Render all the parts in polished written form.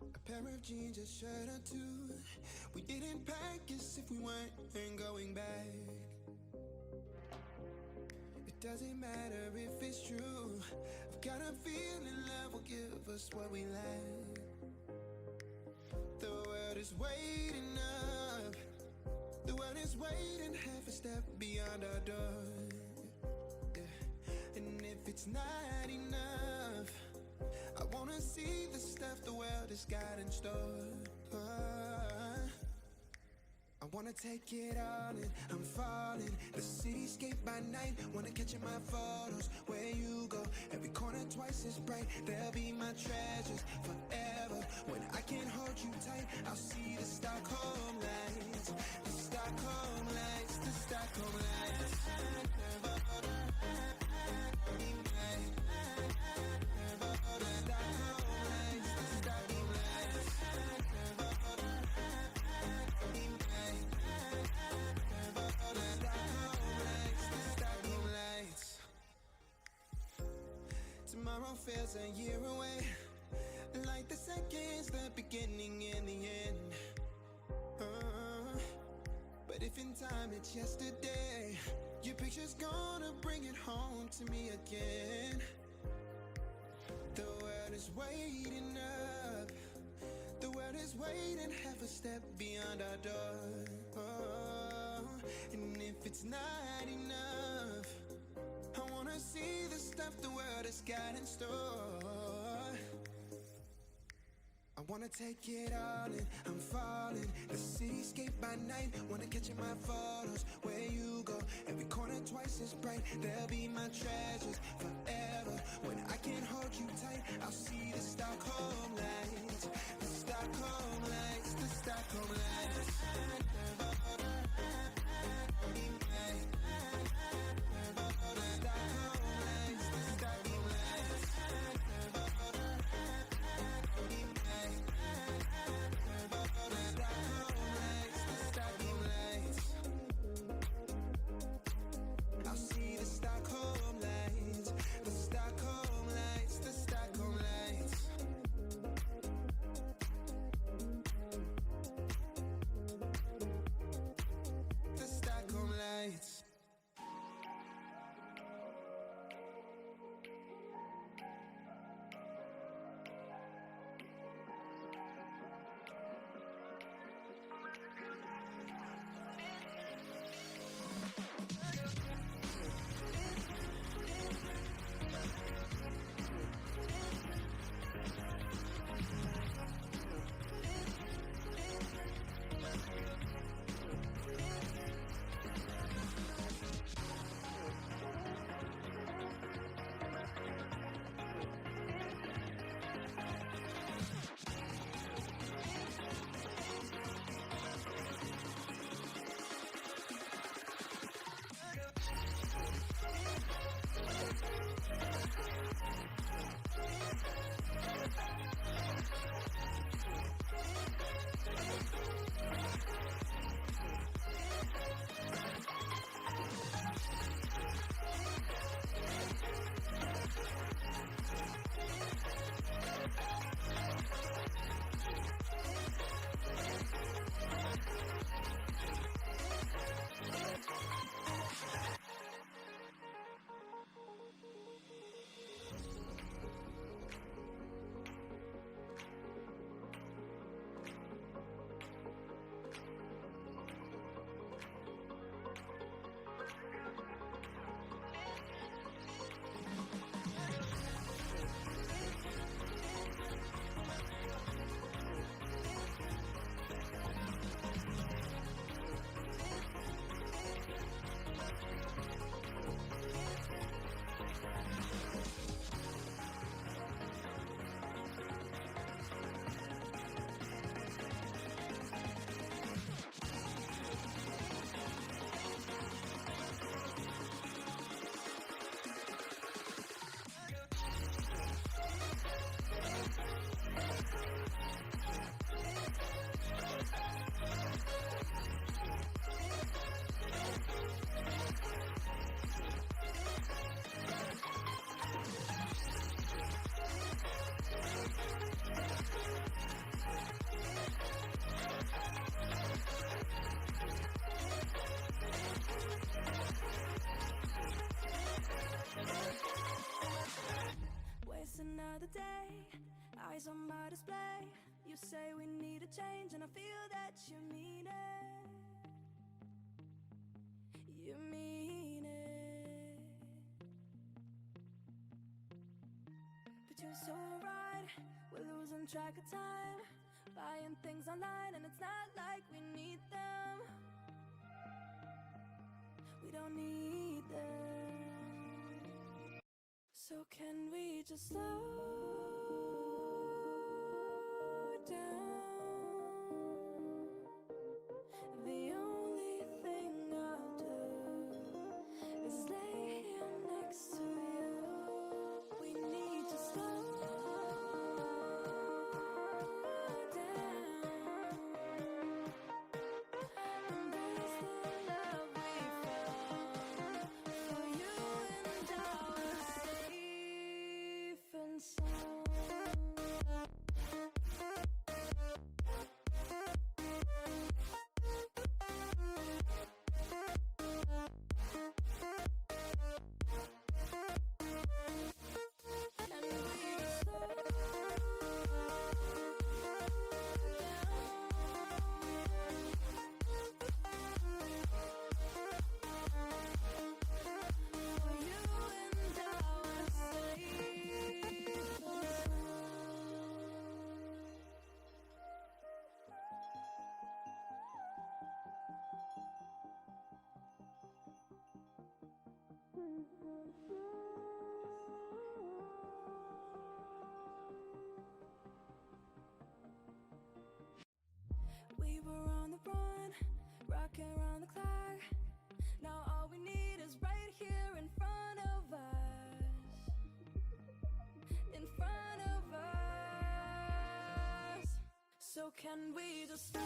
A pair of jeans, a shirt or two. We didn't pack as if we weren't going back. It doesn't matter if it's true. I've got a feeling love will give us what we lack. The world is waiting up. The world is waiting half a step beyond our door. Yeah. And if it's not enough, I wanna see the stuff the world has got in store. I wanna take it all in, I'm falling. The cityscape by night, wanna catch in my photos. Where you go, every corner twice as bright. They'll be my treasures forever. When I can't hold you tight, I'll see the Stockholm lights. The Stockholm lights, the Stockholm lights. Tomorrow feels a year away, like the seconds, the beginning and the end. But if in time it's yesterday, your picture's gonna bring it home to me again. The world is waiting up. The world is waiting half a step beyond our door. And if it's not enough, I wanna see the stuff the world has got in store. I wanna take it all in, I'm falling. The cityscape by night, wanna catch in my photos. Where you go, every corner twice as bright. They'll be my treasures forever. When I can't hold you tight, I'll see the Stockholm lights. The Stockholm lights, the Stockholm lights. day, eyes on my display. You say we need a change, and I feel that you mean it. You mean it. But you're so right, we're losing track of time, buying things online, and it's not like we need them. We don't need them. So can we just slow down? The only thing I'll do is lay here next to you. We need to slow down. Embrace the love we found. For you and I are safe and sound. And we just slow For you and I are safe and We were on the run, rocking around the clock. Now all we need is right here in front of us. In front of us. So can we just slow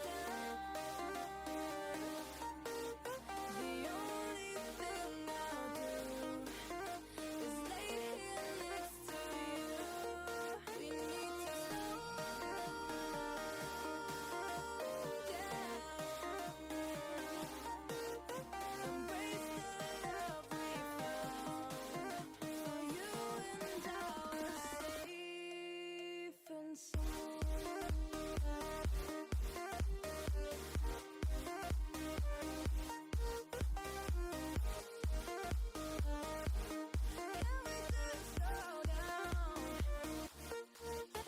down? The only thing I'll do is lay here next to you. We need to slow down. Embrace the love we found. For you and I are safe and sound. Can we just slow down?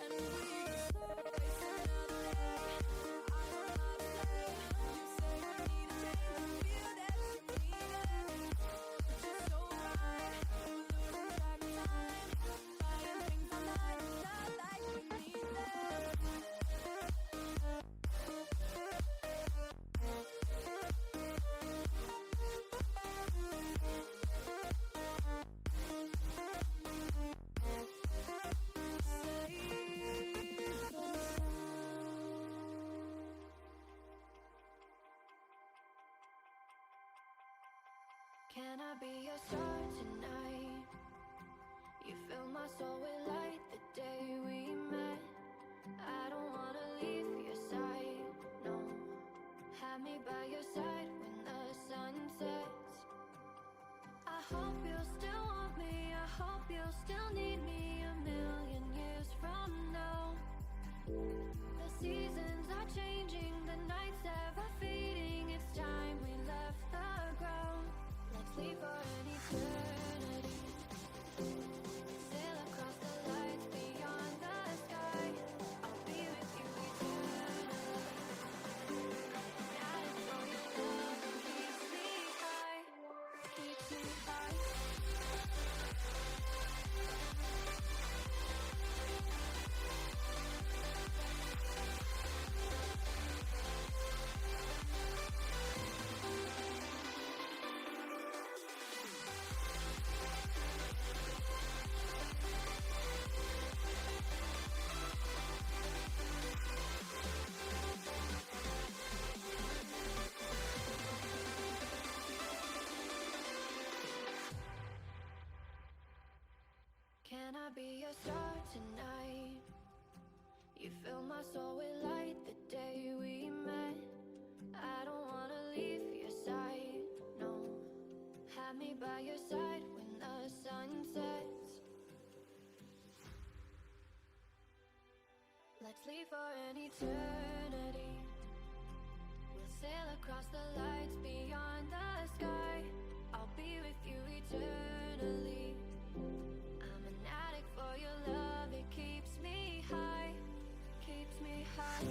And we just slow waste another day. I don't know how to say. You say we need a change, I feel that you mean it. But you're so right, we're losing track of time, buying things online, it's not like we need them. Can I be your star tonight? You fill my soul with light the day we met. I don't wanna leave your side, no. Have me by your side when the sun sets. I hope you'll still want me, I hope you'll still need me a million years from now. The seasons are changing, the nights ever fading. It's time we left the ground. Let's leave for an eternity. Sail across the lights beyond the sky. I'll be with you eternally. Night for your love and keeps me high. Keeps me high. Can I be your star tonight? You fill my soul with light the day we met. I don't wanna leave your side, no. Have me by your side when the sun Let's leave for an eternity. We'll sail across the lights beyond the sky. I'll be with you eternally. I'm an addict for your love. It keeps me high, keeps me high.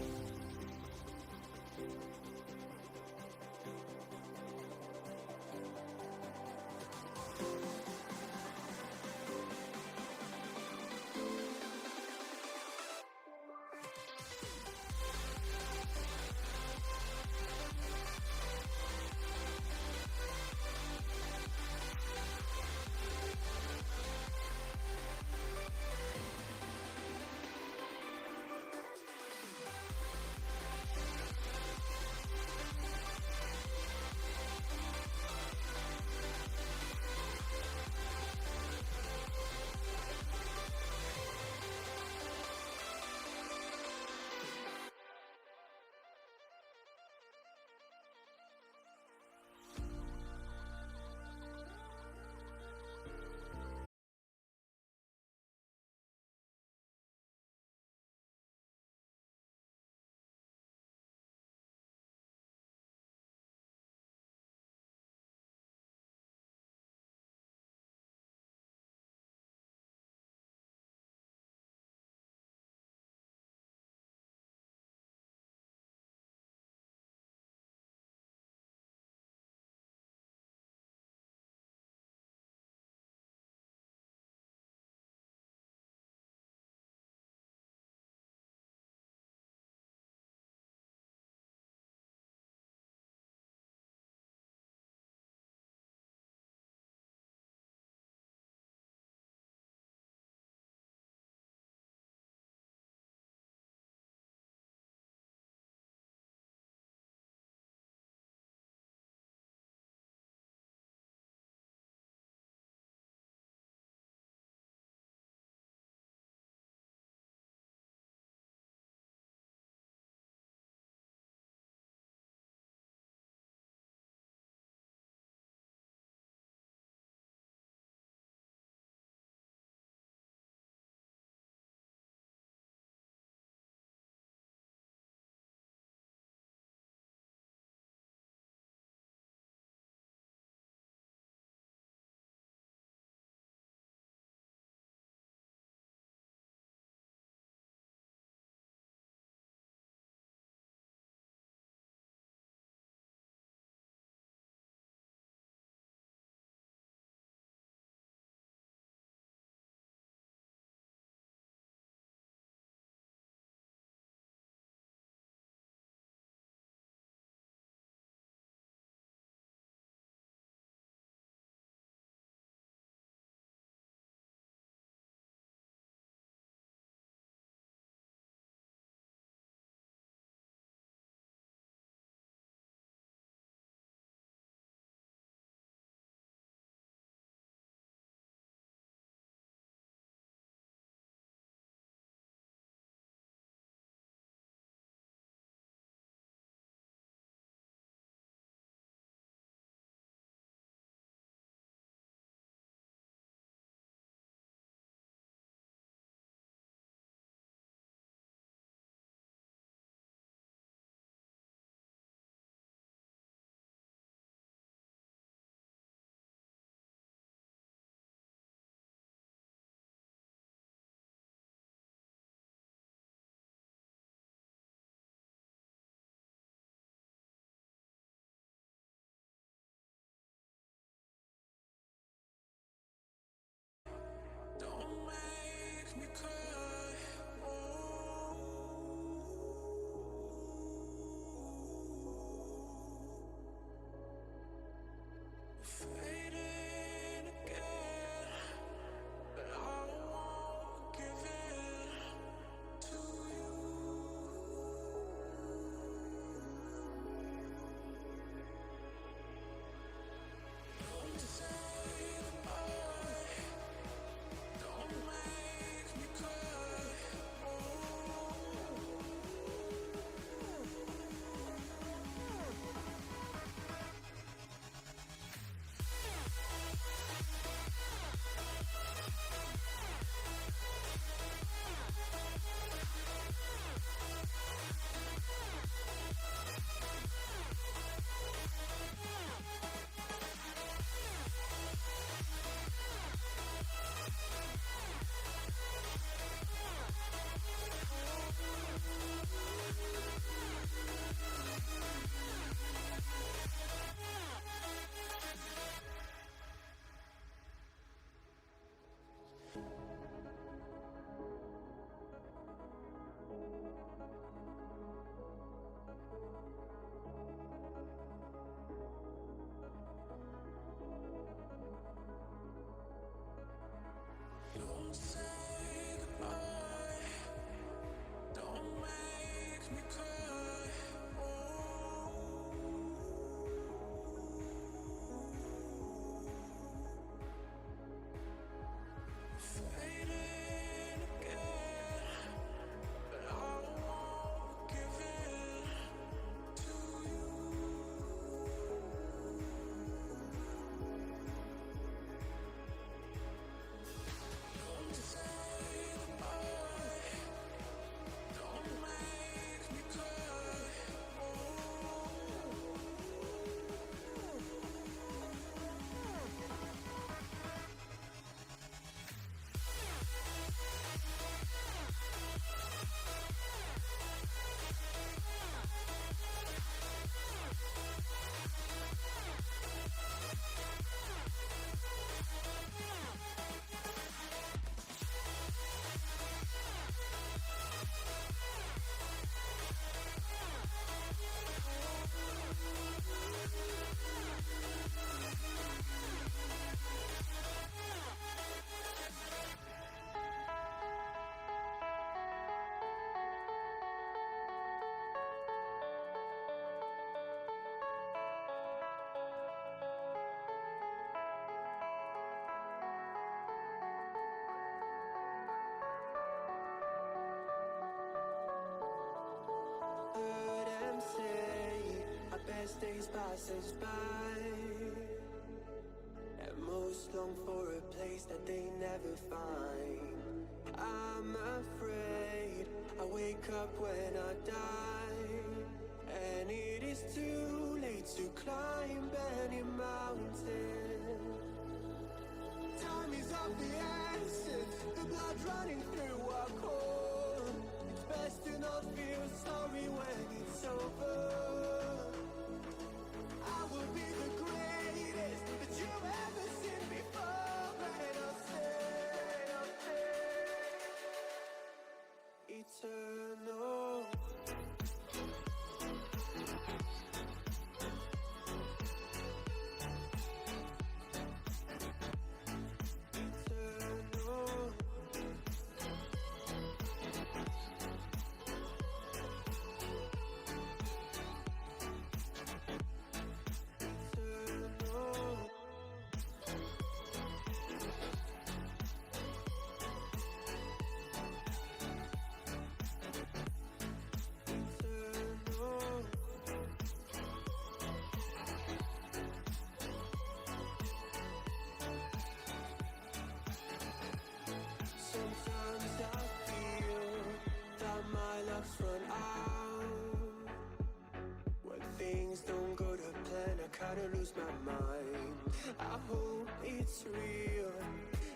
Heard them say our best days pass us by, and most long for a place that they never find. I'm afraid I wake up when I die, and it is too late to climb any mountain. Time is of the essence, the blood running through our core. It's best to not feel sorry when it's over. I will be the greatest that you've ever seen before, and I'll stay eternal. Sometimes I feel that my luck's run out. When things don't go to plan, I kinda lose my mind. I hope it's real,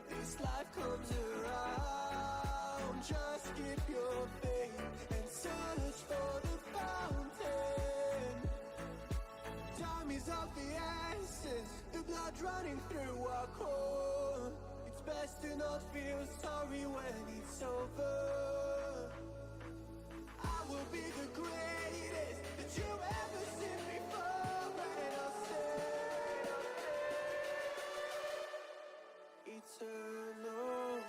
this life comes around. Just keep your faith and search for the fountain. Time is of the essence, the blood running through our core. It's best to not feel sorry when it's over. I will be the greatest that you've ever seen before, and I'll stay eternal.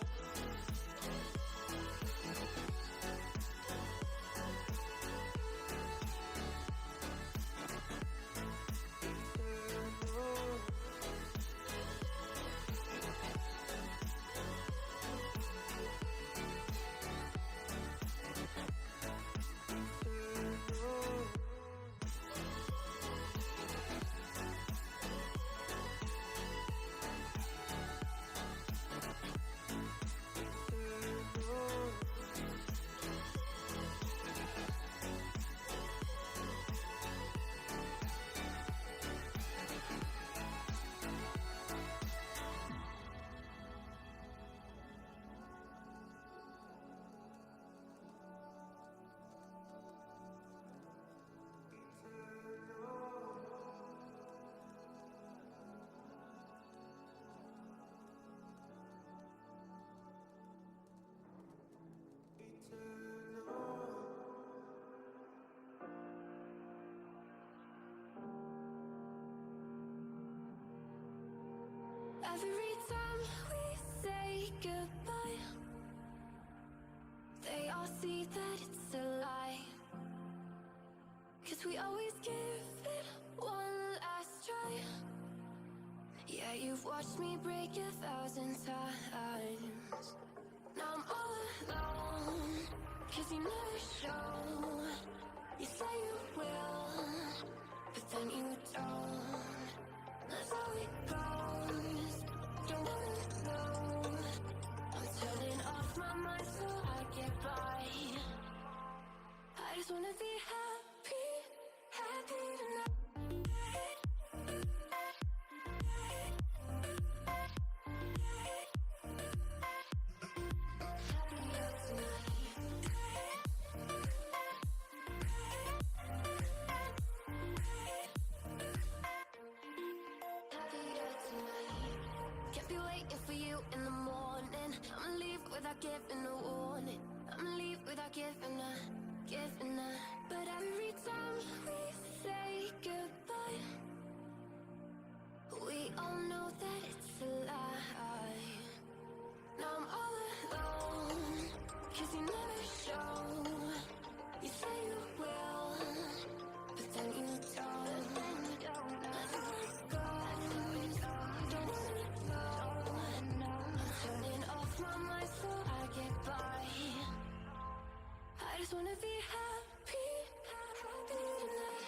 Every time we say goodbye, 'cause we always give it one last try. Yeah, you've watched me break 1,000 times. Now I'm all alone, 'cause you never show. You say you will, but then you don't. That's how it goes. You never know. I'm turning off my mind so I get by. I just wanna be happy, happy tonight. Can't be waiting for you in the morning. I'ma leave without giving a warning. I'ma leave without giving a. But every time we say goodbye, we all know that it's a lie. Now I'm all alone, 'cause you never show. You say you will, but then you don't. That's how it goes. Don't wanna know. I'm turning off my mind so I get by. I just wanna be happy, happy tonight.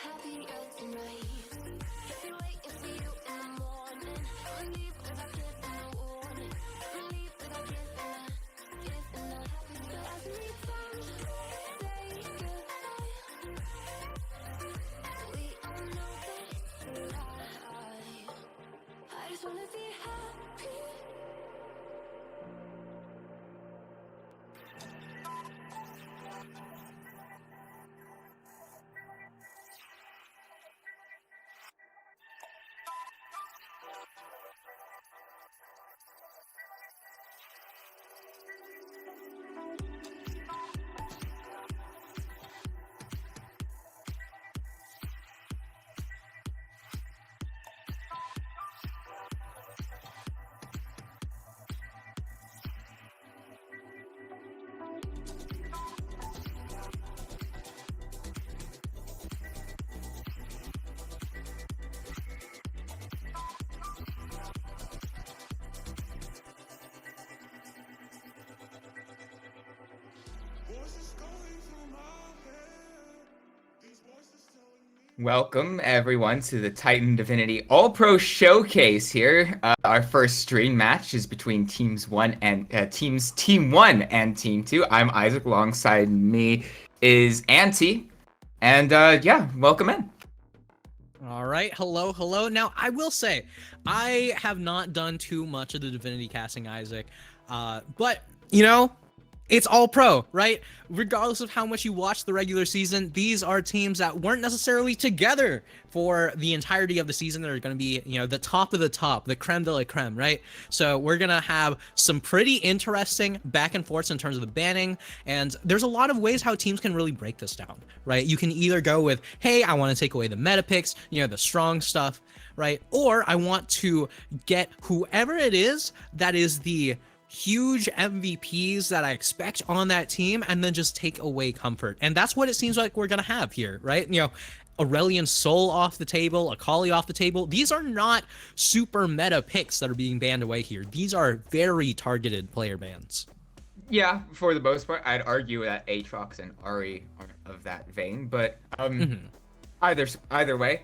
Happier tonight. Can't be waiting for you in the morning. I'ma leave without giving a warning. I'ma leave without giving a. But every time we say goodbye, we all know that it's a lie. I just wanna be happy. Welcome everyone to the Titan Divinity All-Pro Showcase here. Our first stream match is between Team 1 and Team 2. I'm Isaac. Alongside me is Auntie, and yeah, welcome in. All right, hello. Now I will say, I have not done too much of the Divinity casting, Isaac, but you know, it's all pro, right? Regardless of how much you watch the regular season, these are teams that weren't necessarily together for the entirety of the season. That are going to be, you know, the top of the top, the creme de la creme, right? So we're going to have some pretty interesting back and forths in terms of the banning. And there's a lot of ways how teams can really break this down, right? You can either go with, hey, I want to take away the meta picks, you know, the strong stuff, right? Or I want to get whoever it is that is the huge MVPs that I expect on that team, and then just take away comfort. And that's what it seems like we're gonna have here, right? You know, Aurelion Sol off the table, Akali off the table. These are not super meta picks that are being banned away here. These are very targeted player bans. Yeah, for the most part, I'd argue that Aatrox and Ahri are of that vein, but either way.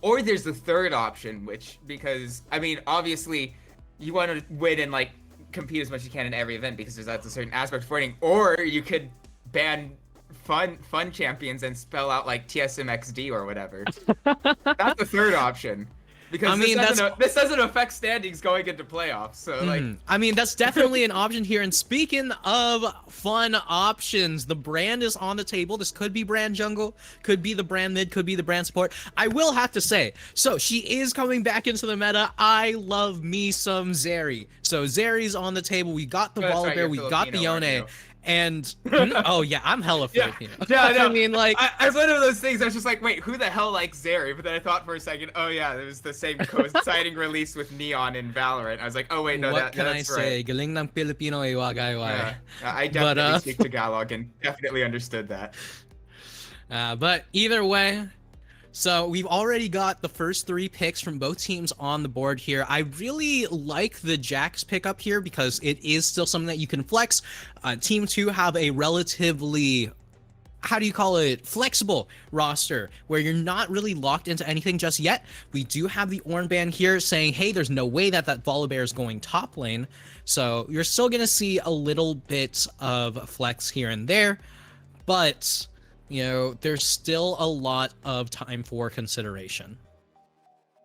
Or there's the third option, which, because I mean, obviously, you want to win and like compete as much as you can in every event because that's a certain aspect of fighting. Or you could ban fun champions and spell out like TSMXD or whatever. That's the third option. Because I mean, this doesn't affect standings going into playoffs, so like. I mean, that's definitely an option here. And speaking of fun options, the brand is on the table. This could be brand jungle, could be the brand mid, could be the brand support. I will have to say, so she is coming back into the meta. I love me some Zeri. So Zeri's on the table. We got the Volibear, we got the Yone. And oh yeah, I'm hella Yeah, Filipino. yeah, no. I mean, like, it's one of those things. I was just like, wait, who the hell likes Zeri? But then I thought for a second, oh yeah, it was the same coinciding release with Neon in Valorant. I was like, oh wait, no, what can I that's say? right. Galing ng Pilipino ay wagayway. Yeah, I But definitely speak Tagalog and definitely understood that. but either way, so we've already got the first 3 picks from both teams on the board here. I really like the Jax pickup here because it is still something that you can flex. Team 2 have a relatively, how do you call it, flexible roster where you're not really locked into anything just yet. We do have the Ornn ban here saying, hey, there's no way that Volibear is going top lane. So you're still going to see a little bit of flex here and there, but you know, there's still a lot of time for consideration.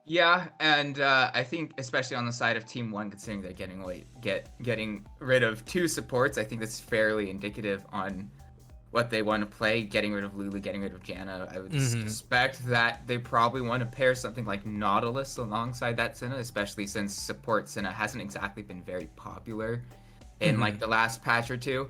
Yeah, and I think especially on the side of Team 1, considering they're getting rid of 2 supports, I think that's fairly indicative on what they want to play. Getting rid of Lulu, getting rid of Janna. I would suspect that they probably want to pair something like Nautilus alongside that Senna, especially since support Senna hasn't exactly been very popular in like the last patch or 2.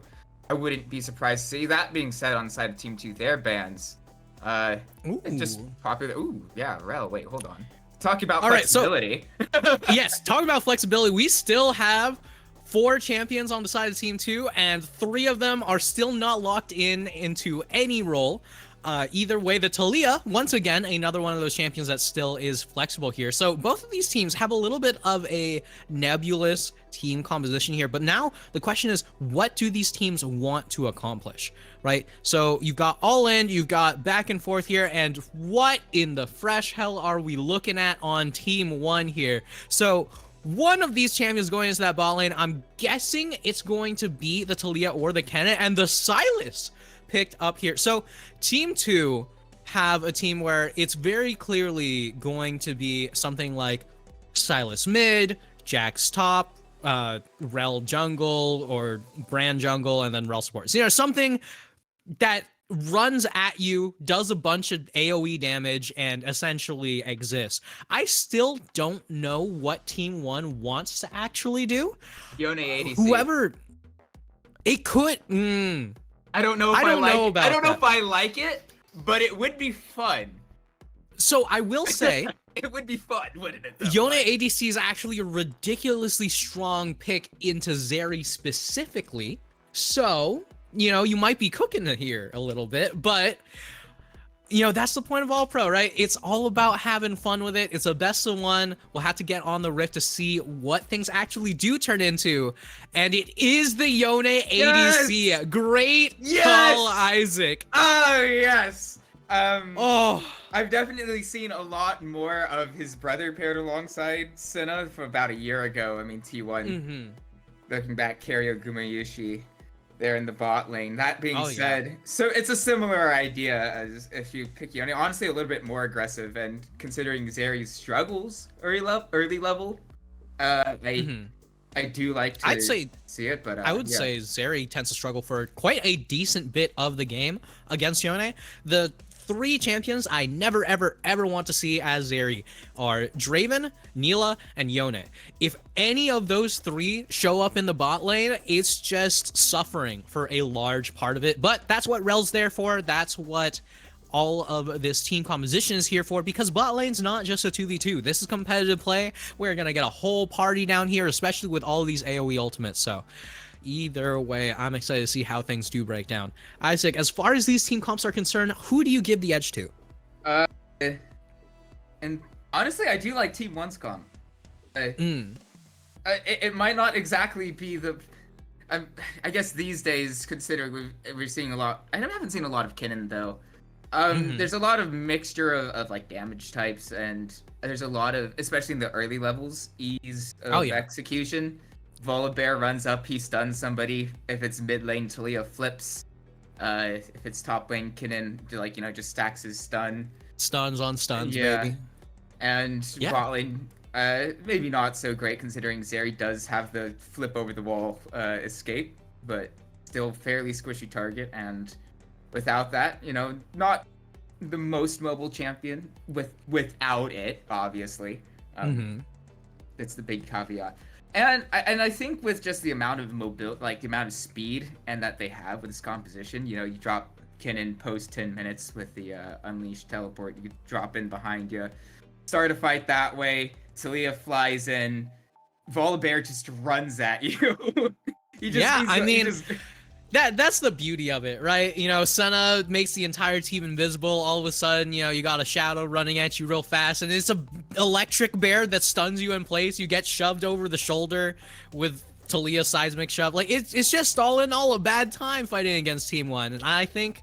I wouldn't be surprised to see. That being said, on the side of Team 2, their bans, it's just popular. Ooh, yeah, Rel, wait, hold on. Talking about flexibility. Yes, talking about flexibility, we still have 4 champions on the side of Team 2, and 3 of them are still not locked into any role. Either way, the Talia, once again, another one of those champions that still is flexible here. So both of these teams have a little bit of a nebulous team composition here. But now the question is, what do these teams want to accomplish, right? So you've got all in, you've got back and forth here, and what in the fresh hell are we looking at on Team 1 here? So one of these champions going into that bot lane, I'm guessing it's going to be the Talia or the Kennet, and the Sylas picked up here. So Team 2 have a team where it's very clearly going to be something like Sylas mid, Jax top, Rel jungle, or Brand jungle, and then Rel support. So, you know, something that runs at you, does a bunch of AoE damage, and essentially exists. I still don't know what Team 1 wants to actually do. Yone ADC. Whoever... It could... I don't know if I don't know if I like it, but it would be fun. So I will say... It would be fun, wouldn't it? Yone ADC is actually a ridiculously strong pick into Zeri specifically. So, you know, you might be cooking it here a little bit, but, you know, that's the point of All Pro, right? It's all about having fun with it. It's a best of 1. We'll have to get on the Rift to see what things actually do turn into. And it is the Yone ADC. Yes! Great call, Isaac. Oh, yes. I've definitely seen a lot more of his brother paired alongside Senna from about a year ago. I mean, T1, looking back, Karyo Gumayushi there in the bot lane. That being said, so it's a similar idea as if you pick Yone. Honestly, a little bit more aggressive, and considering Zeri's struggles early level, I do like to see it, but I would say Zeri tends to struggle for quite a decent bit of the game against Yone. The 3 champions I never, ever, ever want to see as Zeri are Draven, Neela, and Yone. If any of those 3 show up in the bot lane, it's just suffering for a large part of it. But that's what Rel's there for. That's what all of this team composition is here for, because bot lane's not just a 2v2. This is competitive play. We're going to get a whole party down here, especially with all of these AoE ultimates. So either way, I'm excited to see how things do break down. Isaac, as far as these team comps are concerned, who do you give the edge to? And honestly, I do like Team 1's comp. It might not exactly be the... I guess these days, considering we're seeing a lot... I haven't seen a lot of Kinnan, though. There's a lot of mixture of like damage types, and there's a lot of, especially in the early levels, ease of execution. Volibear runs up, he stuns somebody. If it's mid lane, Talia flips. If it's top lane, Kinnan, like, you know, just stacks his stun. Stuns on stuns, baby. And bot lane, maybe not so great, considering Zeri does have the flip over the wall escape, but still fairly squishy target. And without that, you know, not the most mobile champion without it, obviously. that's the big caveat. And I think with just the amount of mobility, like the amount of speed and that they have with this composition, you drop Kinnan post 10 minutes with the unleashed teleport, you drop in behind you, start a fight that way. Talia flies in, Volibear just runs at you. That's the beauty of it, right? Senna makes the entire team invisible. All of a sudden, you got a shadow running at you real fast, and it's a electric bear that stuns you in place. You get shoved over the shoulder with Talia's seismic shove. Like, it's just all in all a bad time fighting against Team 1. And I think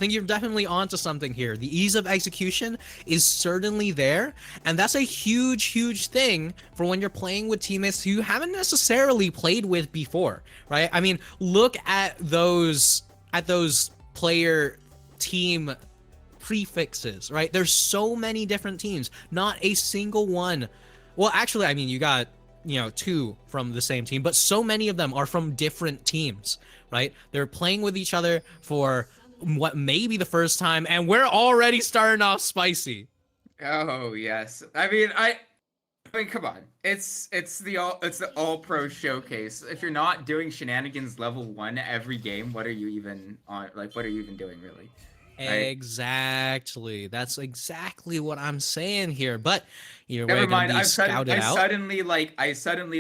you're definitely onto something here. The ease of execution is certainly there, and that's a huge, huge thing for when you're playing with teammates who you haven't necessarily played with before, right? I mean, look at those player team prefixes, right? There's so many different teams, not a single one. Well, actually, I mean, you got, 2 from the same team, but so many of them are from different teams, right? They're playing with each other for what may be the first time, and we're already starting off spicy. Oh yes, I mean, come on, it's the all pro showcase. If you're not doing shenanigans level 1 every game, what are you even on? Like, what are you even doing, really? Exactly. That's exactly what I'm saying here. But never mind. I suddenly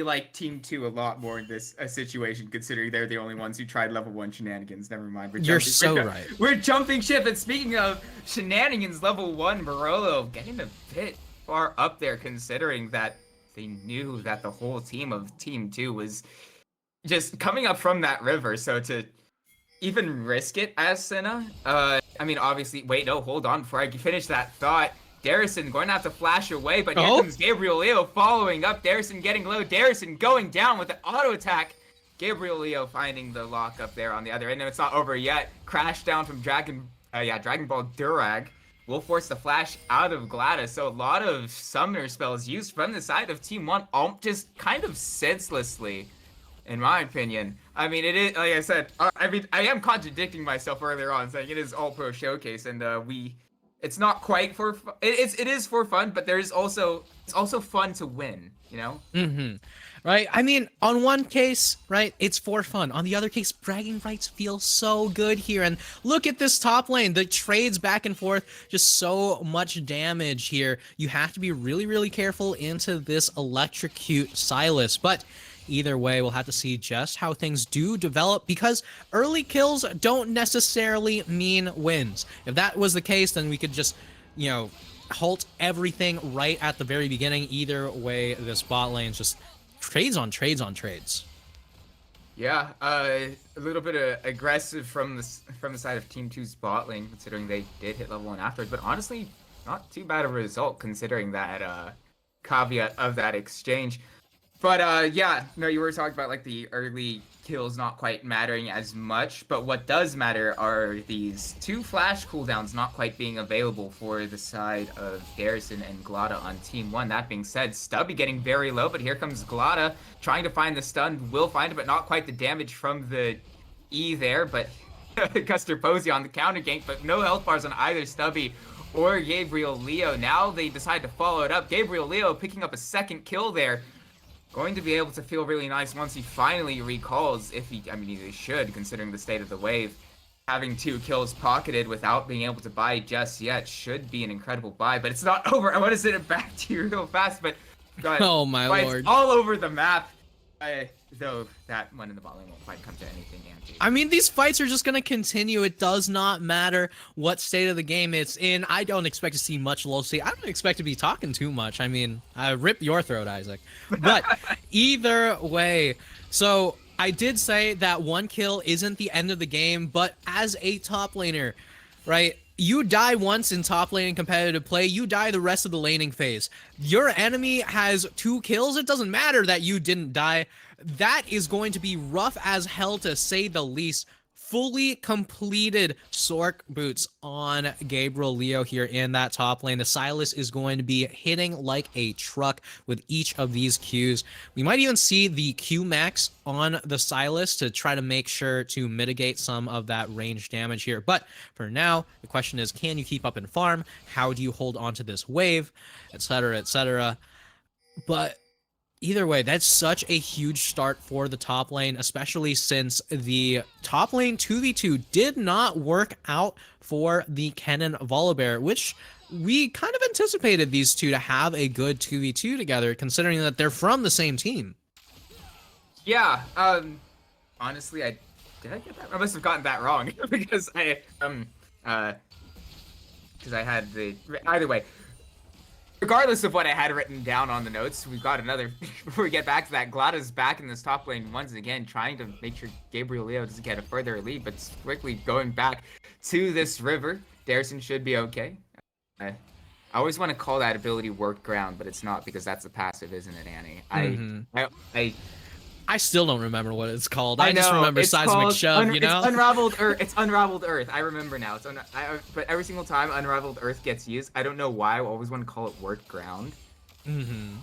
like Team 2 a lot more in this situation, considering they're the only ones who tried level 1 shenanigans. Never mind. You're so right. We're jumping ship. And speaking of shenanigans, level 1 Barolo getting a bit far up there, considering that they knew that the whole team of Team 2 was just coming up from that river. So to even risk it as Senna, I mean, obviously, wait, no, hold on. Before I finish that thought, Darrison going to have to flash away, but here comes Gabriel Leo following up. Darrison getting low. Darrison going down with an auto attack. Gabriel Leo finding the lock up there on the other end, and it's not over yet. Crash down from Dragon Ball Durag will force the flash out of Gladys. So a lot of summoner spells used from the side of Team 1, just kind of senselessly, in my opinion. I mean, it is, like I said, I am contradicting myself earlier on, saying it is all pro showcase, and it's not quite for fun. It is for fun, but it's also fun to win, Right? I mean, on one case, right, it's for fun. On the other case, bragging rights feel so good here. And look at this top lane. The trades back and forth, just so much damage here. You have to be really, really careful into this electrocute Silas. But either way, we'll have to see just how things do develop, because early kills don't necessarily mean wins. If that was the case, then we could just, halt everything right at the very beginning. Either way, this bot lane's just trades on trades on trades. Yeah, a little bit of aggressive from the side of Team 2's bot lane, considering they did hit level 1 afterwards. But honestly, not too bad of a result, considering that caveat of that exchange. But yeah, no, you were talking about like the early kills not quite mattering as much, but what does matter are these 2 flash cooldowns not quite being available for the side of Garrison and Glada on Team 1. That being said, Stubby getting very low, but here comes Glada trying to find the stun, will find it, but not quite the damage from the E there, but Custer Posey on the counter gank, but no health bars on either Stubby or Gabriel Leo. Now they decide to follow it up. Gabriel Leo picking up a second kill there. Going to be able to feel really nice once he finally recalls, I mean, he should, considering the state of the wave. Having 2 kills pocketed without being able to buy just yet should be an incredible buy, but it's not over. I want to send it back to you real fast, but oh my lord, all over the map. Though that one in the bot lane won't quite come to anything empty. I mean, these fights are just going to continue. It does not matter what state of the game it's in. I don't expect to see much low state. I don't expect to be talking too much. I mean, rip your throat, Isaac. But either way, so I did say that 1 kill isn't the end of the game, but as a top laner, right? You die once in top lane competitive play, you die the rest of the laning phase. Your enemy has 2 kills, it doesn't matter that you didn't die. That is going to be rough as hell, to say the least. Fully completed Sork boots on Gabriel Leo here in that top lane. The Silas is going to be hitting like a truck with each of these Qs. We might even see the Q max on the Silas to try to make sure to mitigate some of that range damage here. But for now, the question is, can you keep up in farm? How do you hold on to this wave? Etc., etc. But Either way, that's such a huge start for the top lane, especially since the top lane 2v2 did not work out for the Kennen Volibear, which we kind of anticipated these two to have a good 2v2 together, considering that they're from the same team. Yeah, honestly, did I get that? I must have gotten that wrong because I had the either way. Regardless of what I had written down on the notes, we've got another. Before we get back to that, Glada's back in this top lane once again, trying to make sure Gabriel Leo doesn't get a further lead, but quickly going back to this river. Darison should be okay. I always want to call that ability work ground, but it's not because that's the passive, isn't it, Annie? I still don't remember what it's called. I I just know, remember it's Seismic called Shove, you know? It's Unraveled Earth. It's Unraveled Earth. I remember now. But every single time Unraveled Earth gets used, I don't know why. I always want to call it Work Ground.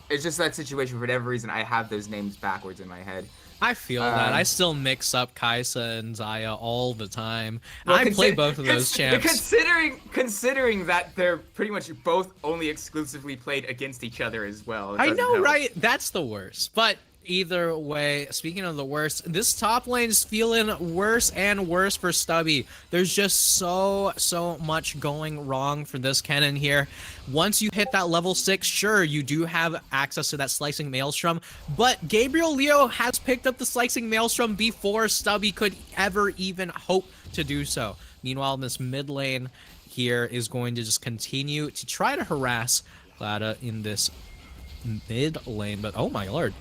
It's just that situation. For whatever reason, I have those names backwards in my head. I feel that. I still mix up Kaisa and Zaya all the time. Well, I play both of those champs. Considering that they're pretty much both only exclusively played against each other as well. I know, right? That's the worst. But either way, speaking of the worst, this top lane is feeling worse and worse for Stubby. There's just so much going wrong for this Kennen here. Once you hit that level 6, sure, you do have access to that Slicing Maelstrom, but Gabriel Leo has picked up the Slicing Maelstrom before Stubby could ever even hope to do so. Meanwhile, this mid lane here is going to just continue to try to harass Glada in this mid lane, but oh my lord.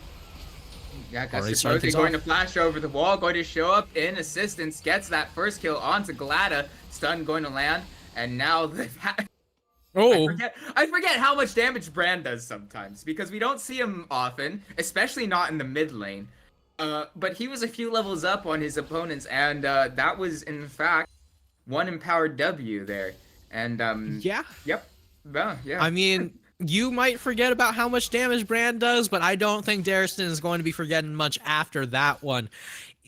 Yeah, Kasper going to flash over the wall, going to show up in assistance, gets that first kill onto Glada, stun going to land, and now they've had... Oh, I forget how much damage Brand does sometimes, because we don't see him often, especially not in the mid lane. But he was a few levels up on his opponents, and that was, in fact, one empowered W there. And, yeah. Yep. Well, yeah. I mean... You might forget about how much damage Brand does, but I don't think Darison is going to be forgetting much after that one.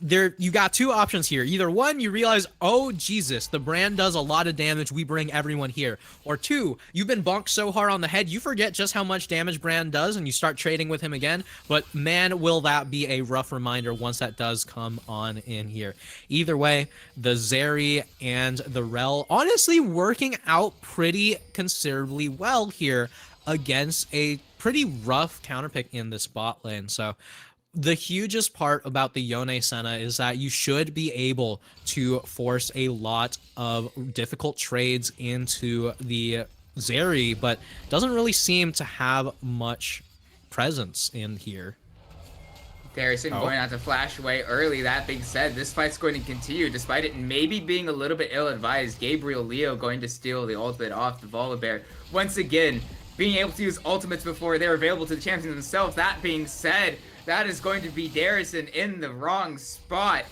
You got two options here. Either one, you realize, oh Jesus, the Brand does a lot of damage, we bring everyone here. Or two, you've been bonked so hard on the head, you forget just how much damage Brand does and you start trading with him again. But man, will that be a rough reminder once that does come on in here. Either way, the Zeri and the Rel honestly working out pretty considerably well here against a pretty rough counterpick in this bot lane. So the hugest part about the Yone Senna is that you should be able to force a lot of difficult trades into the Zeri, but doesn't really seem to have much presence in here. Darison going out to flash away early. That being said, this fight's going to continue despite it maybe being a little bit ill-advised. Gabriel Leo going to steal the ultimate off the Volibear. Once again, being able to use ultimates before they're available to the champions themselves. That being said, that is going to be Darison in the wrong spot.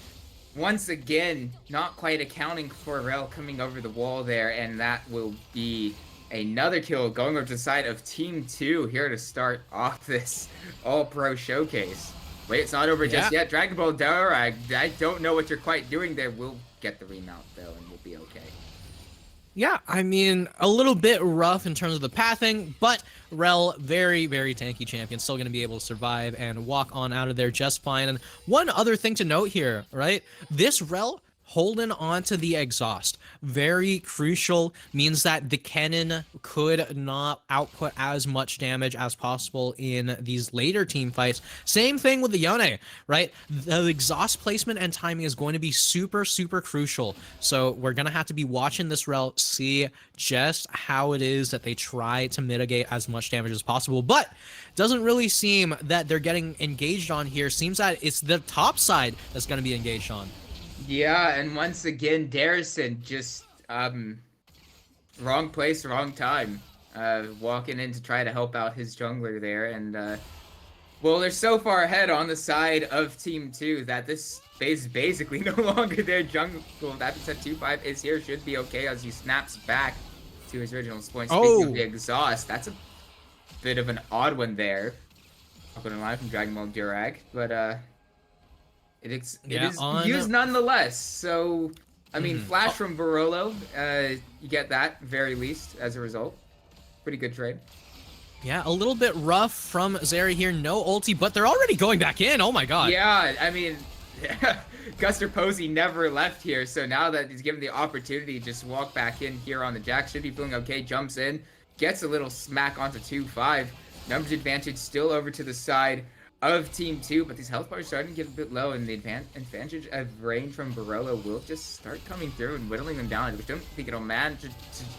Once again, not quite accounting for Rel coming over the wall there, and that will be another kill going over to the side of Team 2 here to start off this All-Pro showcase. Wait, it's not over just yet. Dragon Ball Dora, I don't know what you're quite doing there. We'll get the remount, though, and we'll be okay. Yeah, I mean, a little bit rough in terms of the pathing, but Rel, very, very tanky champion, still going to be able to survive and walk on out of there just fine. And one other thing to note here, right? This Rel holding on to the exhaust, very crucial, means that the Kennen could not output as much damage as possible in these later team fights. Same thing with the Yone, right? The exhaust placement and timing is going to be super, super crucial. So we're going to have to be watching this Rel, see just how it is that they try to mitigate as much damage as possible. But doesn't really seem that they're getting engaged on here. Seems that it's the top side that's going to be engaged on. Yeah, and once again, Darison just, wrong place, wrong time. Walking in to try to help out his jungler there, and, well, they're so far ahead on the side of Team 2 that this is basically no longer their jungle. That being said, 2-5 is here, should be okay as he snaps back to his original point. Speaking of the exhaust, that's a bit of an odd one there. Not gonna lie, from Dragon Ball Durag, but, it is used nonetheless. So, I mean, flash from Barolo, you get that, very least, as a result. Pretty good trade. Yeah, a little bit rough from Zeri here. No ulti, but they're already going back in. Oh my god. Yeah, I mean, Guster Posey never left here, so now that he's given the opportunity to just walk back in here on the Jack, should be feeling okay, jumps in, gets a little smack onto 2-5. Numbers advantage still over to the side of Team 2, but these health bars are starting to get a bit low, and the advantage of range from Barolo will just start coming through and whittling them down. I don't think it'll manage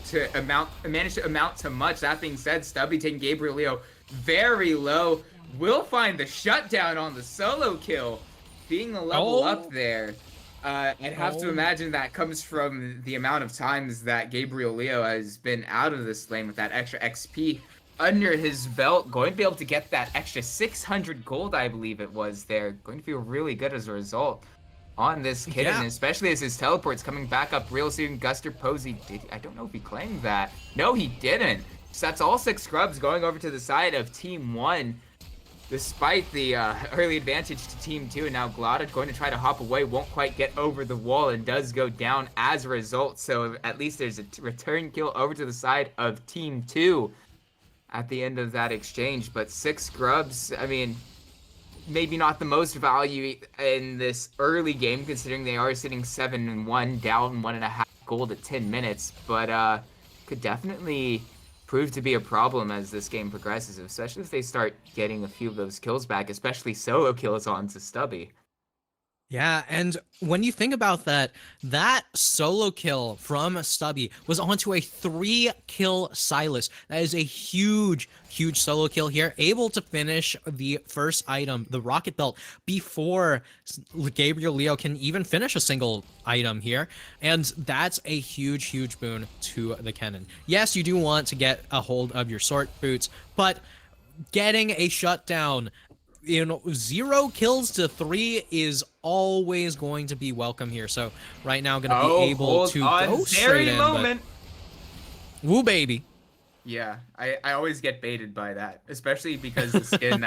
to amount to much. That being said, Stubby taking Gabriel Leo very low. Will find the shutdown on the solo kill, being a level up there. I'd have to imagine that comes from the amount of times that Gabriel Leo has been out of this lane with that extra XP under his belt, going to be able to get that extra 600 gold, I believe it was there. Going to feel really good as a result on this kid, and especially as his teleport's coming back up real soon. Guster Posey I don't know if he claimed that. No, he didn't. So that's all 6 scrubs going over to the side of Team 1. Despite the early advantage to Team 2, and now Glada going to try to hop away, won't quite get over the wall and does go down as a result. So at least there's a return kill over to the side of Team 2 at the end of that exchange. But 6 scrubs, I mean, maybe not the most value in this early game, considering they are sitting 7-1, down 1.5 gold at 10 minutes, but could definitely prove to be a problem as this game progresses, especially if they start getting a few of those kills back, especially solo kills onto Stubby. Yeah, and when you think about that, that solo kill from Stubby was onto a 3-kill Silas. That is a huge, huge solo kill here. Able to finish the first item, the Rocket Belt, before Gabriel Leo can even finish a single item here. And that's a huge, huge boon to the Kennen. Yes, you do want to get a hold of your Sword Boots, but getting a shutdown, 0 kills to 3 is always going to be welcome here. So right now going to be able to go straight in. Moment. Woo, baby. Yeah, I always get baited by that, especially because the skin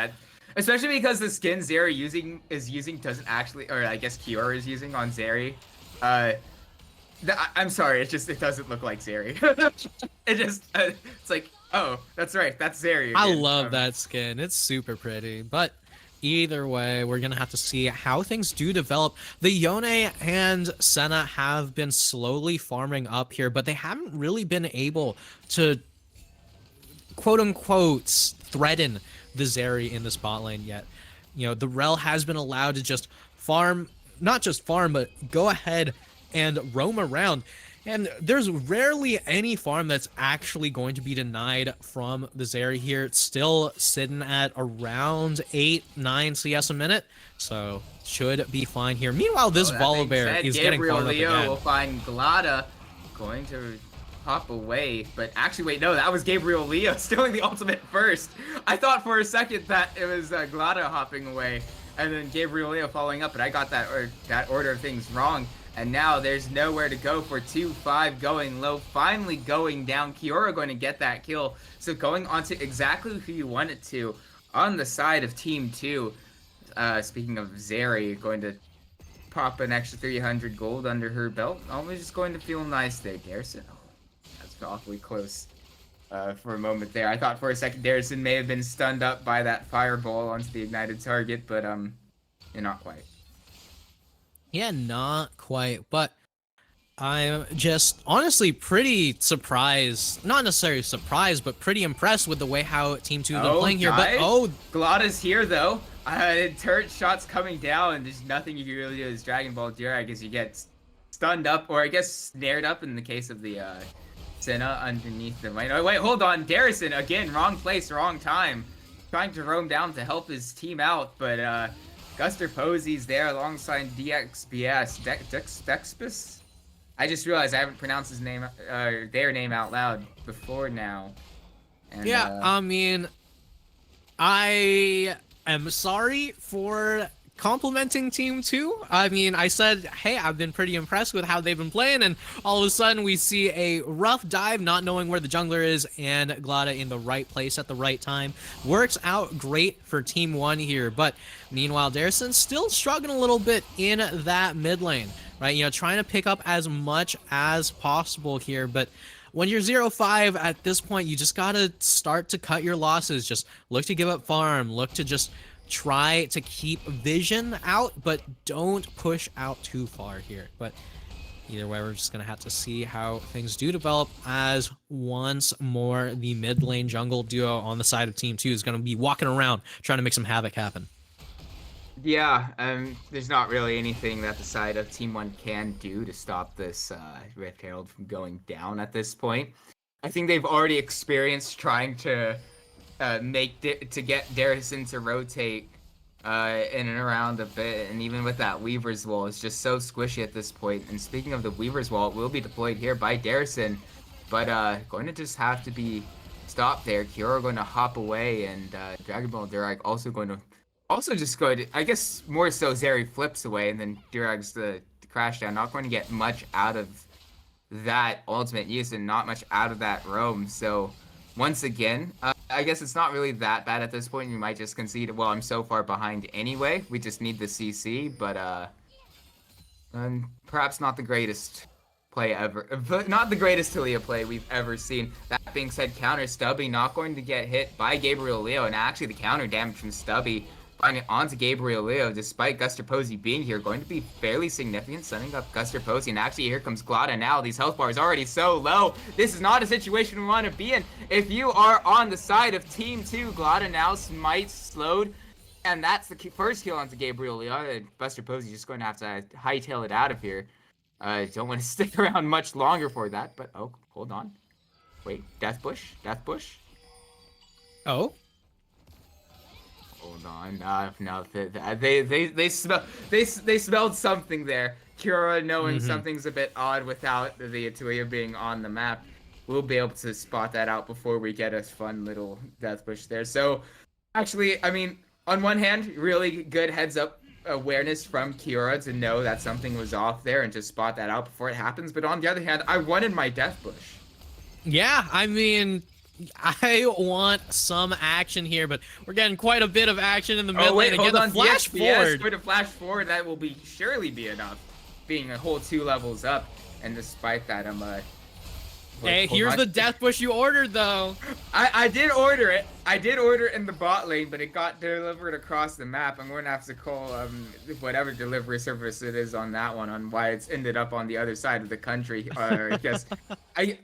Zeri is using doesn't actually, or I guess Kiora is using on Zeri. I'm sorry, it doesn't look like Zeri. It's like, oh, that's right, that's Zeri again. I love that skin. It's super pretty, but either way, we're going to have to see how things do develop. The Yone and Senna have been slowly farming up here, but they haven't really been able to, quote-unquote, threaten the Zeri in the spot lane yet. The Rel has been allowed to just farm, not just farm, but go ahead and roam around. And there's rarely any farm that's actually going to be denied from the Zeri here. It's still sitting at around 8-9 CS a minute, so should be fine here. Meanwhile, this Volibear is getting farmed up again. Gabriel Leo will find Glada going to hop away, but actually, wait, no, that was Gabriel Leo stealing the ultimate first. I thought for a second that it was Glada hopping away, and then Gabriel Leo following up, but I got that order of things wrong. And now there's nowhere to go for 2-5 going low, finally going down. Kiora going to get that kill. So going on to exactly who you want it to on the side of Team 2. Speaking of Zeri, going to pop an extra 300 gold under her belt. Always just going to feel nice there. Garrison, oh, that's awfully close for a moment there. I thought for a second Garrison may have been stunned up by that fireball onto the ignited target, but not quite. Yeah, not quite, but I'm just honestly pretty surprised, not necessarily surprised, but pretty impressed with the way how Team 2 have been playing here. But Glada's here though. Turret shots coming down, and there's nothing you can really do as Dragon Ball Durag as you get stunned up, or I guess snared up in the case of the Senna underneath the lane. Oh, wait, hold on. Darrison, again, wrong place, wrong time. Trying to roam down to help his team out, but Guster Posey's there alongside DXBS. Dexbus? I just realized I haven't pronounced his name, their name out loud before now. And, yeah, I mean, I am sorry for complimenting Team 2. I mean, I said, hey, I've been pretty impressed with how they've been playing, and all of a sudden we see a rough dive, not knowing where the jungler is, and Glada in the right place at the right time. Works out great for Team 1 here, but meanwhile, Darrison's still struggling a little bit in that mid lane, right? Trying to pick up as much as possible here, but when you're 0-5 at this point, you just gotta start to cut your losses. Just look to give up farm, look to just try to keep vision out, but don't push out too far here. But either way, we're just going to have to see how things do develop, as once more the mid lane jungle duo on the side of Team 2 is going to be walking around trying to make some havoc happen. Yeah, there's not really anything that the side of Team 1 can do to stop this Rift Herald from going down at this point. I think they've already experienced trying to get Darrison to rotate in and around a bit, and even with that Weaver's Wall, it's just so squishy at this point. And speaking of the Weaver's Wall, it will be deployed here by Darrison, but going to just have to be stopped there. Kiora going to hop away, and Dragon Ball Durag also going to just go to, I guess more so Zeri flips away, and then Durag's the crash down. Not going to get much out of that ultimate use, and not much out of that roam. So once again, I guess it's not really that bad at this point. You might just concede, well, I'm so far behind anyway. We just need the CC, but perhaps not the greatest play ever. But not the greatest Talia play we've ever seen. That being said, counter Stubby not going to get hit by Gabriel Leo, and actually the counter damage from Stubby finding onto Gabriel Leo, despite Guster Posey being here, going to be fairly significant, setting up Guster Posey. And actually, here comes Glada now. These health bars already so low. This is not a situation we want to be in. If you are on the side of Team 2, Glada now smite slowed. And that's the first kill onto Gabriel Leo. And Guster Posey just going to have to hightail it out of here. Don't want to stick around much longer for that. But, oh, hold on. Wait, Death Bush? Death Bush? Oh? Hold on, no, they smelled something there. Kiora, knowing something's a bit odd without the Atuya being on the map, we'll be able to spot that out before we get a fun little death push there. So, actually, I mean, on one hand, really good heads up awareness from Kiora to know that something was off there and just spot that out before it happens. But on the other hand, I wanted my death push. Yeah, I mean, I want some action here, but we're getting quite a bit of action in the mid lane. Hold on, flash forward. For the flash forward, that will surely be enough, being a whole 2 levels up. And despite that, hey, here's the death bush you ordered, though. I did order it. I did order it in the bot lane, but it got delivered across the map. I'm going to have to call whatever delivery service it is on that one, on why it's ended up on the other side of the country. I guess, I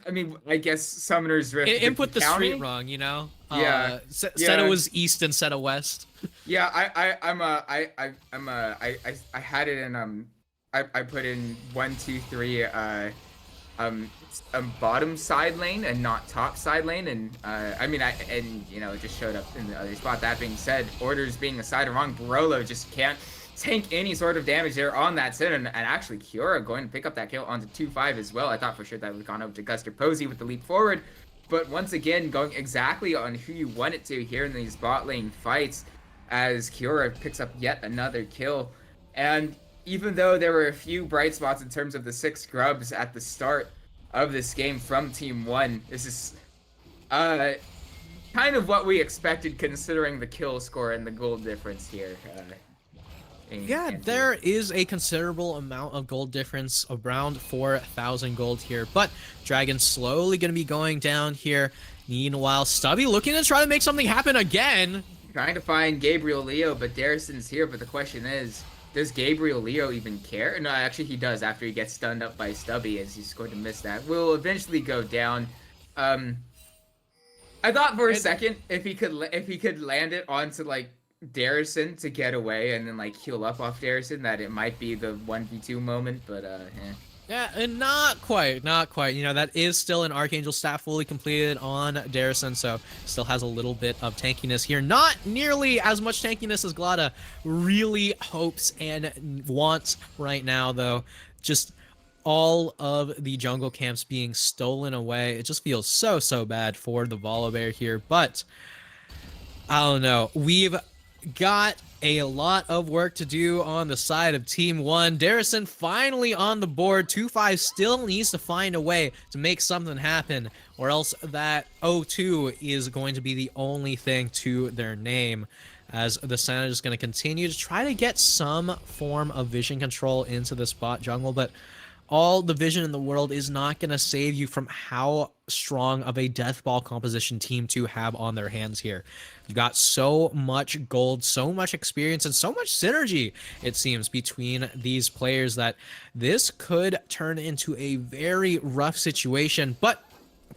guess Summoner's Rift. Input the street wrong, you know. Yeah. Said it was east instead of west. Yeah, I had it in I put in 1, 2, 3 bottom side lane and not top side lane, and it just showed up in the other spot. That being said, orders being aside wrong, Barolo just can't tank any sort of damage there on that Sin, and actually Kiora going to pick up that kill onto 2-5 as well. I thought for sure that would have gone over to Guster Posey with the leap forward, but once again going exactly on who you want it to here in these bot lane fights, as Kiora picks up yet another kill. And even though there were a few bright spots in terms of the 6 grubs at the start of this game from Team 1, this is kind of what we expected considering the kill score and the gold difference here. Yeah, there is a considerable amount of gold difference, around 4,000 gold here, but Dragon slowly going to be going down here. Meanwhile, Stubby looking to try to make something happen again. Trying to find Gabriel Leo, but Darrison's here, but the question is, does Gabriel Leo even care? No, actually he does after he gets stunned up by Stubby, as he's going to miss that. Will eventually go down. I thought for a second if he could land it onto like Darrison to get away and then like heal up off Darrison, that it might be the 1v2 moment, but Yeah, and not quite. You know, that is still an Archangel staff fully completed on Darrison, so still has a little bit of tankiness here. Not nearly as much tankiness as Glada really hopes and wants right now, though. Just all of the jungle camps being stolen away. It just feels so bad for the Volibear here, but I don't know. We've got a lot of work to do on the side of Team 1. Darrison finally on the board. 2-5 still needs to find a way to make something happen, or else that 0-2 is going to be the only thing to their name, as the Senate is going to continue to try to get some form of vision control into this bot jungle. But all the vision in the world is not going to save you from how strong of a death ball composition Team 2 have on their hands here. You've got so much gold, so much experience, and so much synergy, it seems, between these players that this could turn into a very rough situation. But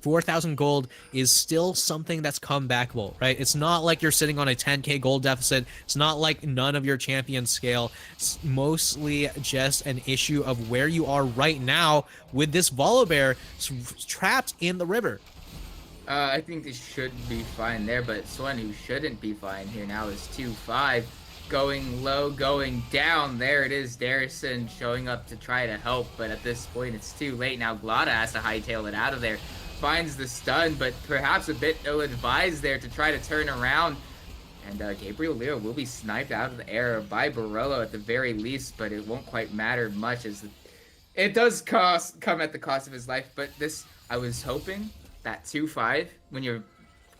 4,000 gold is still something that's comebackable, right? It's not like you're sitting on a 10k gold deficit. It's not like none of your champions scale. It's mostly just an issue of where you are right now with this Volibear trapped in the river. I think they should be fine there, but someone who shouldn't be fine here now is 2-5. Going low, going down. There it is, Darrison showing up to try to help, but at this point it's too late. Now Glada has to hightail it out of there. Finds the stun, but perhaps a bit ill-advised there to try to turn around. And Gabriel Leo will be sniped out of the air by Barolo at the very least, but it won't quite matter much as it does come at the cost of his life. But this, I was hoping that 2-5, when you're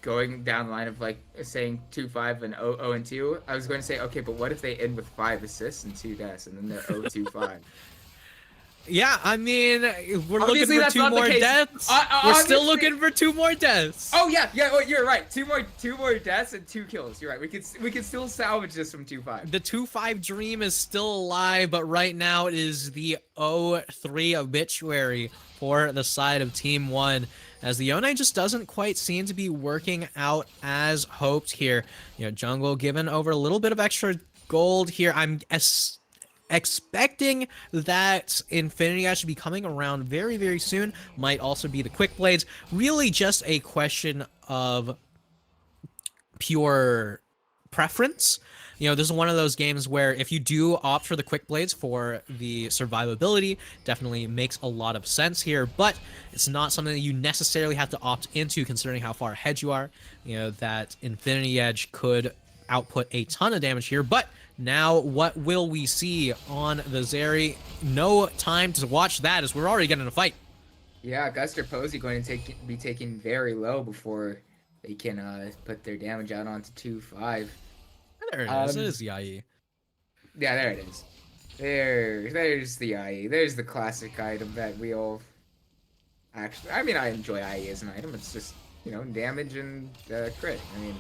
going down the line of like saying 2-5 and 0-2, I was going to say, okay, but what if they end with 5 assists and 2 deaths and then they're 0-2-5? Yeah, I mean, we're Obviously, looking for 2 more deaths. We're still looking for 2 more deaths. Oh yeah, you're right. Two more deaths and 2 kills. You're right. We could still salvage this from 2-5. The 2-5 dream is still alive, but right now it is the 0-3 obituary for the side of Team 1, as the 0-9 just doesn't quite seem to be working out as hoped here. You know, Jungle given over a little bit of extra gold here. I'm expecting that Infinity Edge should be coming around very, very soon. Might also be the Quick Blades. Really just a question of pure preference. You know, this is one of those games where if you do opt for the Quick Blades for the survivability, definitely makes a lot of sense here, but it's not something that you necessarily have to opt into considering how far ahead you are. You know, that Infinity Edge could output a ton of damage here, but now, what will we see on the Zeri? No time to watch that, as we're already getting a fight. Yeah, Guster Posey going to be taken very low before they can put their damage out onto 2-5. There it is. It is the IE. Yeah, there it is. There's the IE. There's the classic item that we all actually. I mean, I enjoy IE as an item. It's just, you know, damage and crit. I mean.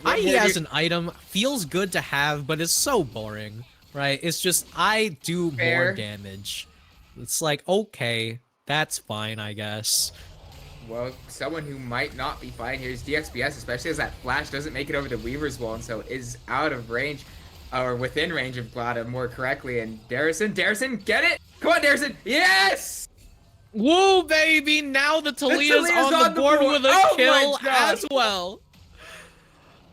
IE as an item feels good to have, but it's so boring, right? It's just, I do more damage. It's like, okay, that's fine, I guess. Well, someone who might not be fine here is DXBS, especially as that flash doesn't make it over the Weaver's Wall, and so is out of range, or within range of Glada more correctly. And Darrison, get it? Come on, Darrison! Yes! Woo, baby! Now the Talia's on the board with a kill as well.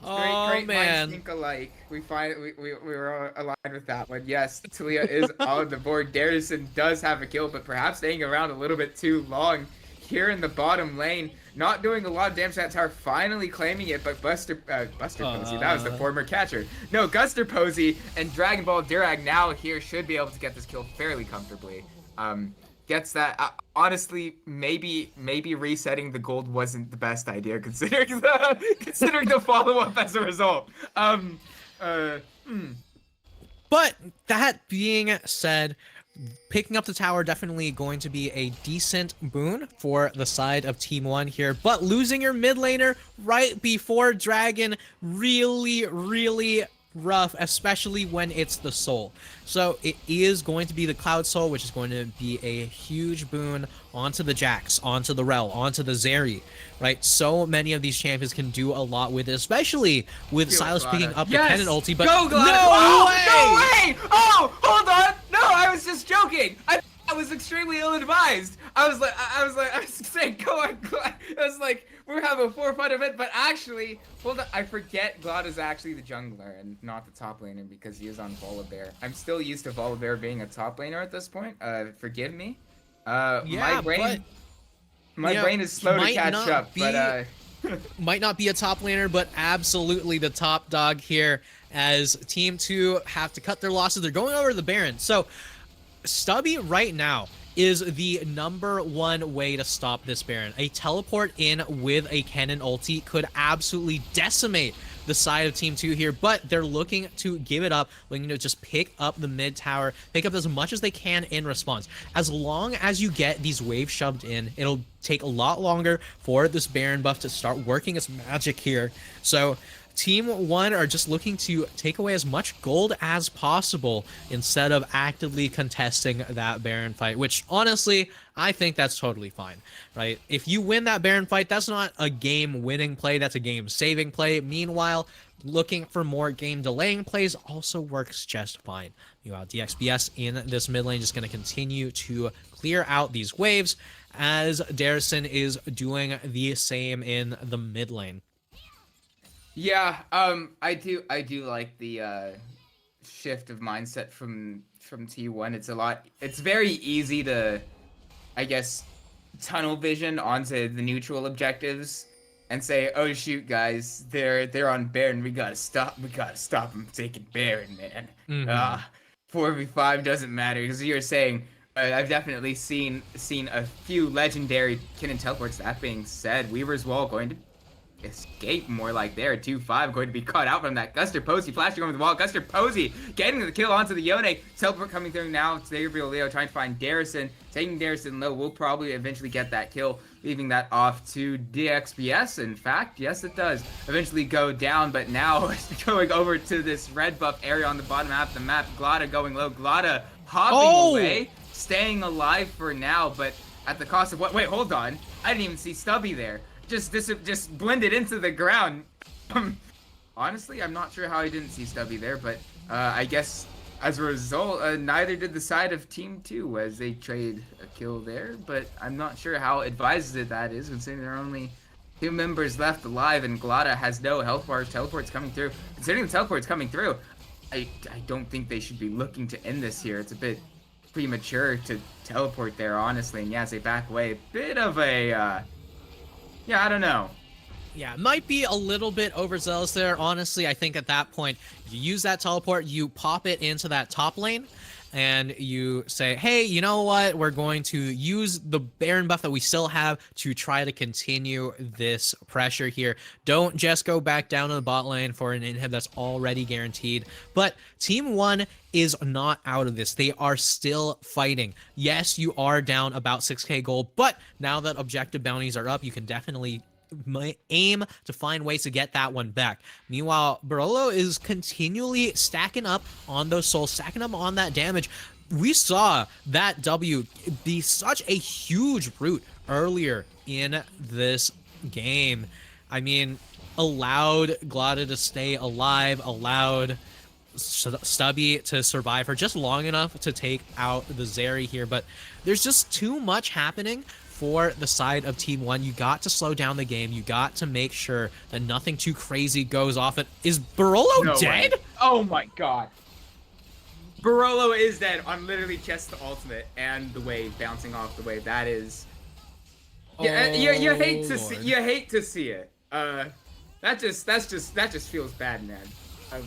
Great man. Minds think alike. We were aligned with that one. Yes, Talia is on the board. Darrison does have a kill, but perhaps staying around a little bit too long here in the bottom lane. Not doing a lot of damage to that tower, finally claiming it, but Buster Posey, that was the former catcher. No, Guster Posey and Dragon Ball Durag now here should be able to get this kill fairly comfortably. Gets that. Honestly, maybe resetting the gold wasn't the best idea considering the follow-up as a result. But that being said, picking up the tower definitely going to be a decent boon for the side of Team 1 here, but losing your mid laner right before Dragon, really rough, especially when it's the Soul. So it is going to be the Cloud Soul, which is going to be a huge boon onto the Jax, onto the Rel, onto the Zeri, right? So many of these champions can do a lot with it, especially with Silas picking up the Pennant ulti, but no way! No way! Oh, hold on! No, I was just joking! I was extremely ill-advised. I was saying, go on. I was like, we're having a 4-5 event, but actually, hold on, I forget Glad is actually the jungler and not the top laner because he is on Volibear. I'm still used to Volibear being a top laner at this point. Forgive me. My brain is slow to catch up, but might not be a top laner, but absolutely the top dog here as Team 2 have to cut their losses. They're going over to the Baron. So Stubby right now is the #1 way to stop this Baron. A teleport in with a cannon ulti could absolutely decimate the side of Team 2 here, but they're looking to give it up, looking to just pick up the mid tower, pick up as much as they can in response. As long as you get these waves shoved in, it'll take a lot longer for this Baron buff to start working its magic here. So Team 1 are just looking to take away as much gold as possible instead of actively contesting that Baron fight, which honestly, I think that's totally fine, right? If you win that Baron fight, that's not a game-winning play, that's a game-saving play. Meanwhile, looking for more game-delaying plays also works just fine. Meanwhile, DXBS in this mid lane just going to continue to clear out these waves as Darrison is doing the same in the mid lane. Yeah, I do like the shift of mindset from T1. It's very easy to, I guess, tunnel vision onto the neutral objectives and say, oh shoot guys, they're on Baron, we gotta stop them taking Baron, man. 4v5 doesn't matter, because you're saying, I've definitely seen a few legendary Kinnan teleports. That being said, Weaver's Wall going to escape more like there. 2-5 going to be caught out from that. Guster Posey flashing over the wall. Guster Posey getting the kill onto the Yone. Teleport coming through now. It's Gabriel Leo trying to find Darrison. Taking Darrison low. We'll probably eventually get that kill. Leaving that off to DXBS. In fact, yes it does eventually go down. But now it's going over to this red buff area on the bottom half of the map. Glada going low. Glada hopping away. Staying alive for now. But at the cost of what? Wait, hold on. I didn't even see Stubby there. Just blended into the ground. Honestly, I'm not sure how I didn't see Stubby there, but I guess as a result, neither did the side of Team 2 as they trade a kill there, but I'm not sure how advised that is, considering there are only 2 members left alive and Glada has no health bars. Teleport's coming through. Considering the teleport's coming through, I don't think they should be looking to end this here. It's a bit premature to teleport there, honestly, and yeah, as they back away, a bit of a yeah, I don't know. Yeah, might be a little bit overzealous there. Honestly, I think at that point, you use that teleport, you pop it into that top lane, and you say, hey, you know what? We're going to use the Baron buff that we still have to try to continue this pressure here. Don't just go back down to the bot lane for an inhib that's already guaranteed. But Team 1 is not out of this. They are still fighting. Yes, you are down about 6k gold, but now that objective bounties are up, you can definitely aim to find ways to get that one back. Meanwhile, Barolo is continually stacking up on those souls, stacking up on that damage. We saw that W be such a huge root earlier in this game. I mean, allowed Glada to stay alive, allowed Stubby to survive for just long enough to take out the Zeri here, but there's just too much happening for the side of Team 1. You got to slow down the game. You got to make sure that nothing too crazy goes off. And is Barolo dead? Way. Oh my god. Barolo is dead on literally just the ultimate and the wave bouncing off the wave. That is. Yeah, you hate to see. You hate to see it. That just feels bad, man.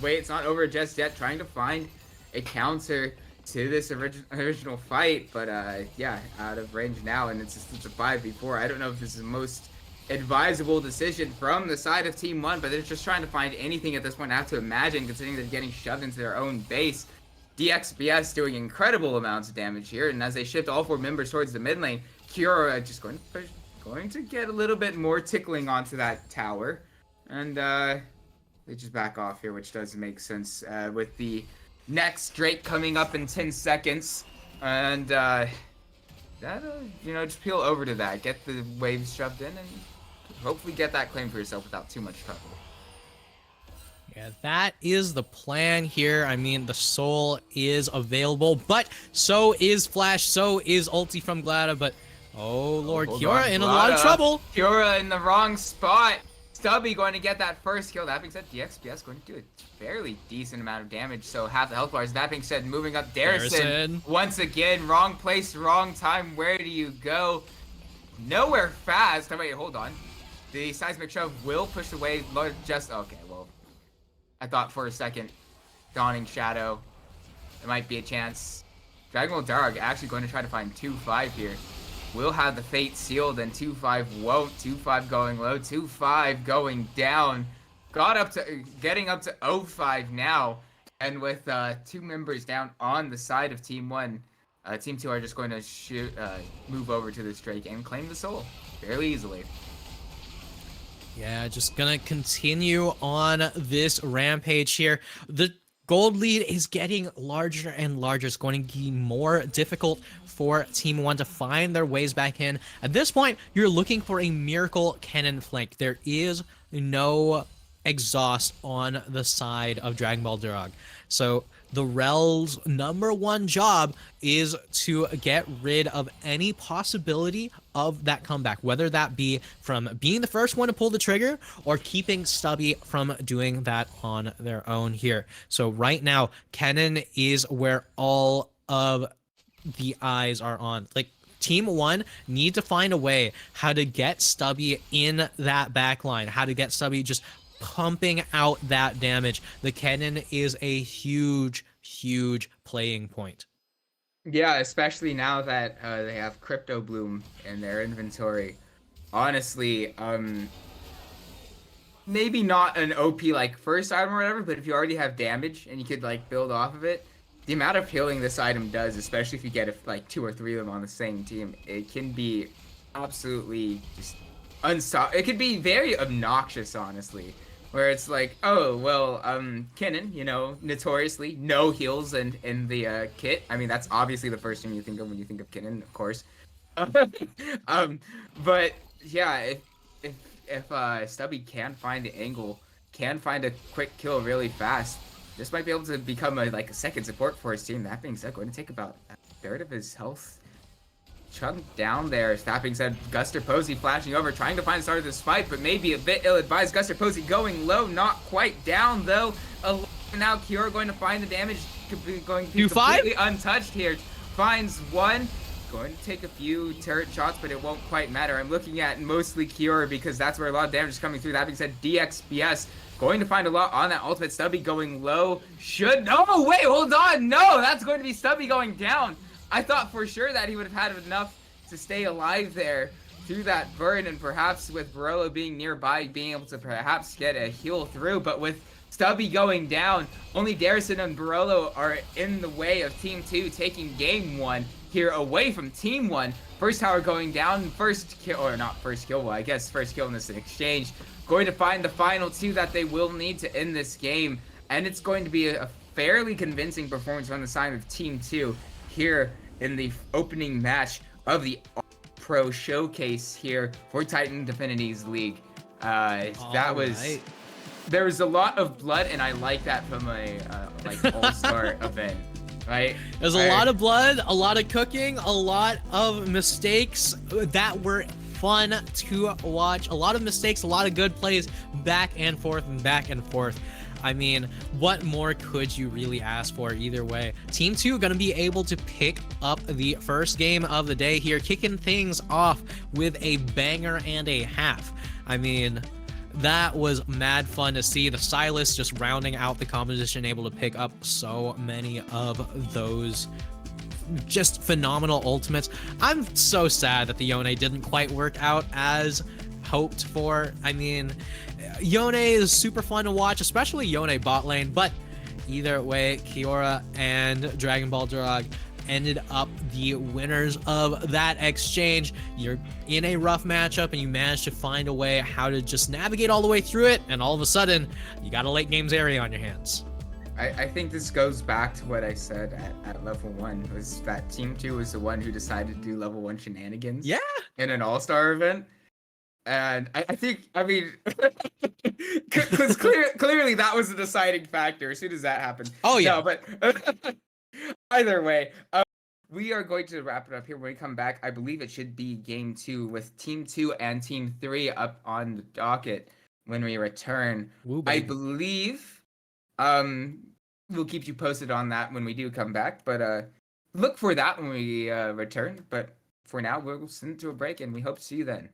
Wait, it's not over just yet. Trying to find a counter to this original fight, but yeah, out of range now, and it's a 5v4. I don't know if this is the most advisable decision from the side of Team 1, but they're just trying to find anything at this point. I have to imagine, considering they're getting shoved into their own base. DXBS doing incredible amounts of damage here, and as they shift all 4 members towards the mid lane, Kiora just going to get a little bit more tickling onto that tower, and they just back off here, which does make sense with the next Drake coming up in 10 seconds, and you know, just peel over to that, get the waves shoved in, and hopefully get that claim for yourself without too much trouble. Yeah, that is the plan here. I mean, the soul is available, but so is Flash, so is ulti from Glada, but oh lord, Kiora in a lot of trouble. Kiora in the wrong spot. Stubby going to get that first kill. That being said, DXBS going to do a fairly decent amount of damage, so half the health bars. That being said, moving up Darrison. Once again, wrong place, wrong time. Where do you go? Nowhere fast. Oh, wait, hold on. The seismic shove will push away. Just okay. Well, I thought for a second, Dawning Shadow, there might be a chance. Dragon Ball Dark actually going to try to find 2-5 here. We'll have the fate sealed, and 2-5 won't. 2-5 going low, 2-5 going down. getting up to 0-5 now, and with 2 members down on the side of Team 1, Team 2 are just going to move over to this Drake and claim the soul fairly easily. Yeah, just gonna continue on this rampage here. The gold lead is getting larger and larger. It's going to be more difficult for Team 1 to find their ways back in. At this point, you're looking for a miracle cannon flank. There is no exhaust on the side of Dragon Ball Durag. So the Rel's #1 job is to get rid of any possibility of that comeback, whether that be from being the first one to pull the trigger or keeping Stubby from doing that on their own here. So right now, Kennen is where all of the eyes are on. Like, Team 1 need to find a way how to get Stubby in that backline, how to get Stubby just pumping out that damage. The cannon is a huge playing point. Yeah, especially now that they have Crypto Bloom in their inventory. Honestly, maybe not an OP like first item or whatever, but if you already have damage and you could like build off of it, the amount of healing this item does, especially if you get like 2 or 3 of them on the same team, it can be absolutely just unstoppable. It could be very obnoxious, honestly. Where it's like, oh, well, Kennen, you know, notoriously no heals in the kit. I mean, that's obviously the first thing you think of when you think of Kennen, of course. But yeah, if Stubby can find the angle, can find a quick kill really fast, this might be able to become like a second support for his team. That being said, going to take about a third of his health chunk down there. That being said, Guster Posey flashing over, trying to find the start of this fight, but maybe a bit ill-advised. Guster Posey going low, not quite down though. Now Kiora going to find the damage, going to be completely untouched here. Finds one, going to take a few turret shots, but it won't quite matter. I'm looking at mostly Kiora because that's where a lot of damage is coming through. That being said, DXBS going to find a lot on that ultimate. Stubby going low. No, wait, hold on. No, that's going to be Stubby going down. I thought for sure that he would have had enough to stay alive there through that burn, and perhaps with Barolo being nearby, being able to perhaps get a heal through. But with Stubby going down, only Darrison and Barolo are in the way of Team 2 taking game 1 here away from Team 1. First tower going down, first kill, or not first kill, well, I guess first kill in this exchange. Going to find the final 2 that they will need to end this game, and it's going to be a fairly convincing performance on the side of Team 2 here in the opening match of the Pro Showcase here for Titan Divinity's League. That was right. There was a lot of blood, and I like that from a like all-star event, right? There's a lot of blood, a lot of cooking, a lot of mistakes that were fun to watch. A lot of mistakes, a lot of good plays, back and forth and back and forth. I mean, what more could you really ask for either way? Team 2 going to be able to pick up the first game of the day here, kicking things off with a banger and a half. I mean, that was mad fun to see. The Silas just rounding out the competition, able to pick up so many of those just phenomenal ultimates. I'm so sad that the Yone didn't quite work out as hoped for. I mean, Yone is super fun to watch, especially Yone bot lane, but either way, Kiora and Dragon Ball Durag ended up the winners of that exchange. You're in a rough matchup and you managed to find a way how to just navigate all the way through it, and all of a sudden, you got a late games area on your hands. I think this goes back to what I said at level 1, was that Team 2 was the one who decided to do level 1 shenanigans in an all-star event. And I think, I mean, because clearly that was a deciding factor as soon as that happened. Oh, yeah. No, but either way, we are going to wrap it up here. When we come back, I believe it should be game 2 with Team 2 and Team 3 up on the docket when we return. Woo, I believe we'll keep you posted on that when we do come back, but look for that when we return. But for now, we'll send it to a break, and we hope to see you then.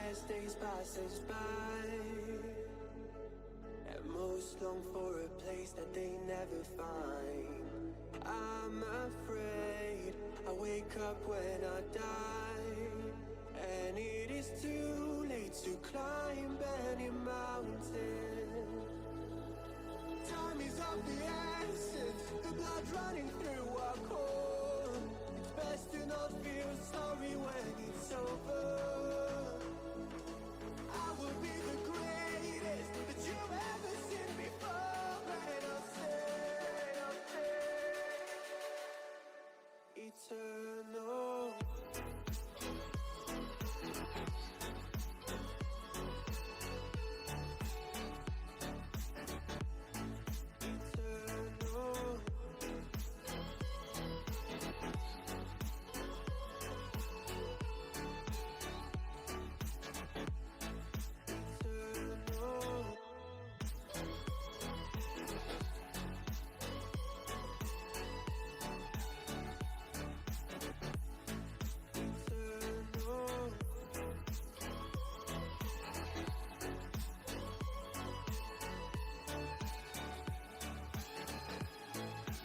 as days passes by, and most long for a place that they never find. I'm afraid I wake up when I die, and it is too late to climb any mountain. Time is of the essence, the blood running through our core. It's best to not feel sorry when it's over. I will be the greatest that you've ever seen before, and I'll stay eternal.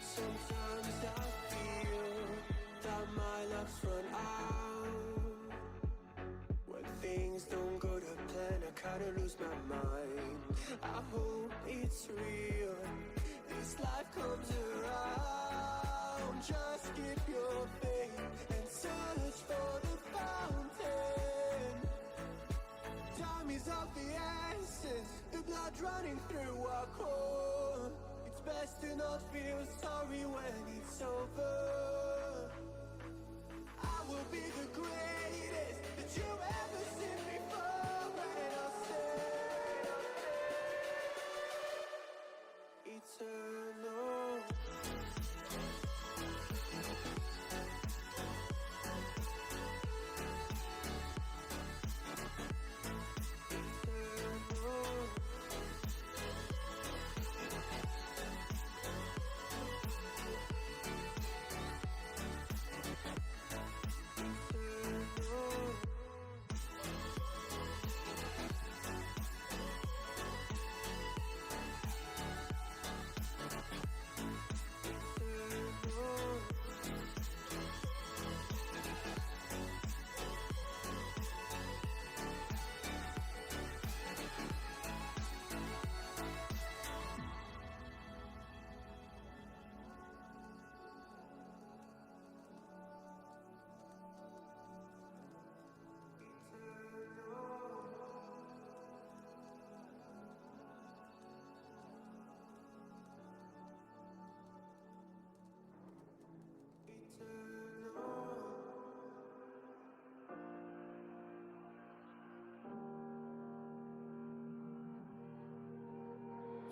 Sometimes I feel that my luck's run out. When things don't go to plan, I kinda lose my mind. I hope it's real, this life comes around. Just keep your faith and search for the fountain. Time is of the essence, the blood running through our core. It's best to not feel sorry when it's over. I will be the greatest that you've ever seen before, and I'll stay eternal.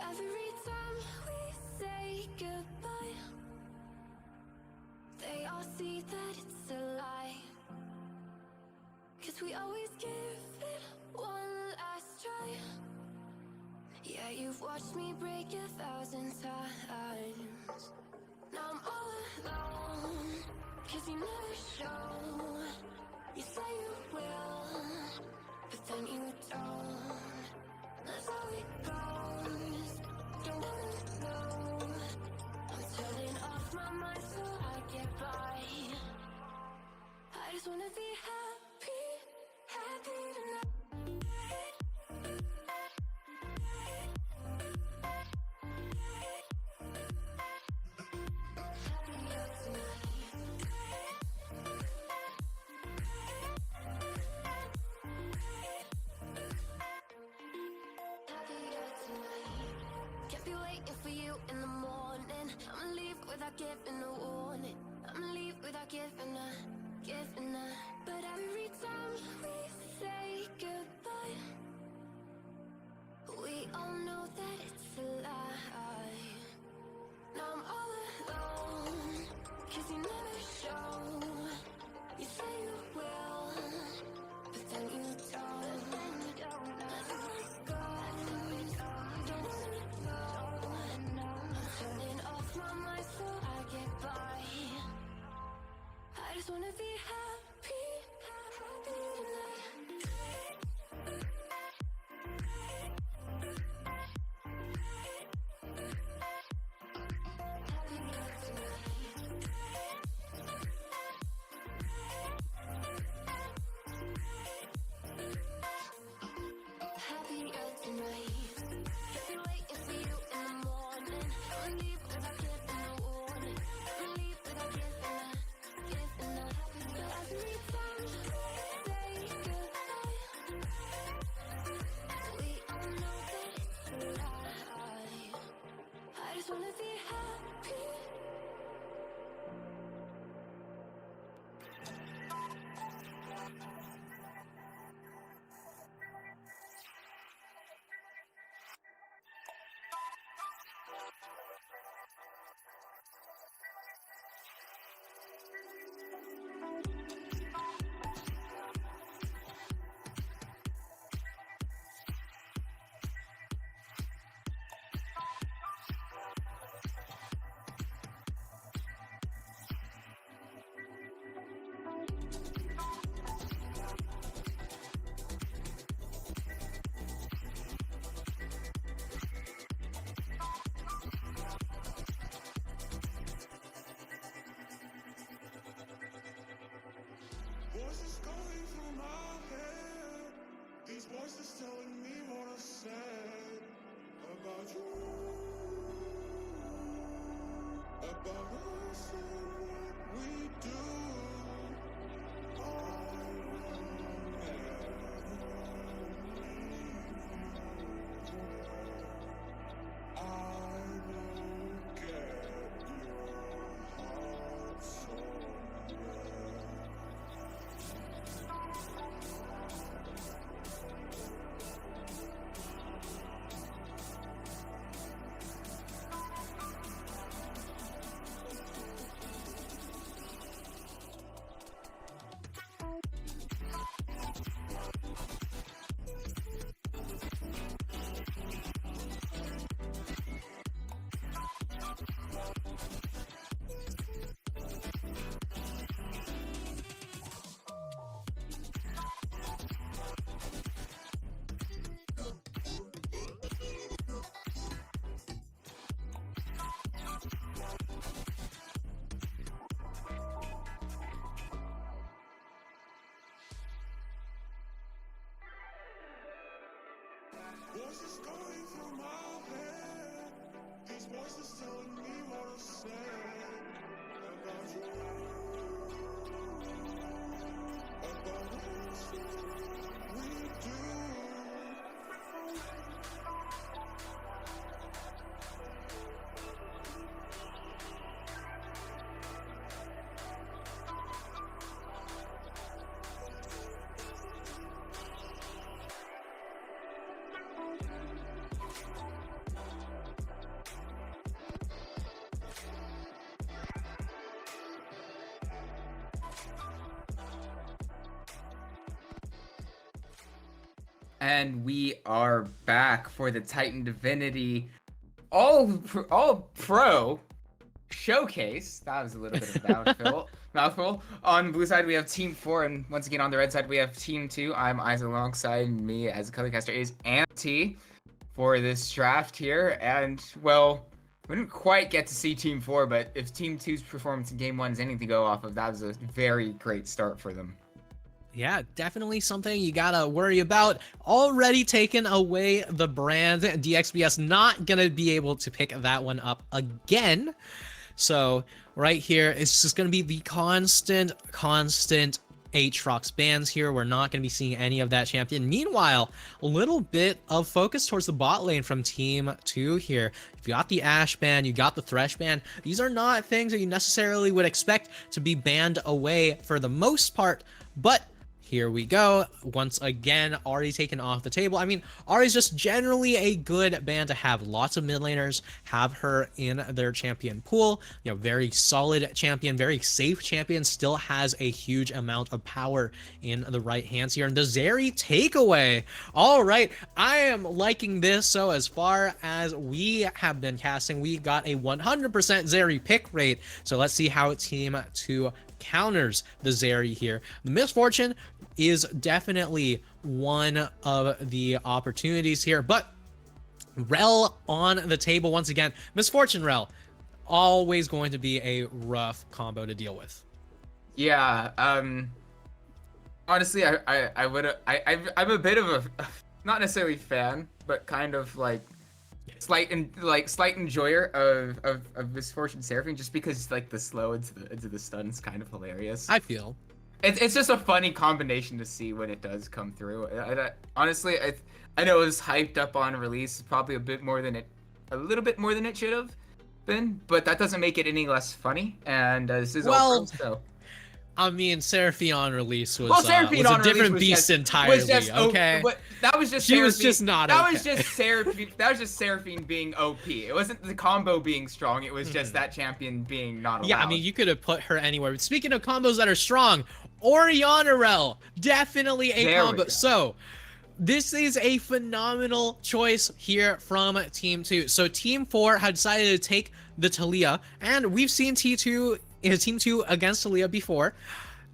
Every time we say goodbye, they all see that it's a lie. 'Cause we always give it one last try. Yeah, you've watched me break 1,000 times. Now I'm all alone, 'cause you never show. You say you will, but then you don't. That's how it goes. Don't wanna know. I'm turning off my mind so I get by. I just wanna be happy, happy tonight. Happier tonight. Happier tonight. Can't be waiting for you in the morning. I'ma leave without giving a warning. I'ma leave without giving a. But every time we say goodbye, we all know that it's a lie. Now I'm all alone, 'cause you never show. You say you will, but then you don't. That's how it goes. Don't wanna know. I'm turning off my mind so I get by. I just wanna be happy, happy tonight. Voices going through my head. These voices telling me what I said about you, about us and what we do. I will get your heart somewhere. Voices going through my head. These voices telling me what I said about you, about us and what we do. And we are back for the Titan Divinity all pro showcase. That was a little bit of a mouthful. On blue side we have Team 4, and once again on the red side we have Team 2. I'm Isaac, alongside me as a colorcaster is Auntie for this draft here. And well, we didn't quite get to see Team 4, but if Team 2's performance in Game 1 is anything to go off of, that was a very great start for them. Yeah, definitely something you gotta worry about. Already taken away the brand. DXBS not gonna be able to pick that one up again. So right here, it's just gonna be the constant Aatrox bans here. We're not gonna be seeing any of that champion. Meanwhile, a little bit of focus towards the bot lane from Team 2 here. You've got the Ashe ban, you got the Thresh ban. These are not things that you necessarily would expect to be banned away for the most part, but here we go. Once again, Ahri taken off the table. I mean, Ahri's just generally a good ban to have. Lots of mid laners have her in their champion pool. You know, very solid champion, very safe champion, still has a huge amount of power in the right hands here. And the Zeri takeaway. All right, I am liking this. So as far as we have been casting, we got a 100% Zeri pick rate. So let's see how Team 2 counters the Zeri here. The Misfortune is definitely one of the opportunities here, but Rel on the table once again. Misfortune Rel, always going to be a rough combo to deal with. Yeah, honestly, I'm a bit of a, not necessarily fan, but kind of like slight enjoyer of Misfortune Seraphine, just because like the slow into the stun is kind of hilarious. I feel it's just a funny combination to see when it does come through. Honestly, I know it was hyped up on release, probably a little bit more than it should have been, but that doesn't make it any less funny. And this is all pro, so. I mean, Seraphine on release was, Seraphine was on a different release beast entirely. Okay, but that was just she Seraphine. was just not. That okay. was just Seraphine. That was just Seraphine being OP. It wasn't the combo being strong. It was just that champion being not allowed. Yeah, I mean, you could have put her anywhere. But speaking of combos that are strong, Orianna Rel, definitely a combo. So this is a phenomenal choice here from Team 2. So Team 4 had decided to take the Talia, and we've seen Team 2 against Talia before.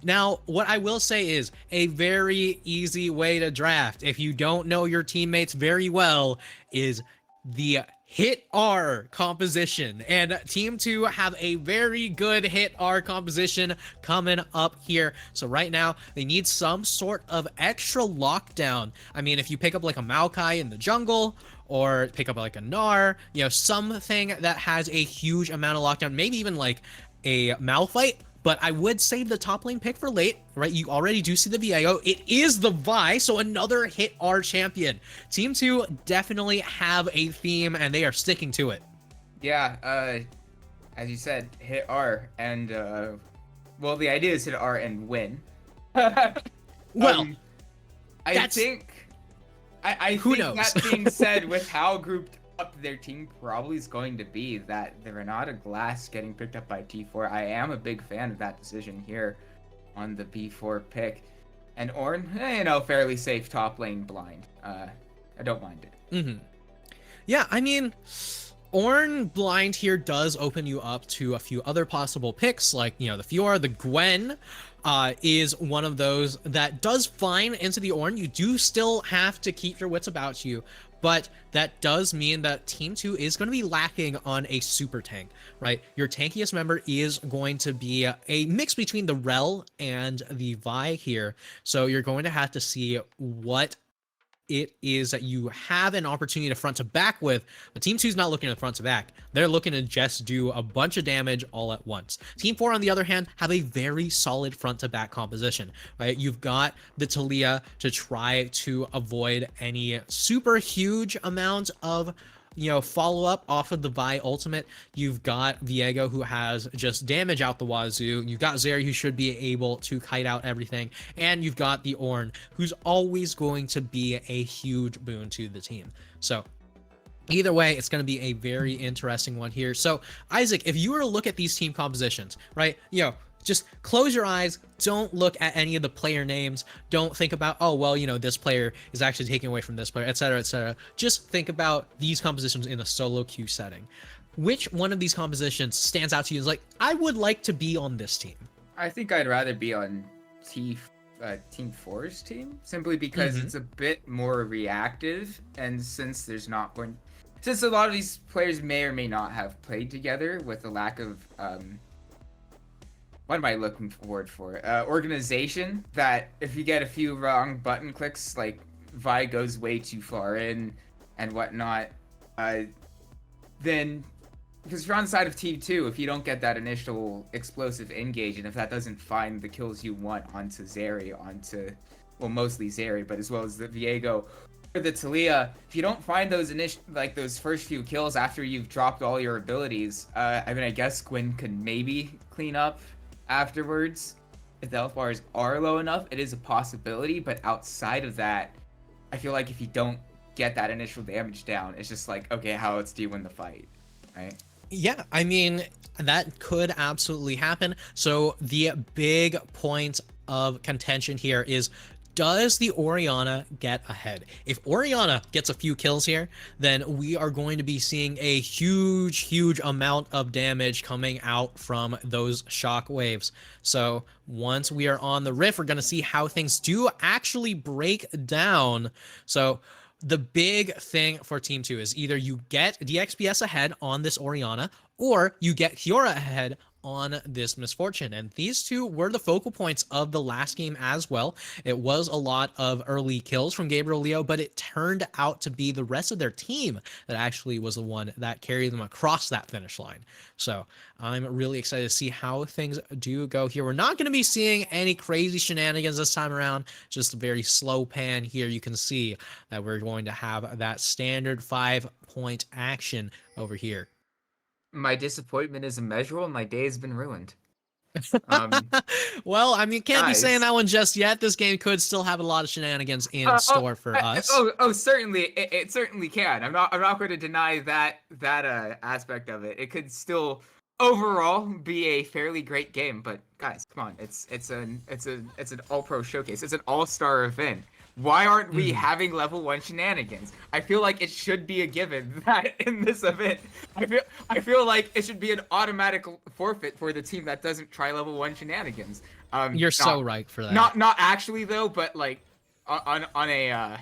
Now, what I will say is a very easy way to draft, if you don't know your teammates very well, is the hit R composition, and Team 2 have a very good hit R composition coming up here. So right now they need some sort of extra lockdown. I mean, if you pick up like a Maokai in the jungle, or pick up like a Gnar, you know, something that has a huge amount of lockdown, maybe even like a Malphite. But I would save the top lane pick for late, right? You already do see the Viego. It is the Vi, so another hit R champion. Team 2 definitely have a theme, and they are sticking to it. Yeah, as you said, hit R, and, well, the idea is hit R and win. Well, I think who knows? That being said, with how grouped up their team probably is going to be, that they're not a Glass getting picked up by T4. I am a big fan of that decision here on the B4 pick. And Ornn, you know, fairly safe top lane blind. I don't mind it. Mm-hmm. Yeah, I mean, Ornn blind here does open you up to a few other possible picks, like, you know, the Fiora, the Gwen, is one of those that does fine into the Ornn. You do still have to keep your wits about you, but that does mean that Team 2 is going to be lacking on a super tank, right? Your tankiest member is going to be a mix between the Rel and the Vi here, so you're going to have to see what it is that you have an opportunity to front to back with, but Team 2 is not looking at front to back. They're looking to just do a bunch of damage all at once. Team 4, on the other hand, have a very solid front to back composition, right? You've got the Talia to try to avoid any super huge amount of, you know, follow up off of the Vi ultimate. You've got Viego, who has just damage out the wazoo. You've got Zeri, who should be able to kite out everything. And you've got the Ornn, who's always going to be a huge boon to the team. So either way, it's going to be a very interesting one here. So Isaac, if you were to look at these team compositions, right, you know, just close your eyes. Don't look at any of the player names. Don't think about, oh, well, you know, this player is actually taking away from this player, etc., etc. Just think about these compositions in a solo queue setting. Which one of these compositions stands out to you as like, I would like to be on this team? I think I'd rather be on Team 4's team, simply because it's a bit more reactive, and since a lot of these players may or may not have played together, with the lack of what am I looking forward for? Organization, that if you get a few wrong button clicks, like Vi goes way too far in and whatnot, then, because if you're on the side of Team 2, if you don't get that initial explosive engage, and if that doesn't find the kills you want onto Zeri, well, mostly Zeri, but as well as the Viego or the Talia, if you don't find those those first few kills after you've dropped all your abilities, I mean, I guess Gwen could maybe clean up afterwards. If the health bars are low enough, it is a possibility, but outside of that, I feel like if you don't get that initial damage down, it's just like, okay, how else do you win the fight, right? Yeah, I mean, that could absolutely happen. So the big point of contention here is, does the Orianna get ahead? If Orianna gets a few kills here, then we are going to be seeing a huge amount of damage coming out from those shock waves. So once we are on the Rift, we're going to see how things do actually break down. So the big thing for Team 2 is either you get DXPS ahead on this Orianna, or you get Fiora ahead on this Misfortune. And these two were the focal points of the last game as well. It was a lot of early kills from Gabriel Leo, but it turned out to be the rest of their team that actually was the one that carried them across that finish line. So I'm really excited to see how things do go here. We're not going to be seeing any crazy shenanigans this time around, just a very slow pan here. You can see that we're going to have that standard 5-point action over here. My disappointment is immeasurable, and my day has been ruined. Well, I mean, can't be guys. saying that one just yet. This game could still have a lot of shenanigans in store for us. Certainly, it certainly can. I'm not going to deny that aspect of it. It could still overall be a fairly great game, but guys, come on, it's an all-pro showcase. It's an all-star event. Why aren't we having level 1 shenanigans? I feel like it should be a given that in this event, I feel like it should be an automatic forfeit for the team that doesn't try level 1 shenanigans. You're so right for that. Not actually though, but like on a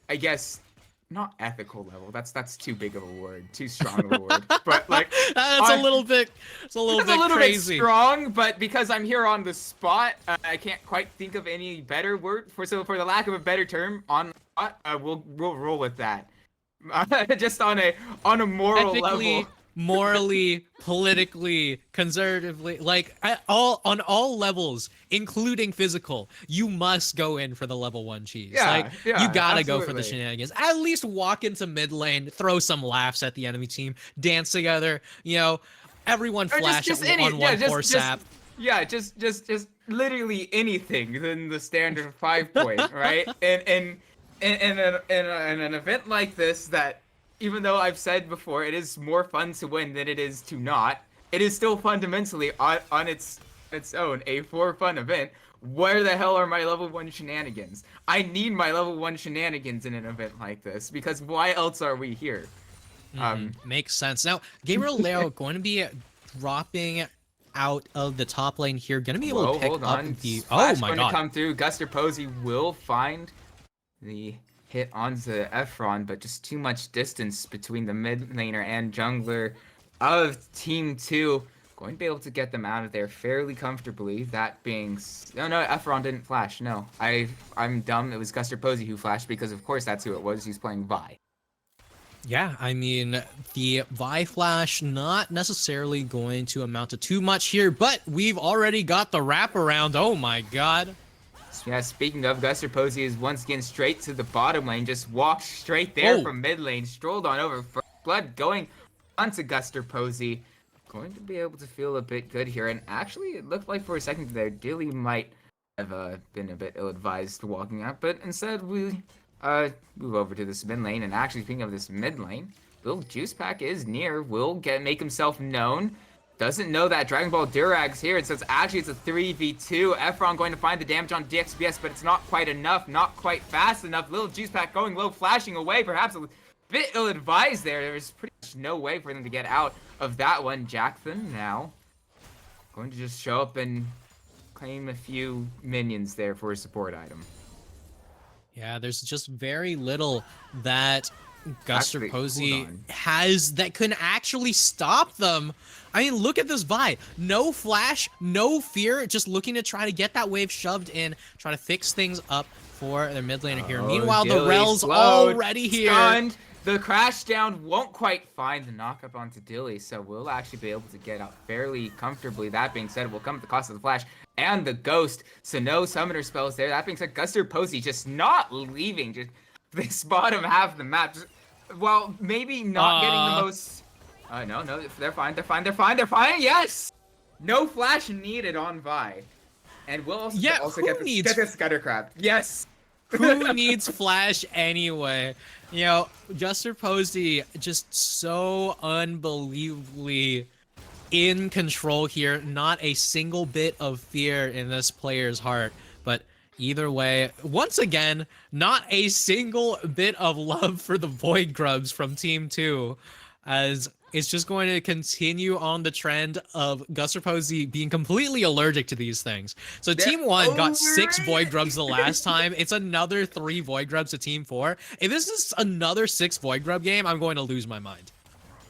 I guess not ethical level. That's too big of a word, too strong of a word. But like That's a little bit. It's a little it's bit a little crazy. bit strong. But because I'm here on the spot, I can't quite think of any better word for. So for the lack of a better term, on the spot, we'll roll with that. Just on a moral Ethically, level. morally, politically, conservatively, like on all levels, including physical, you must go in for the level 1 cheese. Yeah, Like yeah, you gotta go for the absolutely. shenanigans. At least walk into mid lane, throw some laughs at the enemy team, dance together. You know, everyone Or flash just at any, on yeah, one poor sap. yeah, just literally anything than the standard 5 point, right? In an event like this, that even though I've said before, it is more fun to win than it is to not. It is still fundamentally on its own a for fun event. Where the hell are my level 1 shenanigans? I need my level 1 shenanigans in an event like this because why else are we here? Makes sense. Now, Gabriel Leo going to be dropping out of the top lane here. Going to be able Whoa, to pick hold up on. the. Oh Splash my going to god. come through. Guster Posey will find the hit onto Efron, but just too much distance between the mid laner and jungler of Team 2. Going to be able to get them out of there fairly comfortably. That being... No, Efron didn't flash. No, I'm dumb. It was Guster Posey who flashed because, of course, that's who it was. He's playing Vi. Yeah, I mean, the Vi Flash not necessarily going to amount to too much here, but we've already got the wraparound. Oh my god. Yeah, speaking of, Guster Posey is once again straight to the bottom lane, just walked straight there Oh. from mid lane, strolled on over. First blood going onto Guster Posey. Going to be able to feel a bit good here, and actually it looked like for a second there, Dilly might have been a bit ill-advised walking out, but instead we move over to this mid lane, and actually speaking of this mid lane, Lil Juice Pack is near, will make himself known. Doesn't know that Dragon Ball Durag's here, so it's a 3v2. Efron going to find the damage on DXBS, but it's not quite enough, not quite fast enough. Little Juice Pack going low, flashing away, perhaps a bit ill-advised there. There's pretty much no way for them to get out of that one. Jackson now going to just show up and claim a few minions there for a support item. Yeah, there's just very little that Guster Actually, Posey hold on. has that can actually stop them. I mean, look at this Vi. No flash, no fear, just looking to try to get that wave shoved in, try to fix things up for their mid laner here. Meanwhile, the Dilly Rel's slowed, already here. Stunned. The crash down won't quite find the knockup onto Dilly, so we'll actually be able to get out fairly comfortably. That being said, it will come at the cost of the flash and the ghost, so no summoner spells there. That being said, Guster Posey just not leaving just this bottom half of the map. Well, maybe not getting the most... no, they're fine, they're fine, yes! No flash needed on Vi. And we'll also, Yeah, also who get this gutter crab. Yes! Who needs flash anyway? You know, Guster Posey just so unbelievably in control here. Not a single bit of fear in this player's heart. But either way, once again, not a single bit of love for the Void Grubs from Team 2. As it's just going to continue on the trend of Guster Posey being completely allergic to these things. So Team 1 got 6 Void Grubs the last time. It's another 3 Void Grubs to Team 4. If this is another 6 Void Grub game, I'm going to lose my mind.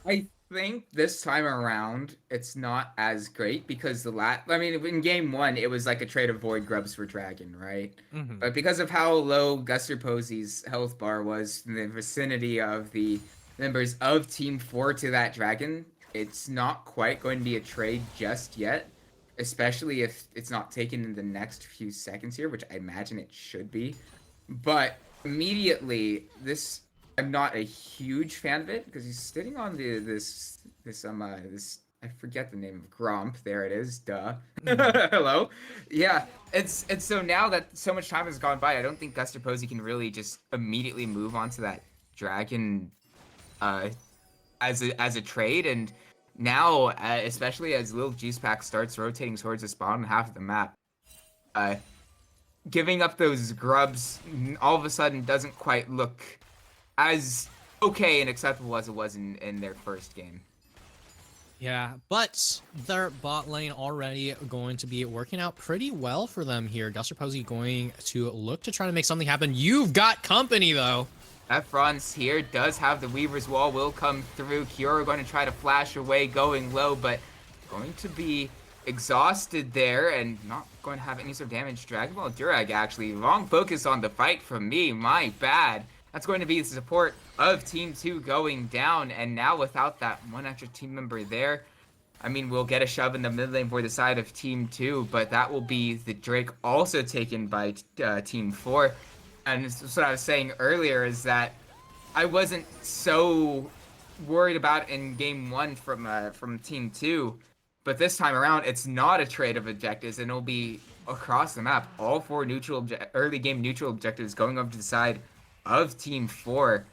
I think this time around, it's not as great because in game 1, it was like a trade of Void Grubs for Dragon, right? Mm-hmm. But because of how low Guster Posey's health bar was in the vicinity of the members of Team 4 to that Dragon, it's not quite going to be a trade just yet, especially if it's not taken in the next few seconds here, which I imagine it should be. But immediately, I'm not a huge fan of it because he's sitting on this I forget the name of Gromp. There it is. Duh. Hello. Yeah. It's so now that so much time has gone by, I don't think Guster Posey can really just immediately move on to that Dragon as a trade, and now especially as Lil Juice Pack starts rotating towards the bottom half of the map, giving up those grubs all of a sudden doesn't quite look as okay and acceptable as it was in their first game. Yeah, but their bot lane already going to be working out pretty well for them here. Guster Posey going to look to try to make something happen. You've got company, though. Efron's here, does have the Weaver's Wall, will come through. Kiora going to try to flash away, going low, but going to be exhausted there and not going to have any sort of damage. Dragon Ball Durag, actually. Wrong focus on the fight from me. My bad. That's going to be the support of Team 2 going down, and now without that one extra team member there, I mean, we'll get a shove in the mid lane for the side of Team 2, but that will be the Drake also taken by Team 4. And this is what I was saying earlier, is that I wasn't so worried about in Game 1 from Team 2, but this time around, it's not a trade of objectives, and it'll be across the map. All 4 early game neutral objectives going over to the side of Team 4.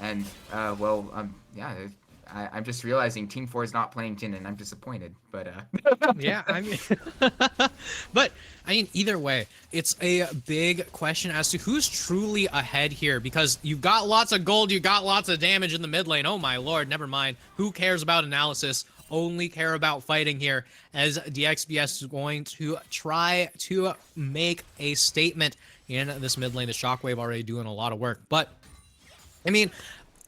And, yeah, I'm just realizing Team 4 is not playing Jin, and I'm disappointed. But yeah, I mean, but I mean, either way, it's a big question as to who's truly ahead here, because you've got lots of gold, you got lots of damage in the mid lane. Oh my lord, never mind. Who cares about analysis? Only care about fighting here, as DXBS is going to try to make a statement in this mid lane. The Shockwave already doing a lot of work, but I mean,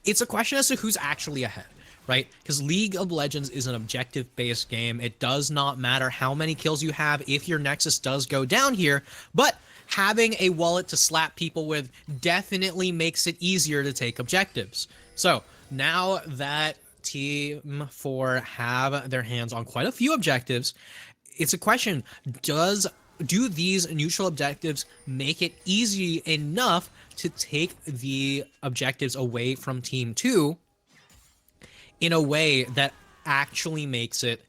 it's a question as to who's actually ahead, right? Because League of Legends is an objective-based game. It does not matter how many kills you have if your Nexus does go down here, but having a wallet to slap people with definitely makes it easier to take objectives. So now that Team 4 have their hands on quite a few objectives, it's a question, do these neutral objectives make it easy enough to take the objectives away from Team 2 in a way that actually makes it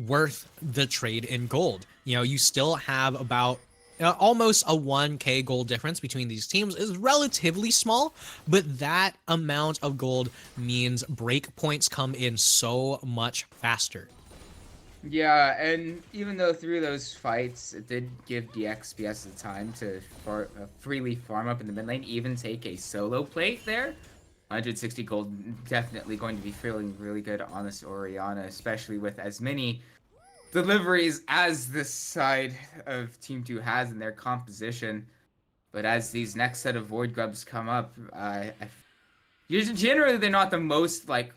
worth the trade in gold? You know, you still have about almost a 1k gold difference between these teams. Is relatively small, but that amount of gold means break points come in so much faster. yeah, and even though through those fights, it did give DXBS the time to freely farm up in the mid lane, even take a solo plate there. 160 gold, definitely going to be feeling really good on this Orianna, especially with as many deliveries as this side of Team 2 has in their composition. But as these next set of Void Grubs come up, generally they're not the most, like,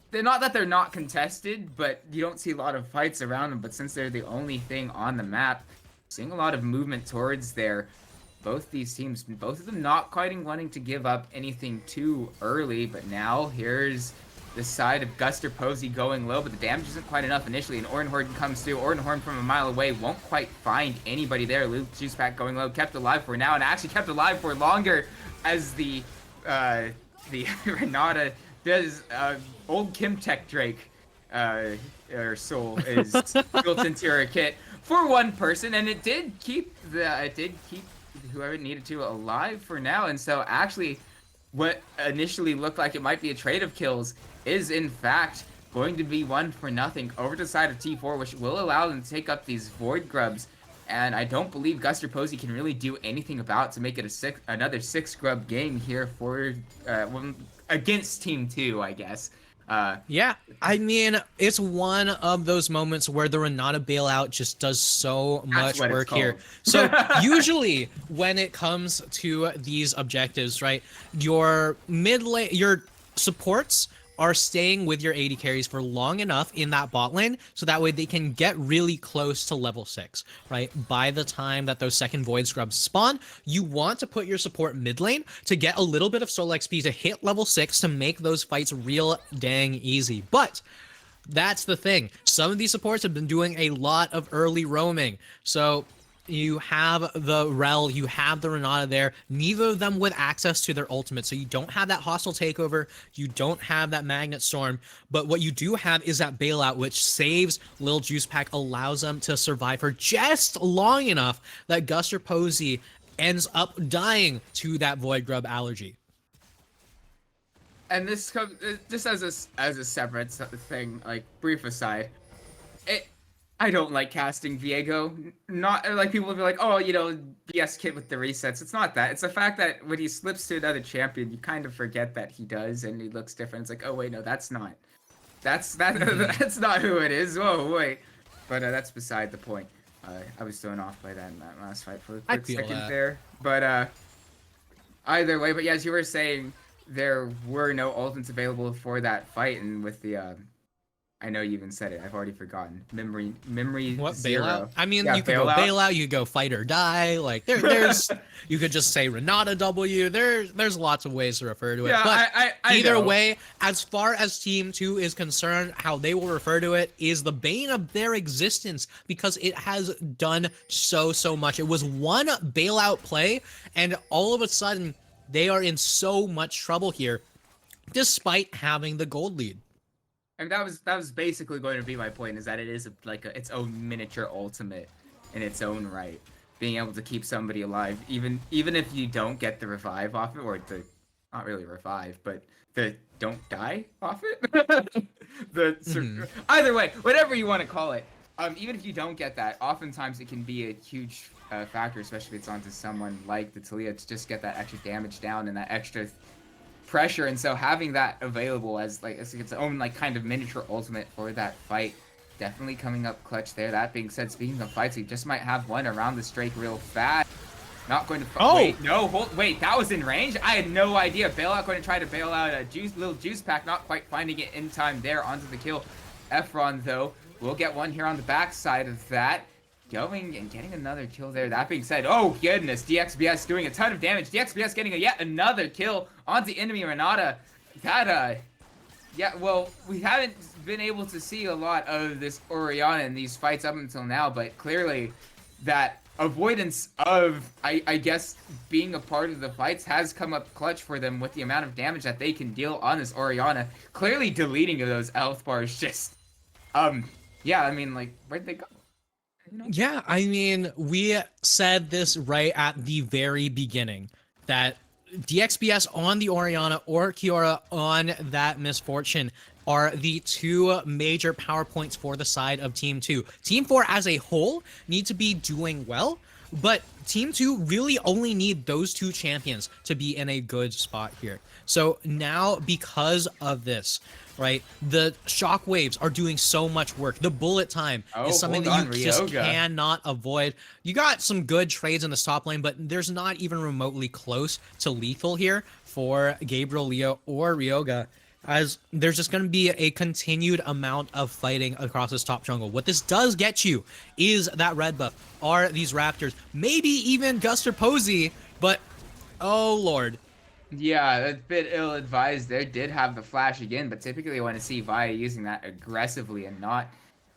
they're not that they're not contested, but you don't see a lot of fights around them. But since they're the only thing on the map, seeing a lot of movement towards there. Both these teams, both of them not quite wanting to give up anything too early, but now here's the side of Guster Posey going low, but the damage isn't quite enough initially, and Ornhorn comes through. Ornhorn from a mile away won't quite find anybody there. Luke Juice Pack going low, kept alive for now, and actually kept alive for longer as the Renata does old Kimtech Drake or Soul is built into her kit for one person, and it did keep whoever needed to alive for now. And so actually what initially looked like it might be a trade of kills is in fact going to be 1-0 over to the side of T4, which will allow them to take up these Void Grubs. And I don't believe Guster Posey can really do anything about to make it another 6 grub game here for against Team 2, I guess. Yeah, I mean, it's one of those moments where the Renata bailout just does so much work here. So usually when it comes to these objectives, right, your mid lane, your supports are staying with your AD carries for long enough in that bot lane, so that way they can get really close to level 6, right? By the time that those second Void Scrubs spawn, you want to put your support mid lane to get a little bit of soul XP to hit level 6 to make those fights real dang easy. But that's the thing. Some of these supports have been doing a lot of early roaming. So you have the Rel, you have the Renata there, neither of them with access to their ultimate. So you don't have that hostile takeover, you don't have that Magnet Storm, but what you do have is that bailout, which saves Lil Juice Pack, allows them to survive for just long enough that Guster Posey ends up dying to that Void Grub allergy. And this comes just as a separate thing, like brief aside. I don't like casting Viego. Not like people will be like, oh, you know, BS kit with the resets. It's not that. It's the fact that when he slips to another champion, you kind of forget that he does, and he looks different. It's like, oh wait, no, that's not. That's not who it is. Whoa, wait. But that's beside the point. I was thrown off by that in that last fight for a quick second there. But either way, but yeah, as you were saying, there were no ultimates available for that fight, and with the I know you even said it. I've already forgotten. Memory What, zero. bailout? I mean, Yeah, you could go bailout. bailout, you could go fight or die. Like there's you could just say Renata W. There's lots of ways to refer to it. Yeah, But I either know. way, as far as Team 2 is concerned, how they will refer to it is the bane of their existence because it has done so much. It was one bailout play, and all of a sudden they are in so much trouble here, despite having the gold lead. And that was basically going to be my point, is that it is its own miniature ultimate in its own right. Being able to keep somebody alive, even if you don't get the revive off it, or the not really revive, but the don't die off it. Either way, whatever you want to call it. Even if you don't get that, oftentimes it can be a huge factor, especially if it's onto someone like the Talia, to just get that extra damage down and that extra pressure. And so having that available as its own kind of miniature ultimate for that fight, definitely coming up clutch there. That being said, speaking of fights, we just might have one around the Drake real fast. Not going to wait, no, wait, that was in range? I had no idea. Bailout going to try to bail out a little juice pack, not quite finding it in time there onto the kill. Efron though will get one here on the backside of that. Going and getting another kill there. That being said, oh goodness, DXBS doing a ton of damage. DXBS getting yet another kill onto enemy Renata. That, yeah, well, we haven't been able to see a lot of this Orianna in these fights up until now, but clearly that avoidance of, I guess, being a part of the fights has come up clutch for them with the amount of damage that they can deal on this Orianna. Clearly deleting those health bars just, yeah, I mean, where'd they go? Yeah, I mean, we said this right at the very beginning that DXBS on the Orianna or Kiora on that Misfortune are the two major power points for the side of Team 2. Team 4 as a whole need to be doing well, but Team 2 really only need those two champions to be in a good spot here. So now, because of this, right, the shockwaves are doing so much work. The bullet time is something that you just cannot avoid. You got some good trades in the top lane, but there's not even remotely close to lethal here for Gabriel, Leo, or Ryoga, as there's just going to be a continued amount of fighting across this top jungle. What this does get you is that red buff, are these Raptors, maybe even Guster Posey, but oh lord. Yeah, that's a bit ill-advised there. Did have the flash again, but typically I want to see Vaya using that aggressively and not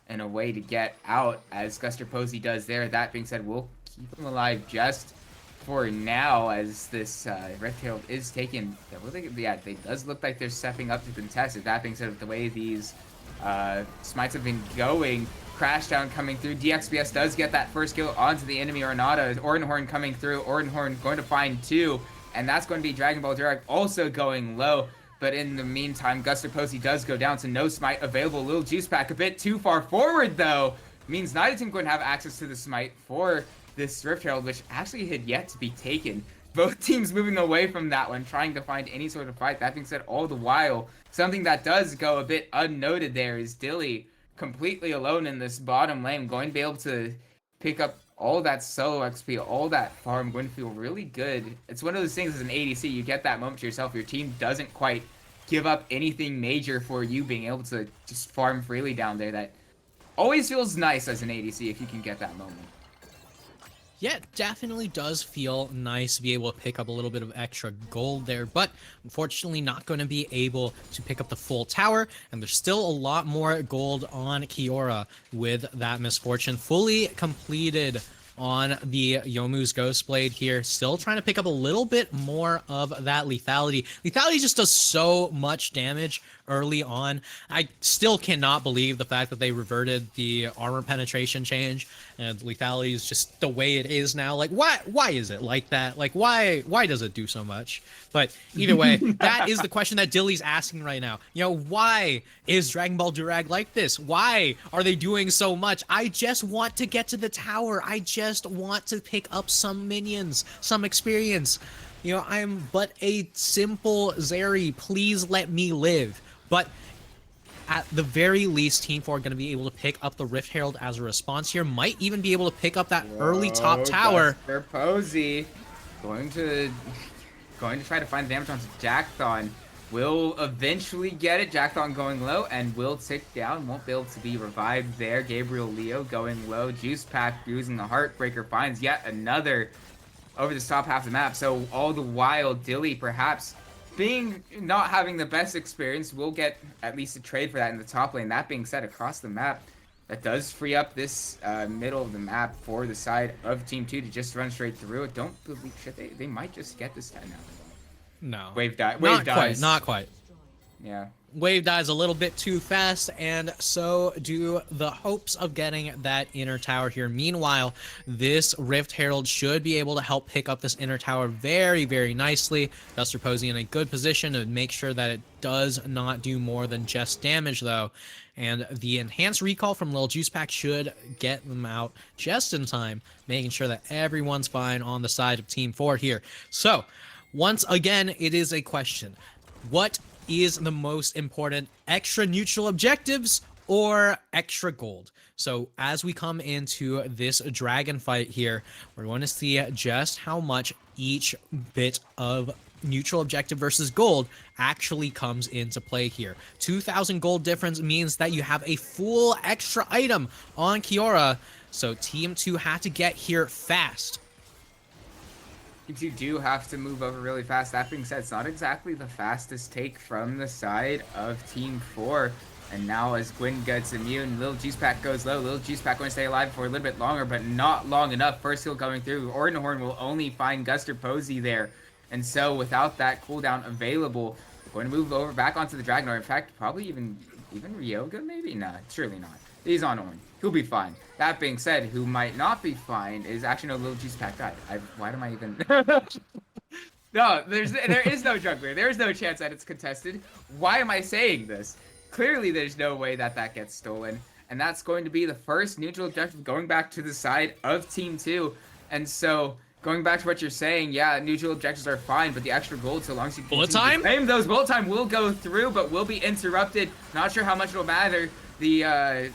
in a way to get out, as Guster Posey does there. That being said, we'll keep him alive just for now, as this Red Tail is taken. Yeah, it does look like they're stepping up to contest it. That being said, with the way these smites have been going, Crashdown coming through. DXBS does get that first kill onto the enemy Ornata. Ordenhorn coming through. Ordenhorn going to find two. And that's going to be Dragon Ball Direct also going low. But in the meantime, Guster Posey does go down to no smite available. Little juice pack a bit too far forward, though. Means neither team going to have access to the smite for this Rift Herald, which actually had yet to be taken. Both teams moving away from that one, trying to find any sort of fight. That being said, all the while, something that does go a bit unnoted there is Dilly completely alone in this bottom lane, going to be able to pick up all that solo XP, all that farm, going to feel really good. It's one of those things as an ADC, you get that moment to yourself, your team doesn't quite give up anything major for you being able to just farm freely down there. That always feels nice as an ADC if you can get that moment. Yeah, it definitely does feel nice to be able to pick up a little bit of extra gold there, but unfortunately not going to be able to pick up the full tower, and there's still a lot more gold on Kiora with that Misfortune fully completed on the Youmuu's Ghost Blade here. Still trying to pick up a little bit more of that lethality. Lethality just does so much damage early on. I still cannot believe the fact that they reverted the armor penetration change, and lethality is just the way it is now. Like, why is it like that? Like, why does it do so much? But either way, that is the question that Dilly's asking right now. You know, why is Dragon Ball Durag like this? Why are they doing so much? I just want to get to the tower. I just want to pick up some minions, some experience. You know, I'm but a simple Zeri. Please let me live. But at the very least, Team 4 are going to be able to pick up the Rift Herald as a response here. Might even be able to pick up that early top tower. Guster Posey going going to try to find damage onto Jackthon. Will eventually get it. Jackthon going low and will tick down. Won't be able to be revived there. Gabriel Leo going low. Juice Pack using the Heartbreaker finds yet another over the top half of the map. So all the while, Dilly perhaps not having the best experience will get at least a trade for that in the top lane. That being said, across the map, that does free up this middle of the map for the side of Team 2 to just run straight through it. Don't believe shit. They might just get this 10 now. No. Wave dies. Not quite. Yeah. Wave dies a little bit too fast, and so do the hopes of getting that inner tower here. Meanwhile, this Rift Herald should be able to help pick up this inner tower very, very nicely. Duster Posey in a good position to make sure that it does not do more than just damage, though. And the enhanced recall from Lil Juice Pack should get them out just in time, making sure that everyone's fine on the side of Team 4 here. So, once again, it is a question. What is the most important, extra neutral objectives or extra gold? So as we come into this dragon fight here, we're going to see just how much each bit of neutral objective versus gold actually comes into play here. 2,000 gold difference means that you have a full extra item on Kiora, so Team 2 had to get here fast. You do have to move over really fast. That being said, it's not exactly the fastest take from the side of Team 4. And now as Gwyn gets immune, Lil Juice Pack goes low. Lil Juice Pack going to stay alive for a little bit longer, but not long enough. First heal going through. Ordenhorn will only find Guster Posey there. And so without that cooldown available, we're going to move over back onto the Dragonor. In fact, probably even Ryoga, maybe? Nah, surely not. He's on Orn. He'll be fine. That being said, who might not be fine is actually no, Lil Juice Pack died. Why am I even... No, there is no jungler. There is no chance that it's contested. Why am I saying this? Clearly, there's no way that that gets stolen. And that's going to be the first neutral objective going back to the side of Team 2. And so, going back to what you're saying, yeah, neutral objectives are fine, but the extra gold, so long as you bullet time? Claim those bullet time will go through, but will be interrupted. Not sure how much it'll matter. The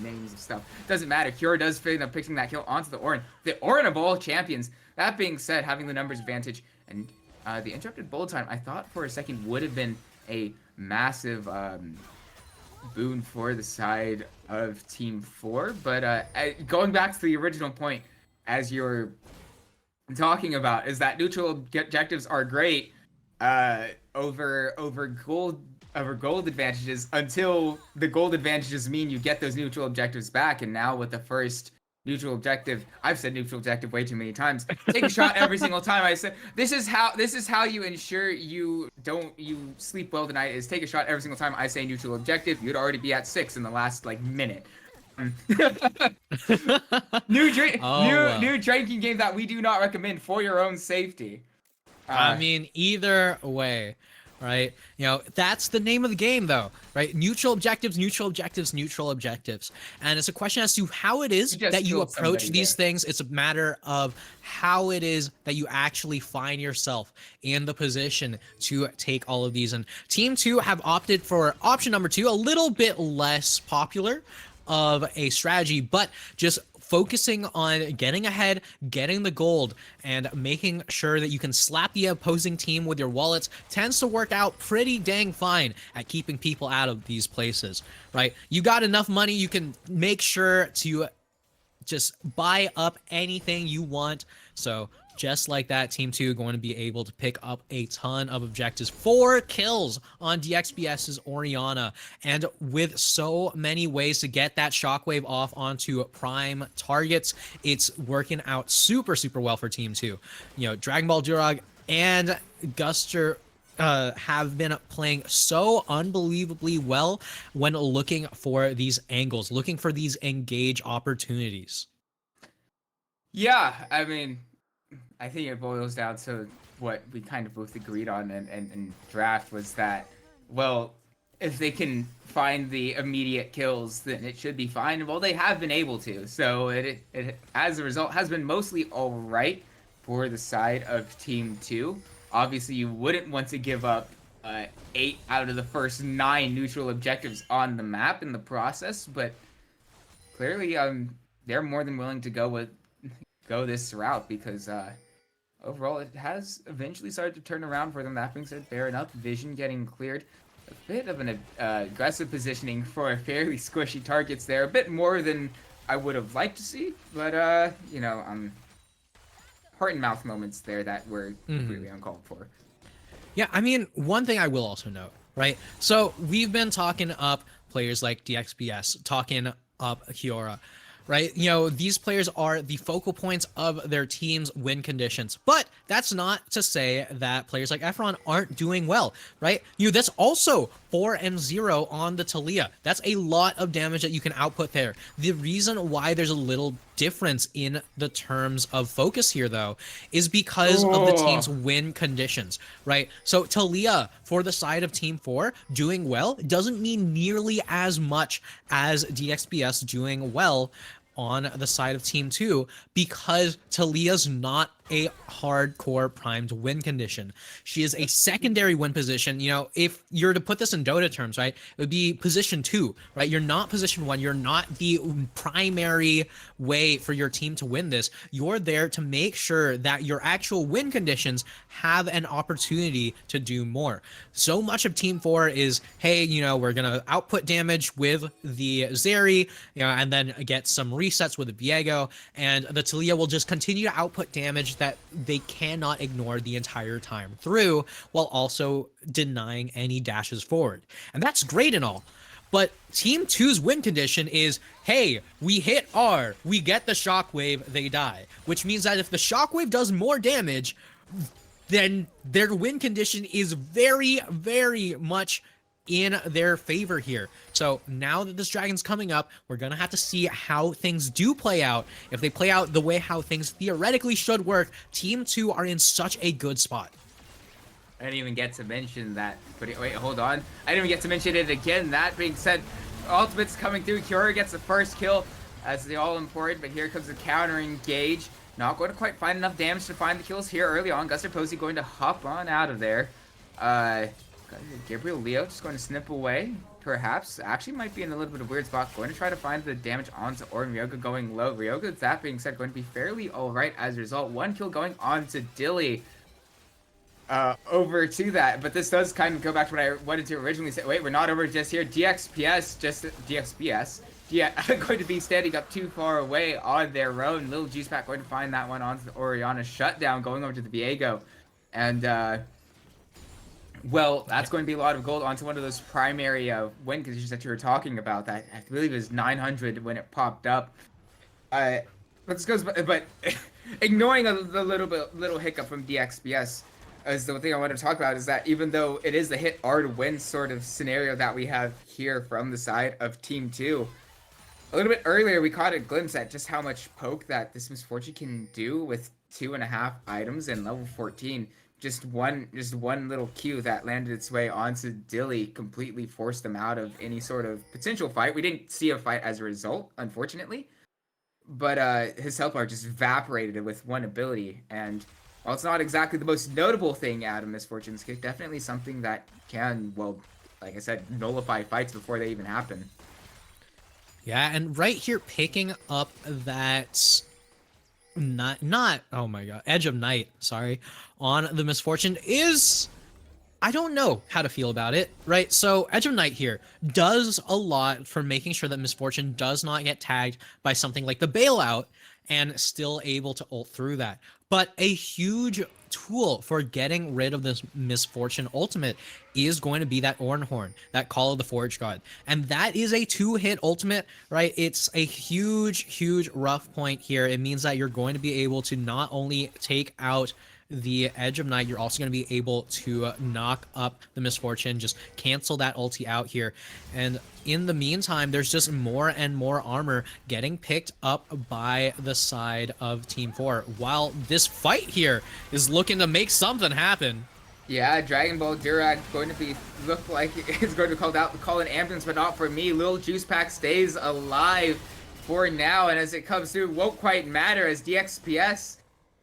names of stuff doesn't matter. Cure does end up picking that kill onto the Orin. The Orin of all champions. That being said, having the numbers advantage and the interrupted bullet time, I thought for a second would have been a massive boon for the side of Team 4. But going back to the original point, as you're talking about, is that neutral objectives are great over gold advantages until the gold advantages mean you get those neutral objectives back. And now with the first neutral objective, I've said neutral objective way too many times. Take a shot every single time. I said this is how you ensure you sleep well tonight, is take a shot every single time I say neutral objective. You'd already be at 6 in the last minute. New drinking game that we do not recommend for your own safety. I mean, either way, right? You know, that's the name of the game, though, right? Neutral objectives, neutral objectives, neutral objectives. And it's a question as to how it is that you approach these things. It's a matter of how it is that you actually find yourself in the position to take all of these. And Team 2 have opted for option number 2, a little bit less popular of a strategy, but just focusing on getting ahead, getting the gold, and making sure that you can slap the opposing team with your wallets tends to work out pretty dang fine at keeping people out of these places, right? You got enough money, you can make sure to just buy up anything you want. So just like that, Team 2 going to be able to pick up a ton of objectives. 4 kills on DXBS's Orianna. And with so many ways to get that shockwave off onto prime targets, it's working out super, super well for Team 2. You know, Dragon Ball Durag and Guster have been playing so unbelievably well when looking for these angles, looking for these engage opportunities. Yeah, I mean, I think it boils down to what we kind of both agreed on and draft was that, well, if they can find the immediate kills, then it should be fine. Well, they have been able to. So it as a result, has been mostly all right for the side of Team 2. Obviously, you wouldn't want to give up 8 out of the first 9 neutral objectives on the map in the process, but clearly they're more than willing to go this route because overall, it has eventually started to turn around for them. That being said, fair enough. Vision getting cleared. A bit of an aggressive positioning for fairly squishy targets there. A bit more than I would have liked to see, but you know, heart and mouth moments there that were completely uncalled for. Yeah, I mean, one thing I will also note, right? So we've been talking up players like DXBS, talking up Kiora, right? You know, these players are the focal points of their team's win conditions. But that's not to say that players like Efron aren't doing well, right? That's also 4-0 on the Talia. That's a lot of damage that you can output there. The reason why there's a little difference in the terms of focus here, though, is because of the team's win conditions, right? So Talia, for the side of Team 4, doing well doesn't mean nearly as much as DXBS doing well on the side of Team 2, because Talia's not a hardcore primed win condition. She is a secondary win position. You know, if you're to put this in Dota terms, right, it would be position 2, right? You're not position 1. You're not the primary way for your team to win this. You're there to make sure that your actual win conditions have an opportunity to do more. So much of Team 4 is, hey, you know, we're going to output damage with the Zeri, you know, and then get some resets with the Viego, and the Talia will just continue to output damage that they cannot ignore the entire time through, while also denying any dashes forward. And that's great and all. But Team 2's win condition is, hey, we hit R, we get the shockwave, they die. Which means that if the shockwave does more damage, then their win condition is very, very much in their favor here. So now that this dragon's coming up, we're gonna have to see how things do play out. If they play out the way how things theoretically should work, Team 2 are in such a good spot. I didn't even get to mention that. Wait, hold on. I didn't even get to mention it again. That being said, ultimate's coming through. Kiora gets the first kill as the all-important, but here comes the counter engage. Not going to quite find enough damage to find the kills here early on. Guster Posey going to hop on out of there. Gabriel Leo just going to snip away, perhaps. Actually might be in a little bit of a weird spot. Going to try to find the damage onto Orin. Ryoga going low. Ryoga, that being said, going to be fairly alright as a result. One kill going on to Dilly. Over to that, but this does kind of go back to what I wanted to originally say. Wait, we're not over just here. DXBS, yeah, going to be standing up too far away on their own. Little Juice Pack going to find that one onto the Orianna shutdown, going over to the Viego, and well, that's going to be a lot of gold onto one of those primary win conditions that you were talking about. That I believe is 900 when it popped up. This goes, but ignoring the little hiccup from DXBS. As the thing I want to talk about is that even though it is the hit R to win sort of scenario that we have here from the side of Team 2, a little bit earlier we caught a glimpse at just how much poke that this Misfortune can do with 2.5 items and level 14. Just one little Q that landed its way onto Dilly completely forced them out of any sort of potential fight. We didn't see a fight as a result, unfortunately, but his health bar just evaporated with one ability. And while it's not exactly the most notable thing out of Misfortune's kick, definitely something that can, well, like I said, nullify fights before they even happen. Yeah, and right here picking up that not oh my god, Edge of Night, sorry, on the Misfortune is, I don't know how to feel about it, right? So Edge of Night here does a lot for making sure that Misfortune does not get tagged by something like the bailout and still able to ult through that. But a huge tool for getting rid of this Misfortune ultimate is going to be that Ornhorn, that Call of the Forge God. And that is a 2-hit ultimate, right? It's a huge rough point here. It means that you're going to be able to not only take out the Edge of Night, you're also going to be able to knock up the Misfortune, just cancel that ulti out here. And in the meantime, there's just more and more armor getting picked up by the side of Team 4, while this fight here is looking to make something happen. Yeah, Dragon Ball Durag going to look like it's going to call an ambulance, but not for me. Little Juice Pack stays alive for now, and as it comes through, won't quite matter as DXPS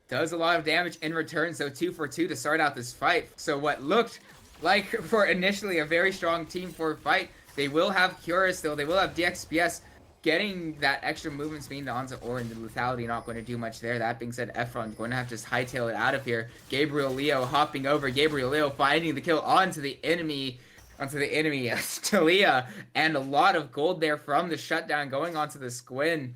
does a lot of damage in return, so 2 for 2 to start out this fight. So what looked like for initially a very strong Team 4 fight, they will have Kiora still, they will have DXPS getting that extra movement speed onto Orin, the lethality not going to do much there. That being said, Efron's going to have to just hightail it out of here. Gabriel Leo hopping over. Gabriel Leo finding the kill onto the enemy, Talia, and a lot of gold there from the shutdown going onto the Squin.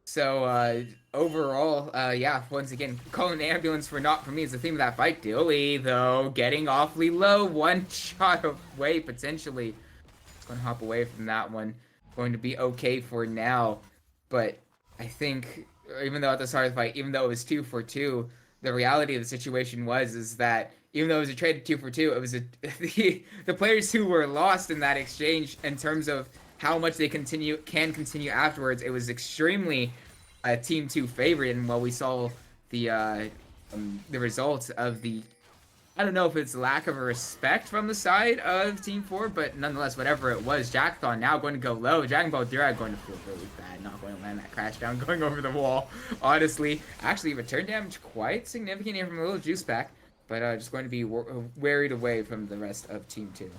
So, overall, yeah, once again, calling the ambulance for not for me is the theme of that fight. Dilly, though, getting awfully low. One shot away, potentially. It's going to hop away from that one. Going to be okay for now. But I think, even though at the start of the fight, even though it was 2 for 2, the reality of the situation is that even though it was a trade 2 for 2, it was the players who were lost in that exchange in terms of how much they can continue afterwards. It was extremely Team 2 favorite, and while we saw the results of the, I don't know if it's lack of a respect from the side of Team 4, but nonetheless, whatever it was, Jackthon now going to go low. Dragon Ball Durag going to feel really bad, not going to land that crash down, going over the wall. Honestly, actually, return damage quite significant here from a little juice pack, but just going to be worried away from the rest of Team 2.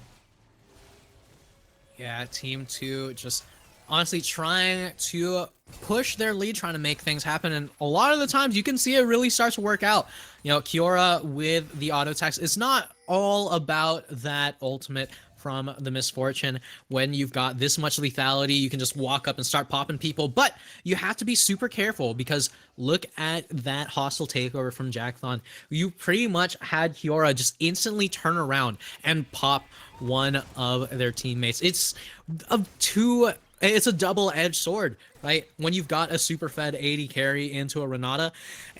Yeah, Team 2 just honestly trying to push their lead, trying to make things happen. And a lot of the times you can see it really starts to work out. You know, Kiora with the auto attacks, it's not all about that ultimate from the Misfortune. When you've got this much lethality, you can just walk up and start popping people. But you have to be super careful because look at that hostile takeover from Jackthon. You pretty much had Kiora just instantly turn around and pop one of their teammates. It's a double-edged sword, right? When you've got a super fed 80 carry into a Renata,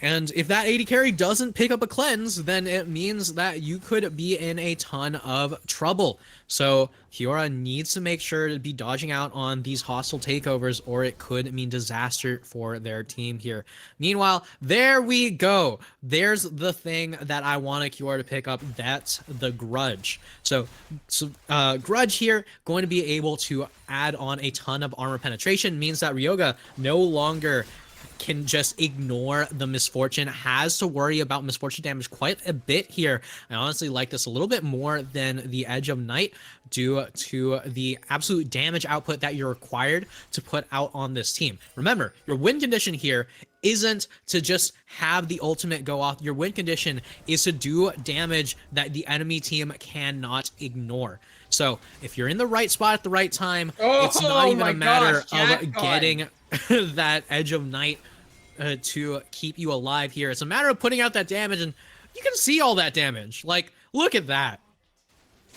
and if that 80 carry doesn't pick up a cleanse, then it means that you could be in a ton of trouble. So Kiora needs to make sure to be dodging out on these hostile takeovers, or it could mean disaster for their team here. Meanwhile, there we go. There's the thing that I wanted Kiora to pick up. That's the Grudge. So Grudge here going to be able to add on a ton of armor penetration, means that Ryoga no longer can just ignore the Misfortune, has to worry about Misfortune damage quite a bit here. I honestly like this a little bit more than the Edge of Night due to the absolute damage output that you're required to put out on this team. Remember, your win condition here isn't to just have the ultimate go off. Your win condition is to do damage that the enemy team cannot ignore. So if you're in the right spot at the right time, it's not even a matter of getting that Edge of Night to keep you alive here. It's a matter of putting out that damage, and you can see all that damage. Like, look at that.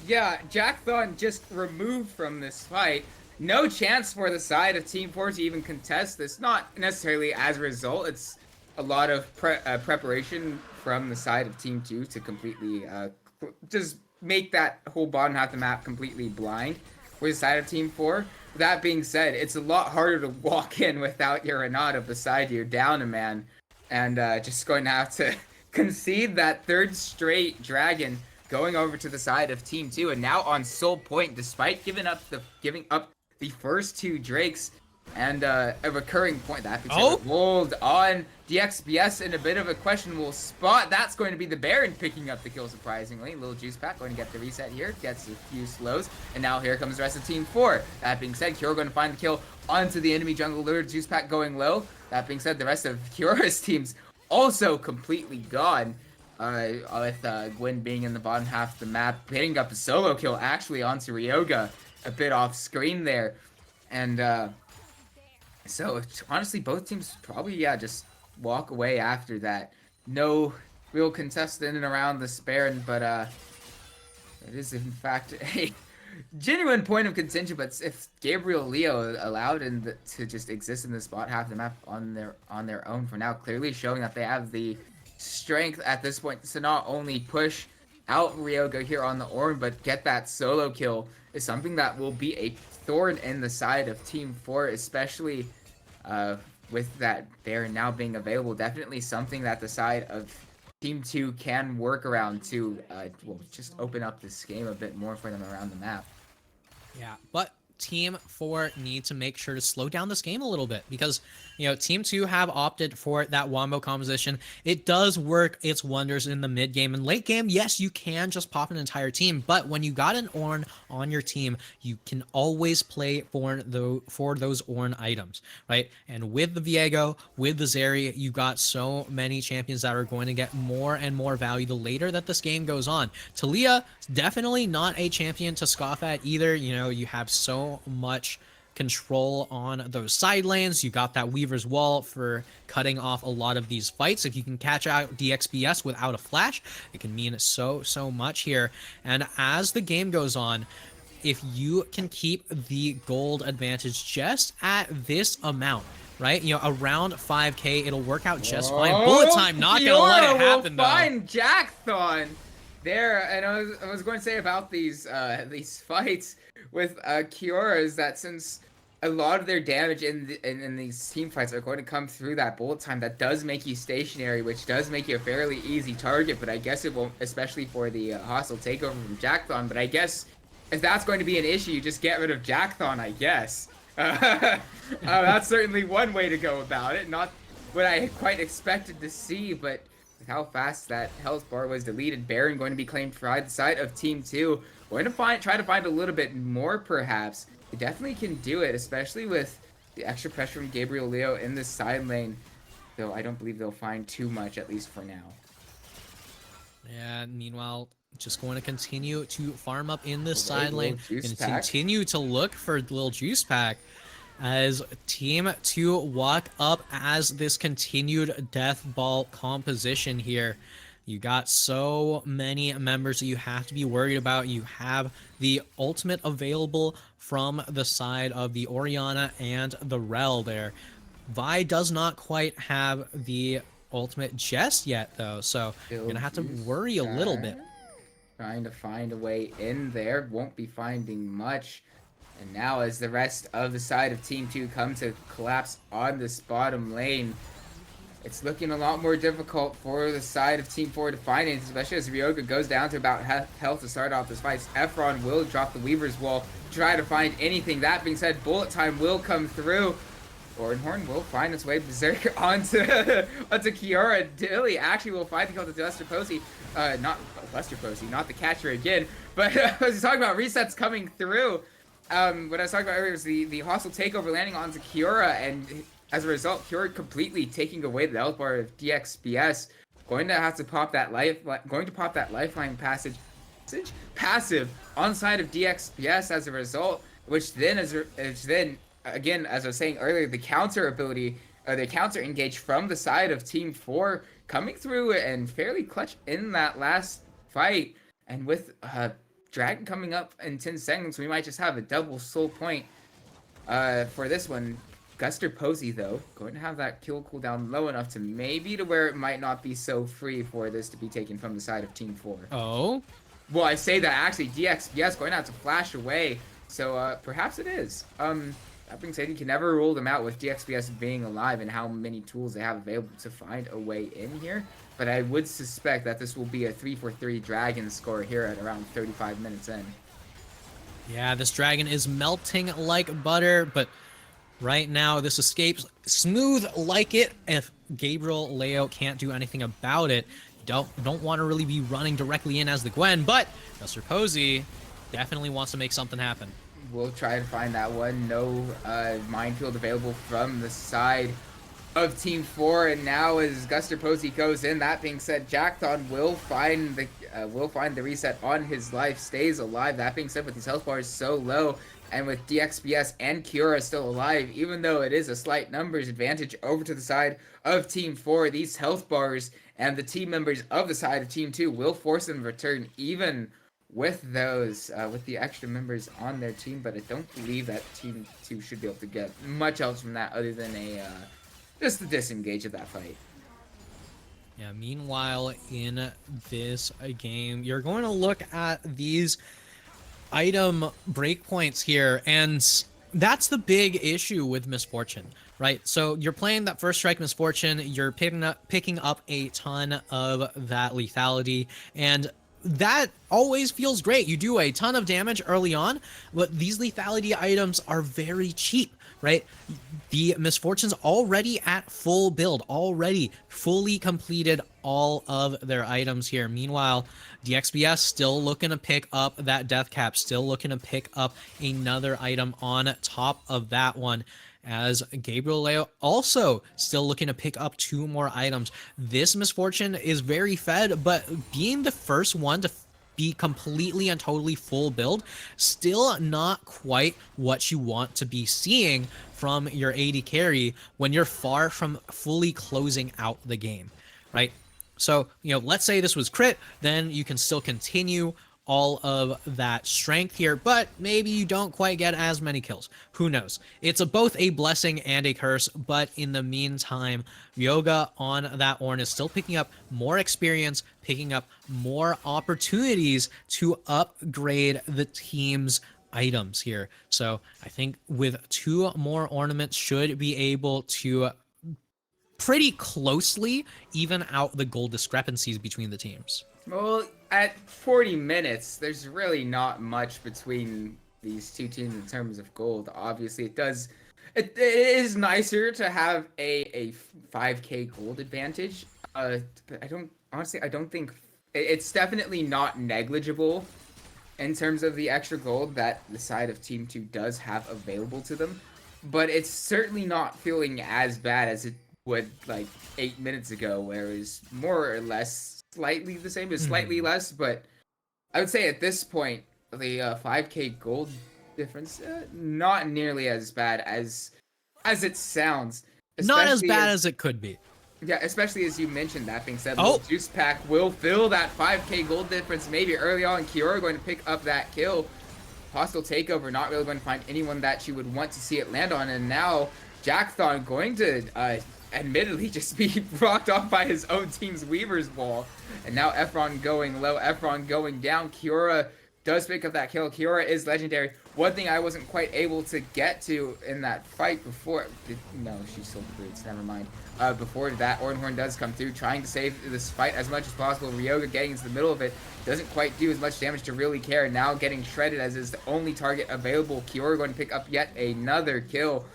Yeah, Jackthon just removed from this fight. No chance for the side of Team 4 to even contest this. Not necessarily as a result. It's a lot of preparation from the side of Team 2 to completely just make that whole bottom half of the map completely blind with the side of Team 4. That being said, it's a lot harder to walk in without your Renata beside you, down a man, and just going to have to concede that third straight dragon going over to the side of Team 2, and now on Soul Point, despite giving up the first two Drakes and a recurring point. That rolled on DXBS in a bit of a questionable spot. That's going to be the Baron picking up the kill, surprisingly. Little Juice Pack going to get the reset here, gets a few slows, and now here comes the rest of Team 4. That being said, Kiora going to find the kill onto the enemy jungle. Little Juice Pack going low. That being said, the rest of Kiora's team's also completely gone. With Gwen being in the bottom half of the map, hitting up a solo kill actually onto Ryoga, a bit off screen there. And so honestly, both teams probably, just walk away after that. No real contest in and around the Baron, but it is in fact a genuine point of contention. But if Gabriel Leo allowed to just exist in the spot half of the map on their own for now, clearly showing that they have the strength at this point to not only push out Ryoga here on the Ornn, but get that solo kill, is something that will be a thorn in the side of Team 4, especially with that Baron now being available. Definitely something that the side of Team 2 can work around to just open up this game a bit more for them around the map. Yeah, but Team 4 need to make sure to slow down this game a little bit because, Team 2 have opted for that wombo composition. It does work its wonders in the mid game and late game. Yes, you can just pop an entire team, but when you got an Ornn on your team, you can always play for those Ornn items, right? And with the Viego, with the Zeri, you got so many champions that are going to get more and more value the later that this game goes on. Talia, definitely not a champion to scoff at either. You have so much control on those side lanes. You got that Weaver's Wall for cutting off a lot of these fights. If you can catch out DXBS without a flash, it can mean so much here. And as the game goes on, if you can keep the gold advantage just at this amount, right? Around 5k, it'll work out just fine. Bullet time, not gonna let it happen though. Find Jackthon there, and I was going to say about these fights with Kiora is that since a lot of their damage in these team fights are going to come through that bullet time, that does make you stationary, which does make you a fairly easy target. But I guess it won't, especially for the hostile takeover from Jackthon. But I guess if that's going to be an issue, you just get rid of Jackthon, I guess. That's certainly one way to go about it. Not what I quite expected to see, but with how fast that health bar was deleted, Baron going to be claimed for the side of Team 2. Going to try to find a little bit more, perhaps. They definitely can do it, especially with the extra pressure from Gabriel Leo in the side lane. Though I don't believe they'll find too much, at least for now. Yeah, meanwhile, just going to continue to farm up in this side lane and continue to look for little juice pack as Team 2 walk up as this continued death ball composition here. You got so many members that you have to be worried about. You have the ultimate available from the side of the Orianna and the Rel there. Vi does not quite have the ultimate just yet, though, so you're going to have to worry a little bit. Trying to find a way in there. Won't be finding much. And now as the rest of the side of Team 2 come to collapse on this bottom lane, it's looking a lot more difficult for the side of Team 4 to find it, especially as Ryoga goes down to about health to start off this fight. Efron will drop the Weaver's Wall to try to find anything. That being said, bullet time will come through. Horn will find its way berserk onto Kiora. Dilly actually will find the kill to Lester Posey. Not Lester Posey, not the catcher again. But I was talking about resets coming through. What I was talking about earlier was the hostile takeover landing onto Kiora, and as a result, Kiora completely taking away the health bar of DXBS. Going to have to pop that lifeline passive on side of DXBS as a result, which then again, as I was saying earlier, the counter ability, the counter engage from the side of Team 4 coming through and fairly clutch in that last fight. And with Dragon coming up in 10 seconds, we might just have a double soul point for this one. Guster Posey, though, going to have that kill cooldown low enough to maybe to where it might not be so free for this to be taken from the side of Team 4. Oh? Well, I say that actually DXBS going to have to flash away, so perhaps it is. That being said, you can never rule them out with DXBS being alive and how many tools they have available to find a way in here. But I would suspect that this will be a 3-for-3 Dragon score here at around 35 minutes in. Yeah, this Dragon is melting like butter, but right now this escapes smooth like it. If Gabriel Leo can't do anything about it, you don't want to really be running directly in as the Gwen, but Mr. Posey definitely wants to make something happen. We'll try to find that one. No minefield available from the side of Team 4, and now as Guster Posey goes in, that being said, Jackthon will find the reset on his life, stays alive. That being said, with his health bars so low, and with DXBS and Kiora still alive, even though it is a slight numbers advantage over to the side of Team 4, these health bars and the team members of the side of Team 2 will force them to return even with those, with the extra members on their team. But I don't believe that Team 2 should be able to get much else from that other than just the disengage of that fight. Yeah, meanwhile, in this game, you're going to look at these item breakpoints here, and that's the big issue with Misfortune, right? So you're playing that first strike Misfortune, you're picking up a ton of that lethality, and that always feels great. You do a ton of damage early on, but these lethality items are very cheap, right? The Misfortune's already at full build, already fully completed all of their items here. Meanwhile, DXBS still looking to pick up that death cap, still looking to pick up another item on top of that one, as Gabriel Leo also still looking to pick up 2 more items. This Misfortune is very fed, but being the first one to be completely and totally full build, still not quite what you want to be seeing from your AD carry when you're far from fully closing out the game, right? So, let's say this was crit, then you can still continue all of that strength here, but maybe you don't quite get as many kills. Who knows? It's both a blessing and a curse, but in the meantime, Yoga on that Ornn is still picking up more experience, picking up more opportunities to upgrade the team's items here. So I think with 2 more ornaments should be able to pretty closely even out the gold discrepancies between the teams. Well, at 40 minutes, there's really not much between these two teams in terms of gold. Obviously, it is nicer to have a 5k gold advantage. But I don't think it's definitely not negligible in terms of the extra gold that the side of Team 2 does have available to them. But it's certainly not feeling as bad as it would like 8 minutes ago, where it was more or less slightly the same, slightly less, but I would say at this point the 5k gold difference not nearly as bad as it sounds. Not as bad as it could be. Yeah, especially as you mentioned. That being said, the juice pack will fill that 5k gold difference maybe early on. Kiora going to pick up that kill. Hostile takeover, not really going to find anyone that she would want to see it land on, and now Jackthon going to admittedly just be rocked off by his own team's Weaver's Wall. And now Efron going low, Efron going down. Kiora does pick up that kill. Kiora is legendary. One thing I wasn't quite able to get to in that fight before... No, she sold the boots. Never mind. Before that, Ornhorn does come through, trying to save this fight as much as possible. Ryoga getting into the middle of it. Doesn't quite do as much damage to really care. Now getting shredded as is the only target available. Kiora going to pick up yet another kill.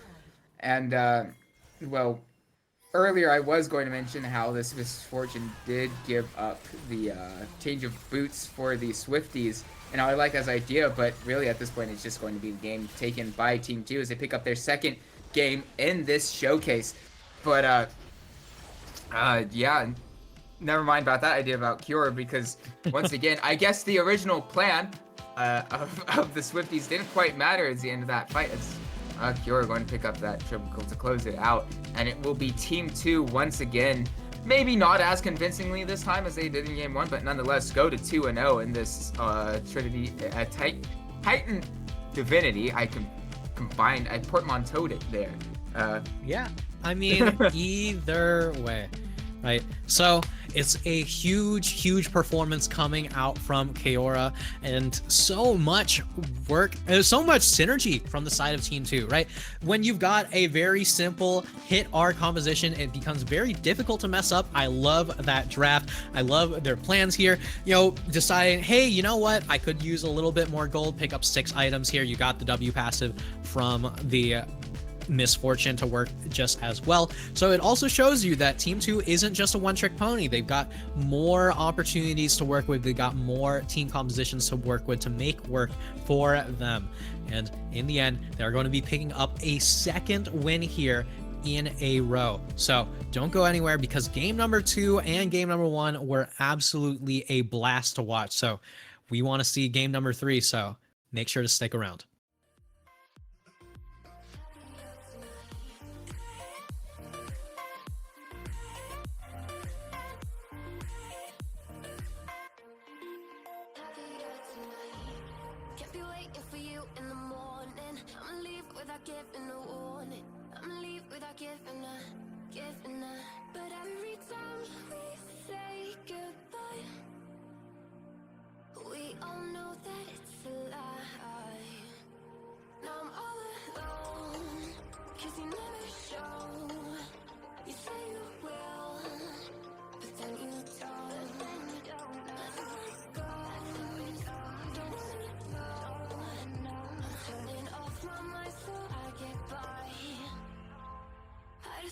And, well... Earlier, I was going to mention how this Misfortune did give up the change of boots for the Swifties, and I like that idea, but really at this point, it's just going to be the game taken by Team 2 as they pick up their second game in this showcase. But, yeah, never mind about that idea about Cure, because, once again, I guess the original plan of the Swifties didn't quite matter at the end of that fight. Kiora going to pick up that triple kill to close it out, and it will be Team 2 once again. Maybe not as convincingly this time as they did in Game 1, but nonetheless go to 2-0 in this Trinity Titan Divinity. I portmanteaued it there. Yeah, I mean, either way, right? So it's a huge performance coming out from Kiora, and so much work, so much synergy from the side of Team 2, right? When you've got a very simple hit R composition, it becomes very difficult to mess up. I love that draft. I love their plans here. Deciding, hey, you know what? I could use a little bit more gold, pick up 6 items here. You got the W passive from the Misfortune to work just as well. So it also shows you that Team 2 isn't just a one-trick pony. They've got more opportunities to work with. They've got more team compositions to work with to make work for them. And in the end, they're going to be picking up a second win here in a row. So don't go anywhere, because game number 2 and game number 1 were absolutely a blast to watch. So we want to see game number 3. So make sure to stick around. But every time we say goodbye, we all know that it's a lie. Now I'm all alone, 'cause you never show. You say you will, but then you don't. Let's go.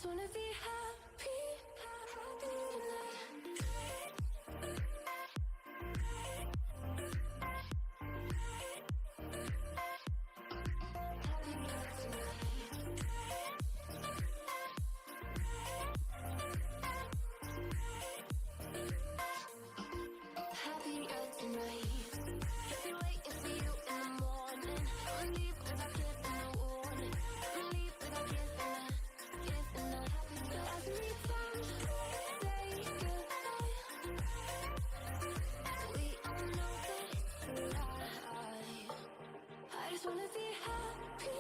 just wanna be happy, happy tonight. Happier tonight. Been waiting for you in the morning. I'ma leave without giving a warning. I'ma leave without giving a so as we time say goodbye. We all know that I just wanna be happy.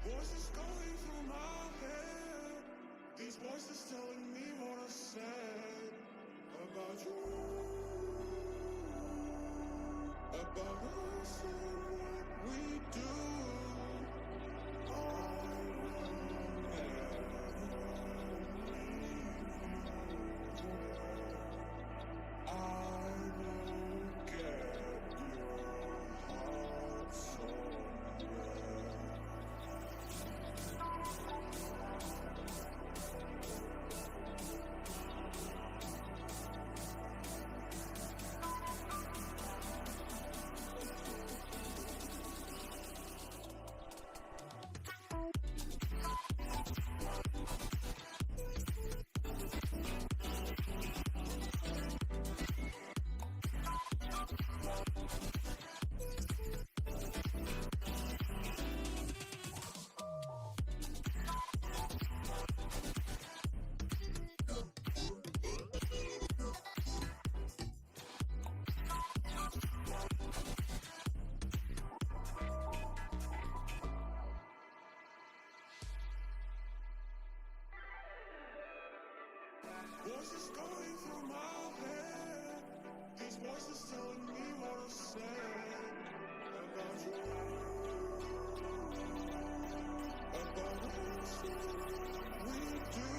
Voices going through my head. These voices telling me what I said about you, about us and what we do. I will get your heart somewhere. Voices going through my head. These voices telling me what I said about you, about us and what we do.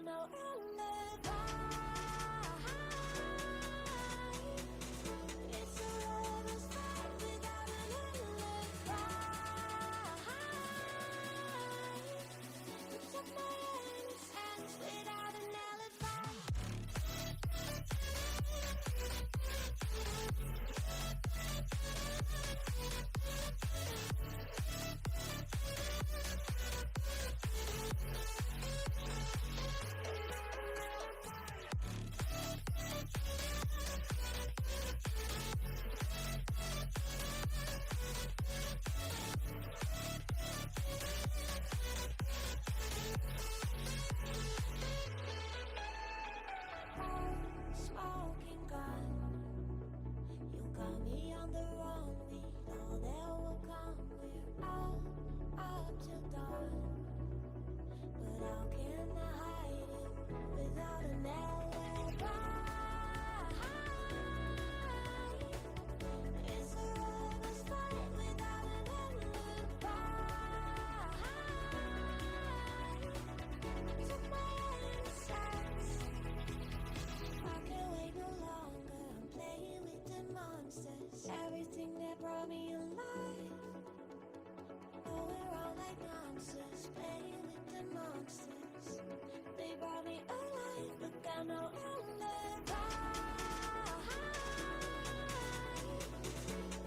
no alibi. It's a lover's fight without an alibi. Took my hands without an alibi. Smoking gun, you got me on the wrong beat. All that will come, we're out up till dawn. But how can I hide it without an alibi? It's a lover's fight without an alibi. Took my hands. I can't wait no longer. I'm playing with the monsters. Everything that brought me alive. Oh, we're all like monsters, playing with the monsters. They brought me alive, but got no alibi.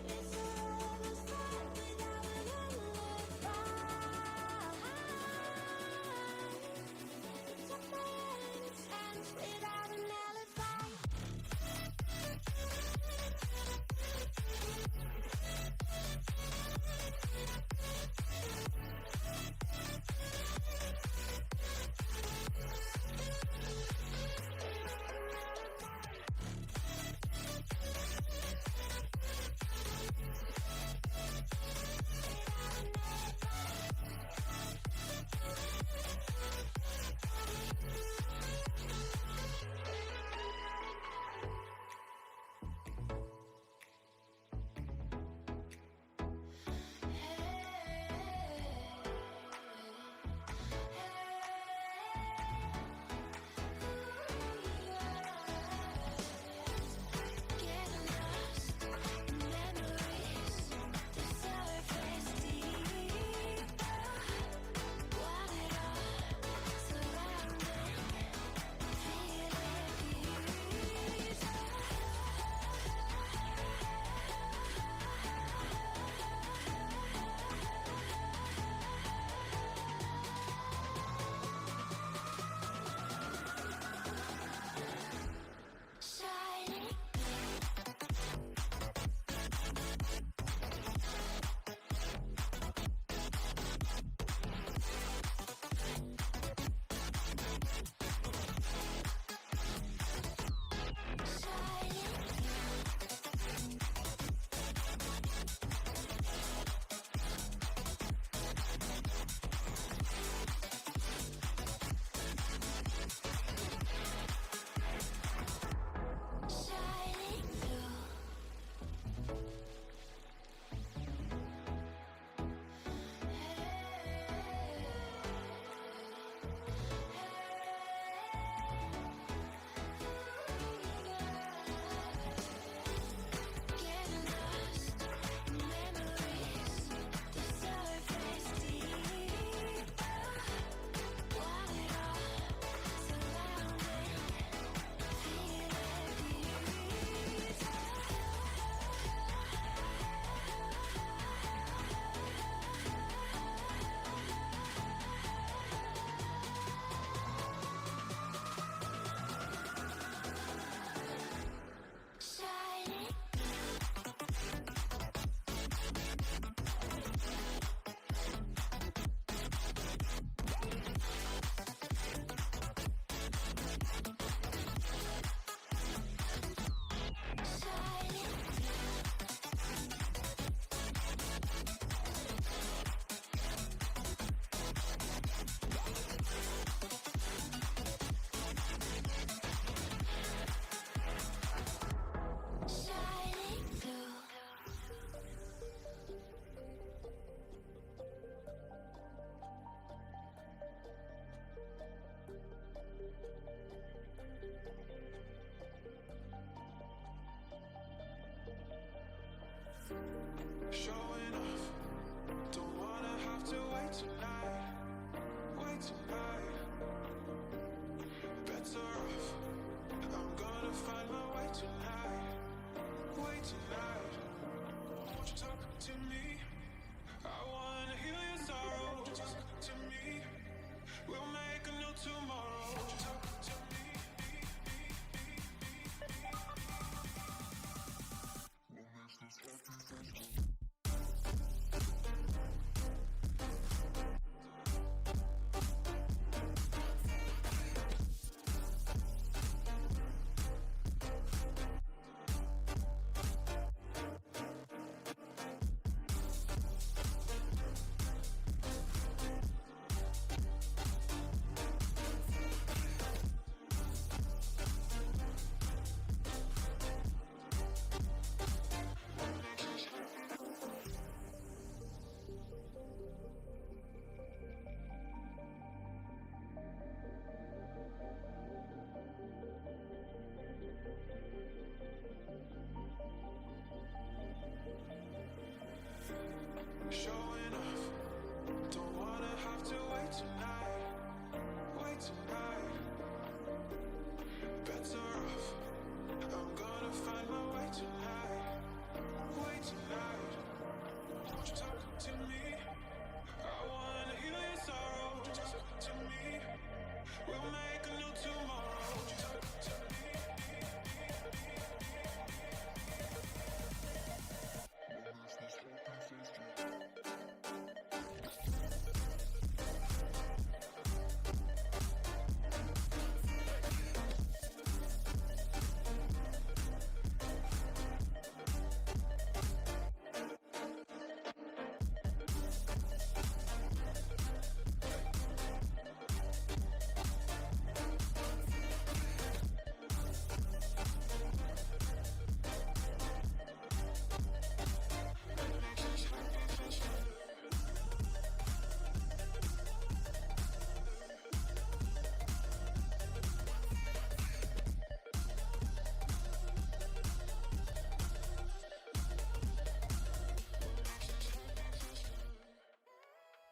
It's a lover's fight without an alibi. Took my hands without an alibi. Showing off, don't wanna have to wait tonight. Wait tonight. Better off, I'm gonna find my way tonight. Wait tonight. Won't you talk to me? I wanna heal your sorrow. Won't you talk to me? We'll make a new tomorrow. Won't you talk to me? Showing off, don't wanna have to wait tonight. Wait tonight. Better off, I'm gonna find my way tonight. Wait tonight. Won't you talk to me? I wanna heal your sorrow. Won't you talk to me? We'll make a new tomorrow. Won't you talk to me?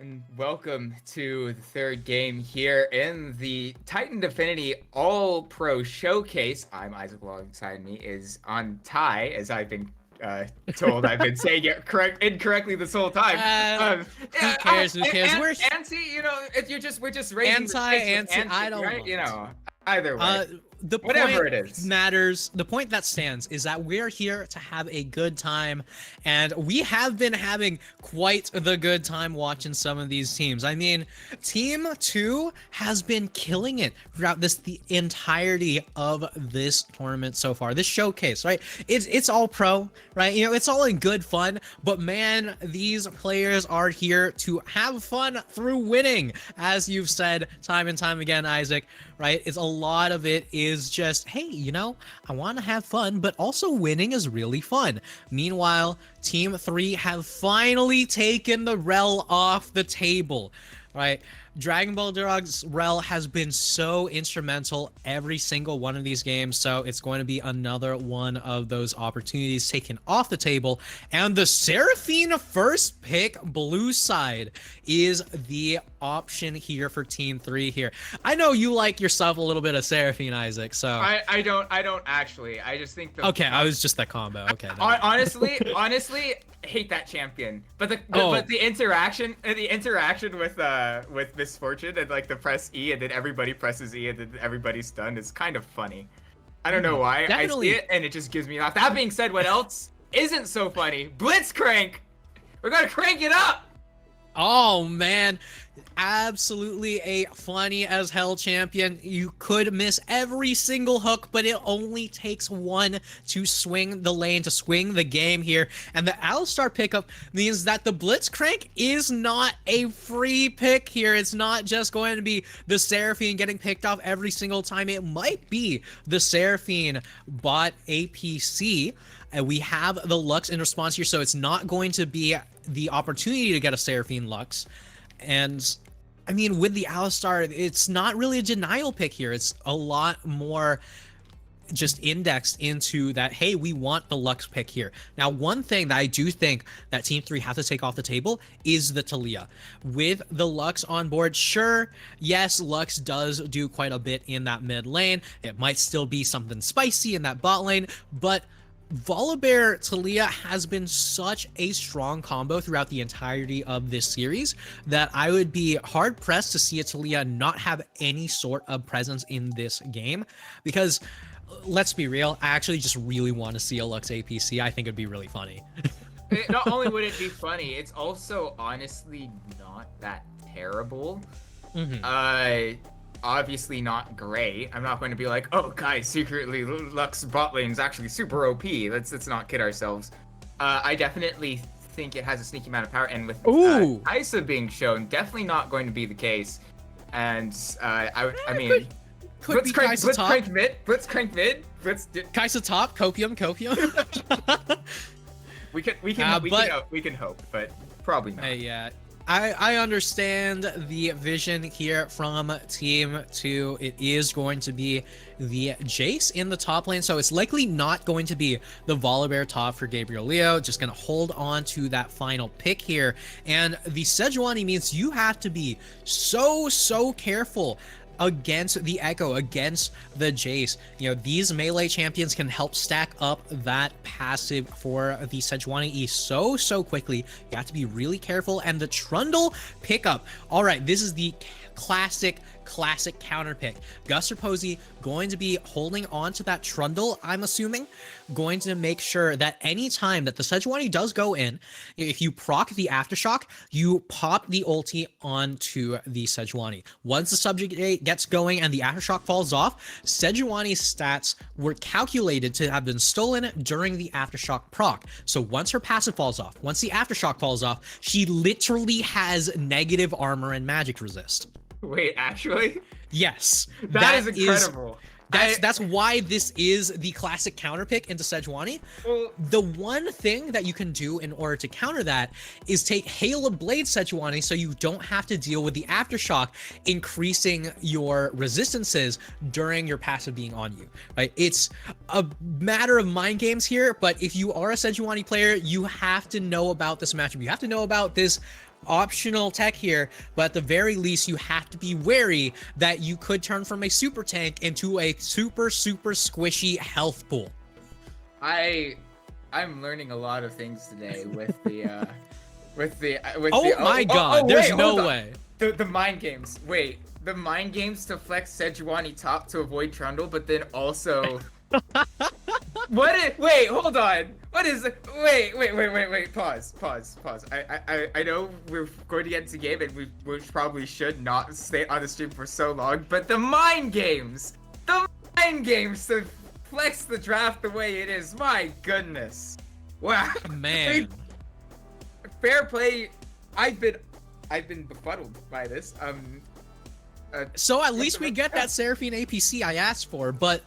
And welcome to the third game here in the Titan Divinity All Pro Showcase. I'm Isaac. Alongside me is on Ty, as I've been told. I've been saying it incorrectly this whole time. Who cares? Who cares? We're anti. You know, if we're just raising anti. I don't. Right? You know, either way. The Whatever point it is matters. The point that stands is that we're here to have a good time, and we have been having quite the good time watching some of these teams. I mean, Team 2 has been killing it throughout the entirety of this tournament so far. This showcase, right? It's all pro, right? You know, it's all in good fun, but man, these players are here to have fun through winning, as you've said time and time again, Isaac. Right? It's a lot of it is just, hey, you know, I want to have fun, but also winning is really fun. Meanwhile, Team 3 have finally taken the rel off the table, right? Dragon Ball Dog's rel has been so instrumental every single one of these games, so it's going to be another one of those opportunities taken off the table. And the Seraphine first pick blue side is the option here for Team 3 here. I know you like yourself a little bit of Seraphine, Isaac, so I don't actually. I just think okay, I was just that combo. Okay. Honestly, hate that champion. But the interaction with Misfortune and like the press E and then everybody presses E and then everybody's stunned is kind of funny. I don't know why. Definitely. I see it and it just gives me off. That being said, what else isn't so funny? Blitzcrank! We're gonna crank it up! Oh man, absolutely a funny as hell champion. You could miss every single hook, but it only takes one to swing the lane, to swing the game here. And the Alistar pickup means that the Blitzcrank is not a free pick here. It's not just going to be the Seraphine getting picked off every single time. It might be the Seraphine bot APC. And we have the Lux in response here, so it's not going to be the opportunity to get a Seraphine Lux. And I mean, with the Alistar, it's not really a denial pick here. It's a lot more just indexed into that, hey, we want the Lux pick here. Now, one thing that I do think that Team 3 has to take off the table is the Talia. With the Lux on board, sure, yes, Lux does do quite a bit in that mid lane. It might still be something spicy in that bot lane, but Volibear Talia has been such a strong combo throughout the entirety of this series that I would be hard pressed to see a Talia not have any sort of presence in this game, because let's be real, I actually just really want to see a Lux APC. I think it'd be really funny. Not only would it be funny, it's also honestly not that terrible. Obviously not great. I'm not going to be like, oh guys, secretly Lux bot lane is actually super OP. Let's not kid ourselves. I definitely think it has a sneaky amount of power, and with Isa being shown, definitely not going to be the case. And I mean, could be Kaisa top. Let's crank mid. Kaisa top. Copium. we can hope, but probably not. Yeah. I understand the vision here from Team 2. It is going to be the Jace in the top lane, so it's likely not going to be the Volibear top for Gabriel Leo. Just going to hold on to that final pick here. And the Sejuani means you have to be so careful against the Echo, against the Jace. You know, these melee champions can help stack up that passive for the Sejuani E so quickly. You have to be really careful. And the Trundle pickup. All right, this is the classic counter pick. Guster Posey going to be holding on to that Trundle, I'm assuming, going to make sure that any time that the Sejuani does go in, if you proc the Aftershock, you pop the ulti onto the Sejuani. Once the subjugate gets going and the Aftershock falls off, Sejuani's stats were calculated to have been stolen during the Aftershock proc. So once her passive falls off, once the Aftershock falls off, she literally has negative armor and magic resist. Wait, actually? Yes. that is incredible. That's why this is the classic counter pick into Sejuani. Well, the one thing that you can do in order to counter that is take Hail of Blade Sejuani, so you don't have to deal with the Aftershock increasing your resistances during your passive being on you, right? It's a matter of mind games here, but if you are a Sejuani player, you have to know about this matchup. You have to know about this optional tech here, but at the very least you have to be wary that you could turn from a super tank into a super squishy health pool. I'm learning a lot of things today with the there's no way. The mind games. Wait, the mind games to flex Sejuani top to avoid Trundle, but then also wait, hold on. What is it? Wait. Pause. I know we're going to get into game, and we probably should not stay on the stream for so long, but the mind games to flex the draft the way it is. My goodness. Wow. Man. Fair play. I've been befuddled by this. So at least we get that Seraphine APC I asked for, but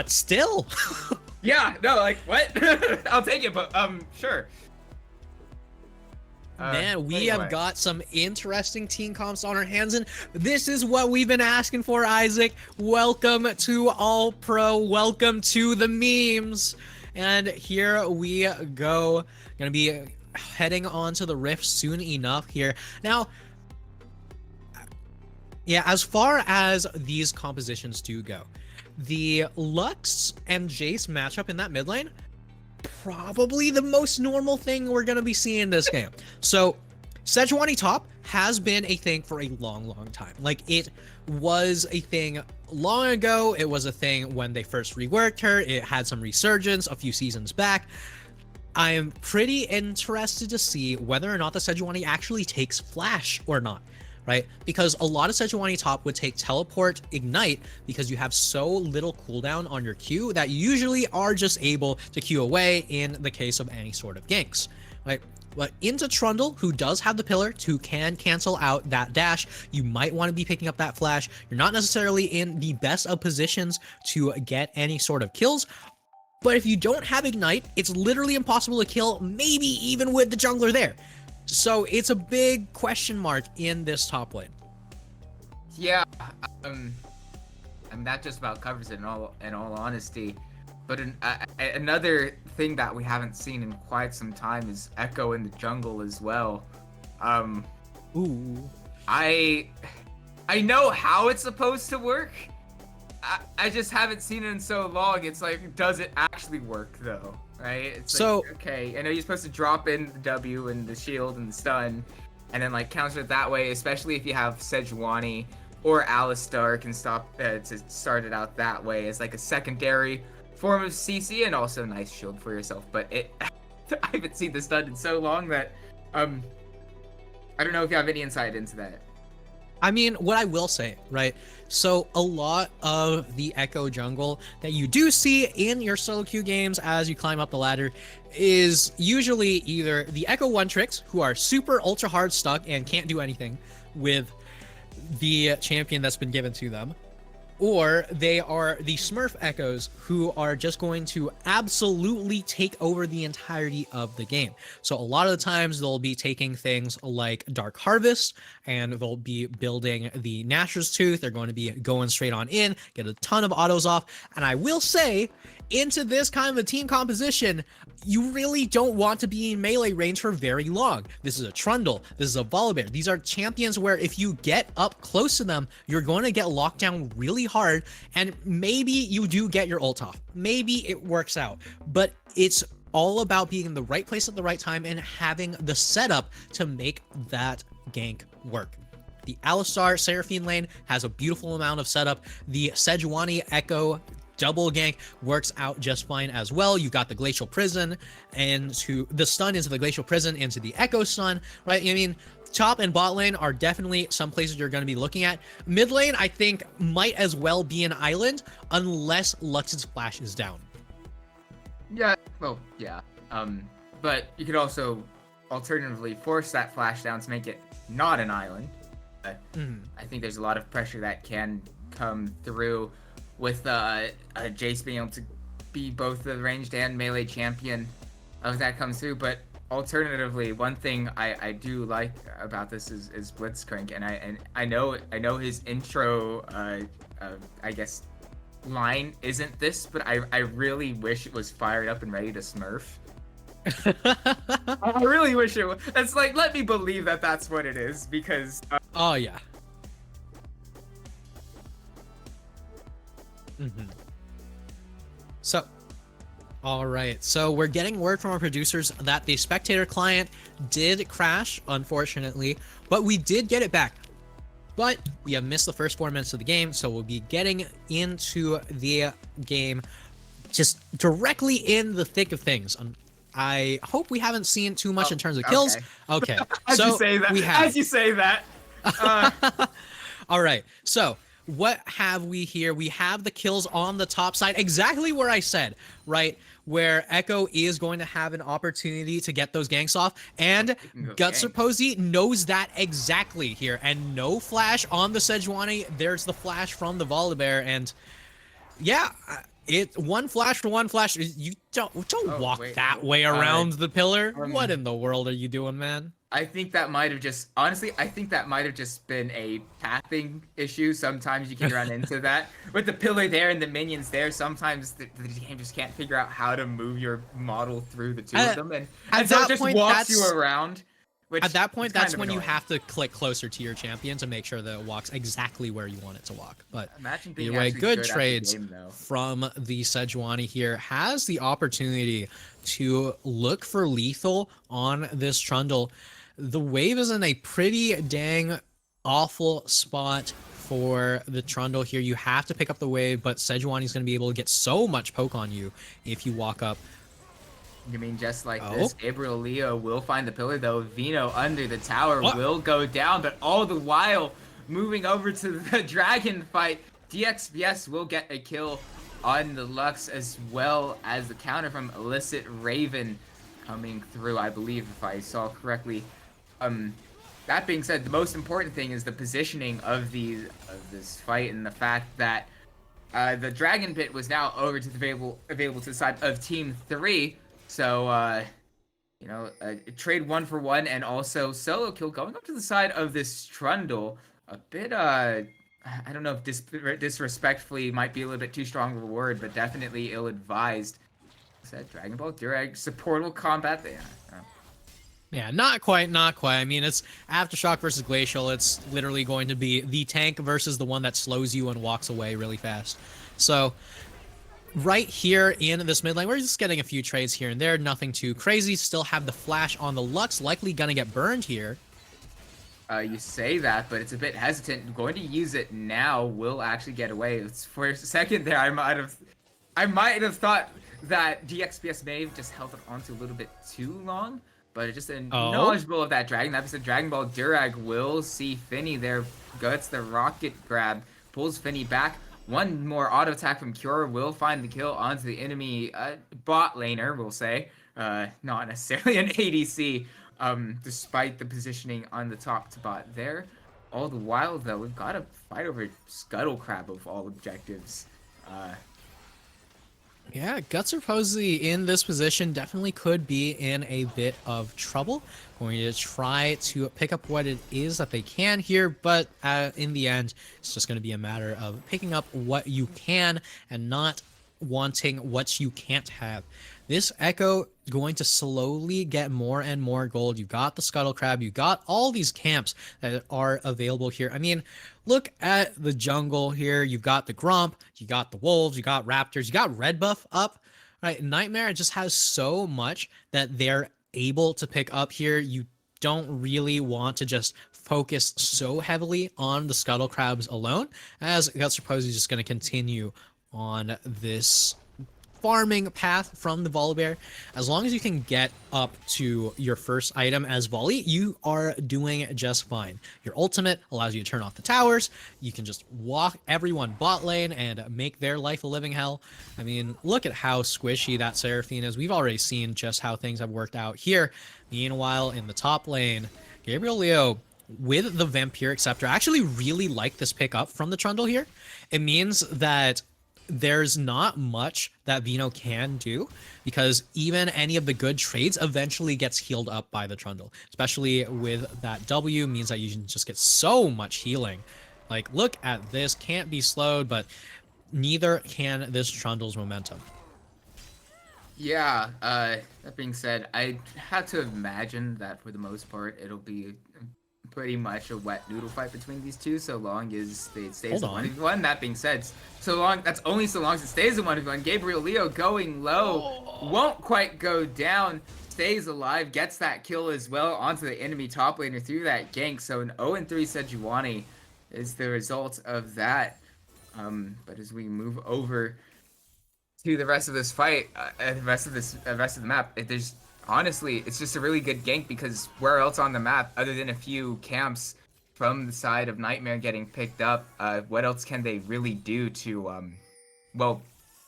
still. Yeah, no, like, what? I'll take it, but, sure. Man, we have got some interesting team comps on our hands, and this is what we've been asking for, Isaac. Welcome to All Pro. Welcome to the memes. And here we go. Gonna be heading on to the Rift soon enough here. Now, yeah, as far as these compositions do go, the Lux and Jace matchup in that mid lane, probably the most normal thing we're going to be seeing in this game. So Sejuani top has been a thing for a long time. Like, it was a thing long ago. It was a thing when they first reworked her. It had some resurgence a few seasons back. I am pretty interested to see whether or not the Sejuani actually takes flash or not. Right? Because a lot of Sejuani top would take teleport ignite because you have so little cooldown on your Q that you usually are just able to Q away in the case of any sort of ganks. Right? But into Trundle, who does have the pillar, who can cancel out that dash, you might want to be picking up that flash. You're not necessarily in the best of positions to get any sort of kills. But if you don't have ignite, it's literally impossible to kill, maybe even with the jungler there. So it's a big question mark in this top lane. Yeah, I mean, that just about covers it in all honesty. But another thing that we haven't seen in quite some time is Echo in the jungle as well. Um, Ooh. I know how it's supposed to work. I just haven't seen it in so long. It's like, does it actually work though? Right? It's So like, okay, I know you're supposed to drop in the W and the shield and the stun, and then like counter it that way. Especially if you have Sejuani or Alistar can stop to start it out that way as like a secondary form of CC and also a nice shield for yourself. But it, I haven't seen this done in so long that I don't know if you have any insight into that. I mean, what I will say, right? So a lot of the Echo jungle that you do see in your solo queue games as you climb up the ladder is usually either the Echo one tricks, who are super ultra hard stuck and can't do anything with the champion that's been given to them, or they are the Smurf Echoes, who are just going to absolutely take over the entirety of the game. So a lot of the times they'll be taking things like Dark Harvest, and they'll be building the Nashor's Tooth. They're going to be going straight on in, get a ton of autos off. And I will say, into this kind of a team composition, you really don't want to be in melee range for very long. This is a Trundle, this is a Volibear. These are champions where if you get up close to them, you're going to get locked down really hard, and maybe you do get your ult off. Maybe it works out, but it's all about being in the right place at the right time and having the setup to make that gank work. The Alistar Seraphine lane has a beautiful amount of setup. The Sejuani Echo double gank works out just fine as well. You've got the Glacial Prison and to the stun into the Glacial Prison into the Echo stun, right? I mean, top and bot lane are definitely some places you're going to be looking at. Mid lane, I think, might as well be an island unless Lux's flash is down. Yeah, well, yeah. But you could also alternatively force that flash down to make it not an island. I think there's a lot of pressure that can come through with Jace being able to be both the ranged and melee champion if that comes through. But alternatively, one thing I do like about this is Blitzcrank, and I know his intro I guess line isn't this, but I really wish it was fired up and ready to smurf. I really wish it was. It's like, let me believe that that's what it is, because oh yeah. So, all right. So we're getting word from our producers that the spectator client did crash, unfortunately, but we did get it back. But we have missed the first 4 minutes of the game, so we'll be getting into the game just directly in the thick of things. I hope we haven't seen too much in terms of kills. Okay. As so you say that, we have. as you say that. All right. So what have we here? We have the kills on the top side, exactly where I said, right? Where Echo is going to have an opportunity to get those ganks off, and Gutser Posey knows that exactly here. And no flash on the Sejuani. There's the flash from the Volibear, and yeah, it one flash for one flash. You don't walk that way around the pillar. What in the world are you doing, man? I think that might have just, honestly, I think that might have just been a pathing issue. Sometimes you can run into that. With the pillar there and the minions there, sometimes the game just can't figure out how to move your model through the two of them. And so it just walks you around. Which at that point, that's when you have to click closer to your champion to make sure that it walks exactly where you want it to walk. But anyway, good trades from the Sejuani here. Has the opportunity to look for lethal on this Trundle. The wave is in a pretty dang awful spot for the Trundle here. You have to pick up the wave, but Sejuani's going to be able to get so much poke on you if you walk up. You mean just like this? Gabriel Leo will find the pillar, though. Vino under the tower will go down, but all the while moving over to the dragon fight. DXBS will get a kill on the Lux, as well as the counter from Illicit Raven coming through, I believe, if I saw correctly. That being said, the most important thing is the positioning of this fight, and the fact that the Dragon Pit was now over to the available to the side of Team 3. So, you know, trade 1-for-1, and also solo kill going up to the side of this Trundle. A bit I don't know if disrespectfully might be a little bit too strong of a word, but definitely ill-advised. Said Dragon Ball Durag supportable combat there. Yeah, not quite, not quite. I mean, it's Aftershock versus Glacial. It's literally going to be the tank versus the one that slows you and walks away really fast. So, right here in this mid lane, we're just getting a few trades here and there. Nothing too crazy. Still have the flash on the Lux. Likely gonna get burned here. You say that, but it's a bit hesitant. Going to use it now will actually get away. It's, for a second there, I might have thought that DXPS may have just held it onto a little bit too long. But just knowledgeable of that dragon. That said, Dragon Ball Durag will see Finny there. Guts the rocket grab, pulls Finny back. One more auto attack from Cure will find the kill onto the enemy bot laner, we'll say. Not necessarily an ADC, despite the positioning on the top to bot there. All the while, though, we've got to fight over Scuttle Crab of all objectives. Yeah, Guts or Posey in this position definitely could be in a bit of trouble. Going to try to pick up what it is that they can here, but in the end, it's just going to be a matter of picking up what you can and not wanting what you can't have. This Echo going to slowly get more and more gold. You got the Scuttle Crab, you got all these camps that are available here. I mean, look at the jungle here. You've got the Grump, you got the Wolves, you got Raptors, you got Red Buff up. Right, Nightmare just has so much that they're able to pick up here. You don't really want to just focus so heavily on the Scuttle Crabs alone, as Guts Repose is just going to continue on this farming path from the Volibear. As long as you can get up to your first item as Volley, you are doing just fine. Your ultimate allows you to turn off the towers. You can just walk everyone bot lane and make their life a living hell. I mean, look at how squishy that Seraphine is. We've already seen just how things have worked out here. Meanwhile, in the top lane, Gabriel Leo with the Vampiric Scepter. I actually really like this pick up from the Trundle here. It means that there's not much that Vino can do, because even any of the good trades eventually gets healed up by the Trundle, especially with that W means that you can just get so much healing. Like, look at this, can't be slowed, but neither can this Trundle's momentum. Yeah, that being said, I have to imagine that for the most part, it'll be pretty much a wet noodle fight between these two, so long as it stays a 1v1. That being said, that's only so long as it stays a 1v1. Gabriel Leo going low, won't quite go down, stays alive, gets that kill as well onto the enemy top laner through that gank. So an 0-3 Sejuani is the result of that. But as we move over to the rest of this fight, the rest of the map, there's honestly, it's just a really good gank, because where else on the map, other than a few camps from the side of Nightmare getting picked up, what else can they really do to, well,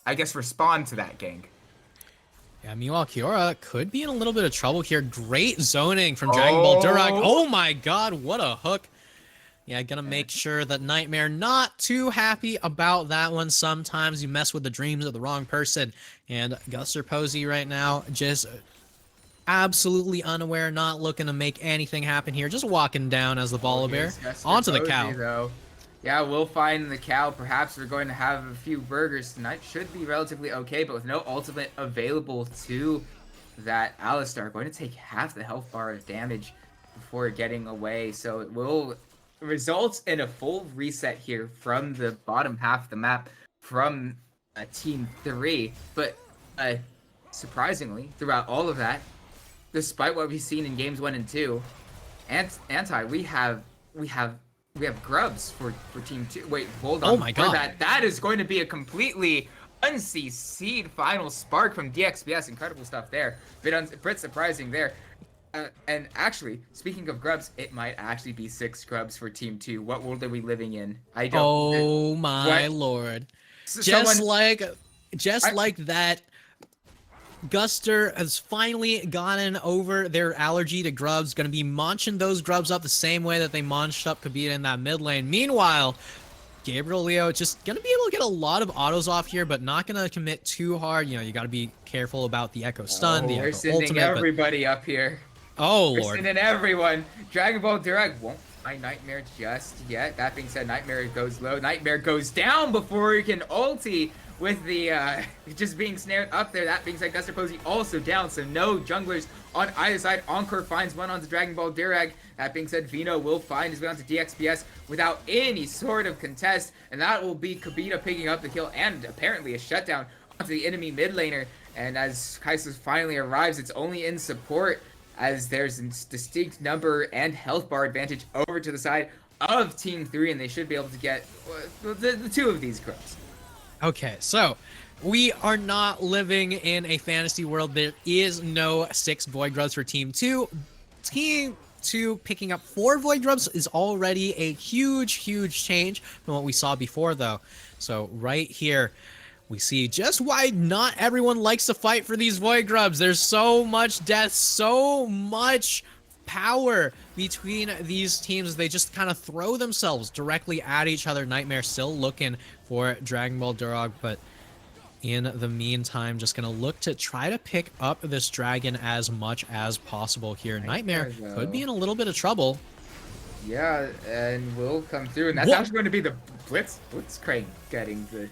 I guess respond to that gank? Yeah, meanwhile, Kiora could be in a little bit of trouble here. Great zoning from Dragon Ball Durag. Oh my god, what a hook. Yeah, gonna make sure that Nightmare not too happy about that one. Sometimes you mess with the dreams of the wrong person. And Guster Posey right now just absolutely unaware, not looking to make anything happen here. Just walking down as the Volibear onto the cow. Though. Yeah, we'll find the cow. Perhaps we're going to have a few burgers tonight. Should be relatively okay, but with no ultimate available to that Alistar, going to take half the health bar of damage before getting away. So it will result in a full reset here from the bottom half of the map from Team 3. But surprisingly, throughout all of that, despite what we've seen in games 1 and 2, we have grubs for Team 2. Wait, hold on. Oh my god. That is going to be a completely unCC'd final spark from DXPS. Incredible stuff there. Bit surprising there. And actually, speaking of grubs, it might actually be 6 grubs for Team 2. What world are we living in? I don't. Oh my lord. Just like that, Guster has finally gotten over their allergy to grubs. Going to be munching those grubs up the same way that they munched up Khabib in that mid lane. Meanwhile, Gabriel Leo just going to be able to get a lot of autos off here, but not going to commit too hard. You know, you got to be careful about the Echo Stun, we're sending everybody up here. Oh, we're lord. sending everyone. Dragon Ball Durag won't find Nightmare just yet. That being said, Nightmare goes low. Nightmare goes down before he can ulti with the just being snared up there. That being said, Guster Posey also down, so no junglers on either side. Encore finds one onto Dragon Ball Durag. That being said, Vino will find his way onto DXPS without any sort of contest, and that will be Kobita picking up the kill and apparently a shutdown onto the enemy mid laner. And as Kai'Sa finally arrives, it's only in support, as there's a distinct number and health bar advantage over to the side of Team 3, and they should be able to get the two of these crows. Okay, so we are not living in a fantasy world. There is no 6 Void Grubs for Team 2. Team 2 picking up 4 Void Grubs is already a huge change from what we saw before, though. So right here, we see just why not everyone likes to fight for these Void Grubs. There's so much death, so much power between these teams. They just kind of throw themselves directly at each other. Nightmare still looking for Dragon Ball Durag, but in the meantime, just gonna look to try to pick up this dragon as much as possible here. Nightmare could be in a little bit of trouble. Yeah, and will come through, and that's actually going to be the Blitzcrank getting the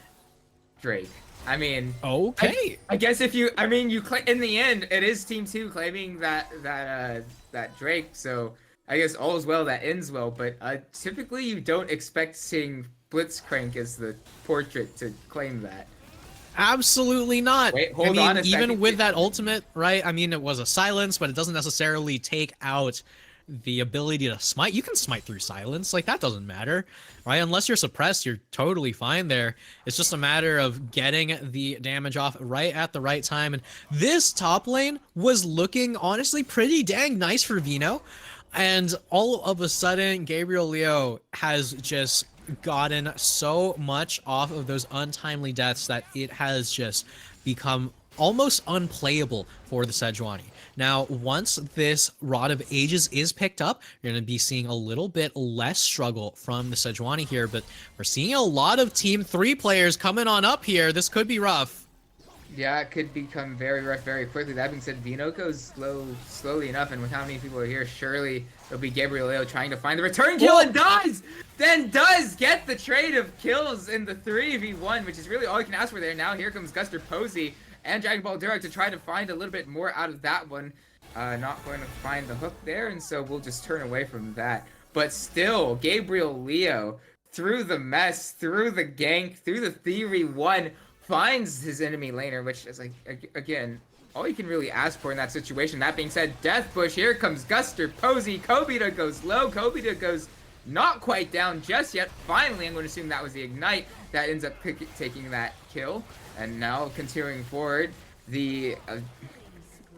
Drake. I mean, okay. I guess if you, in the end, it is Team 2 claiming that Drake, so I guess all is well that ends well, but typically you don't expect seeing Blitzcrank as the portrait to claim that. Absolutely not. Wait, hold on a second. Even with that ultimate, right? I mean, it was a silence, but it doesn't necessarily take out the ability to smite. You can smite through silence, like that doesn't matter, right? Unless you're suppressed, you're totally fine there. It's just a matter of getting the damage off right at the right time. And this top lane was looking honestly pretty dang nice for Vino, and all of a sudden Gabriel Leo has just gotten so much off of those untimely deaths that it has just become almost unplayable for the Sejuani. Now, once this Rod of Ages is picked up, you're going to be seeing a little bit less struggle from the Sejuani here, but we're seeing a lot of Team 3 players coming on up here. This could be rough. Yeah, it could become very rough very quickly. That being said, Vino goes slowly enough, and with how many people are here, surely it'll be Gabriel Leo trying to find the return kill, and does get the trade of kills in the 3v1, which is really all you can ask for there. Now here comes Guster Posey and Dragon Ball Durag to try to find a little bit more out of that one. Not going to find the hook there, and so we'll just turn away from that. But still, Gabriel Leo, through the mess, through the gank, through the 3v1, finds his enemy laner, which is, like, again, all you can really ask for in that situation. That being said, Death Bush, here comes Guster Posey. Kobita goes low. Kobita goes not quite down just yet. Finally, I'm going to assume that was the Ignite that ends up taking that kill. And now, continuing forward, the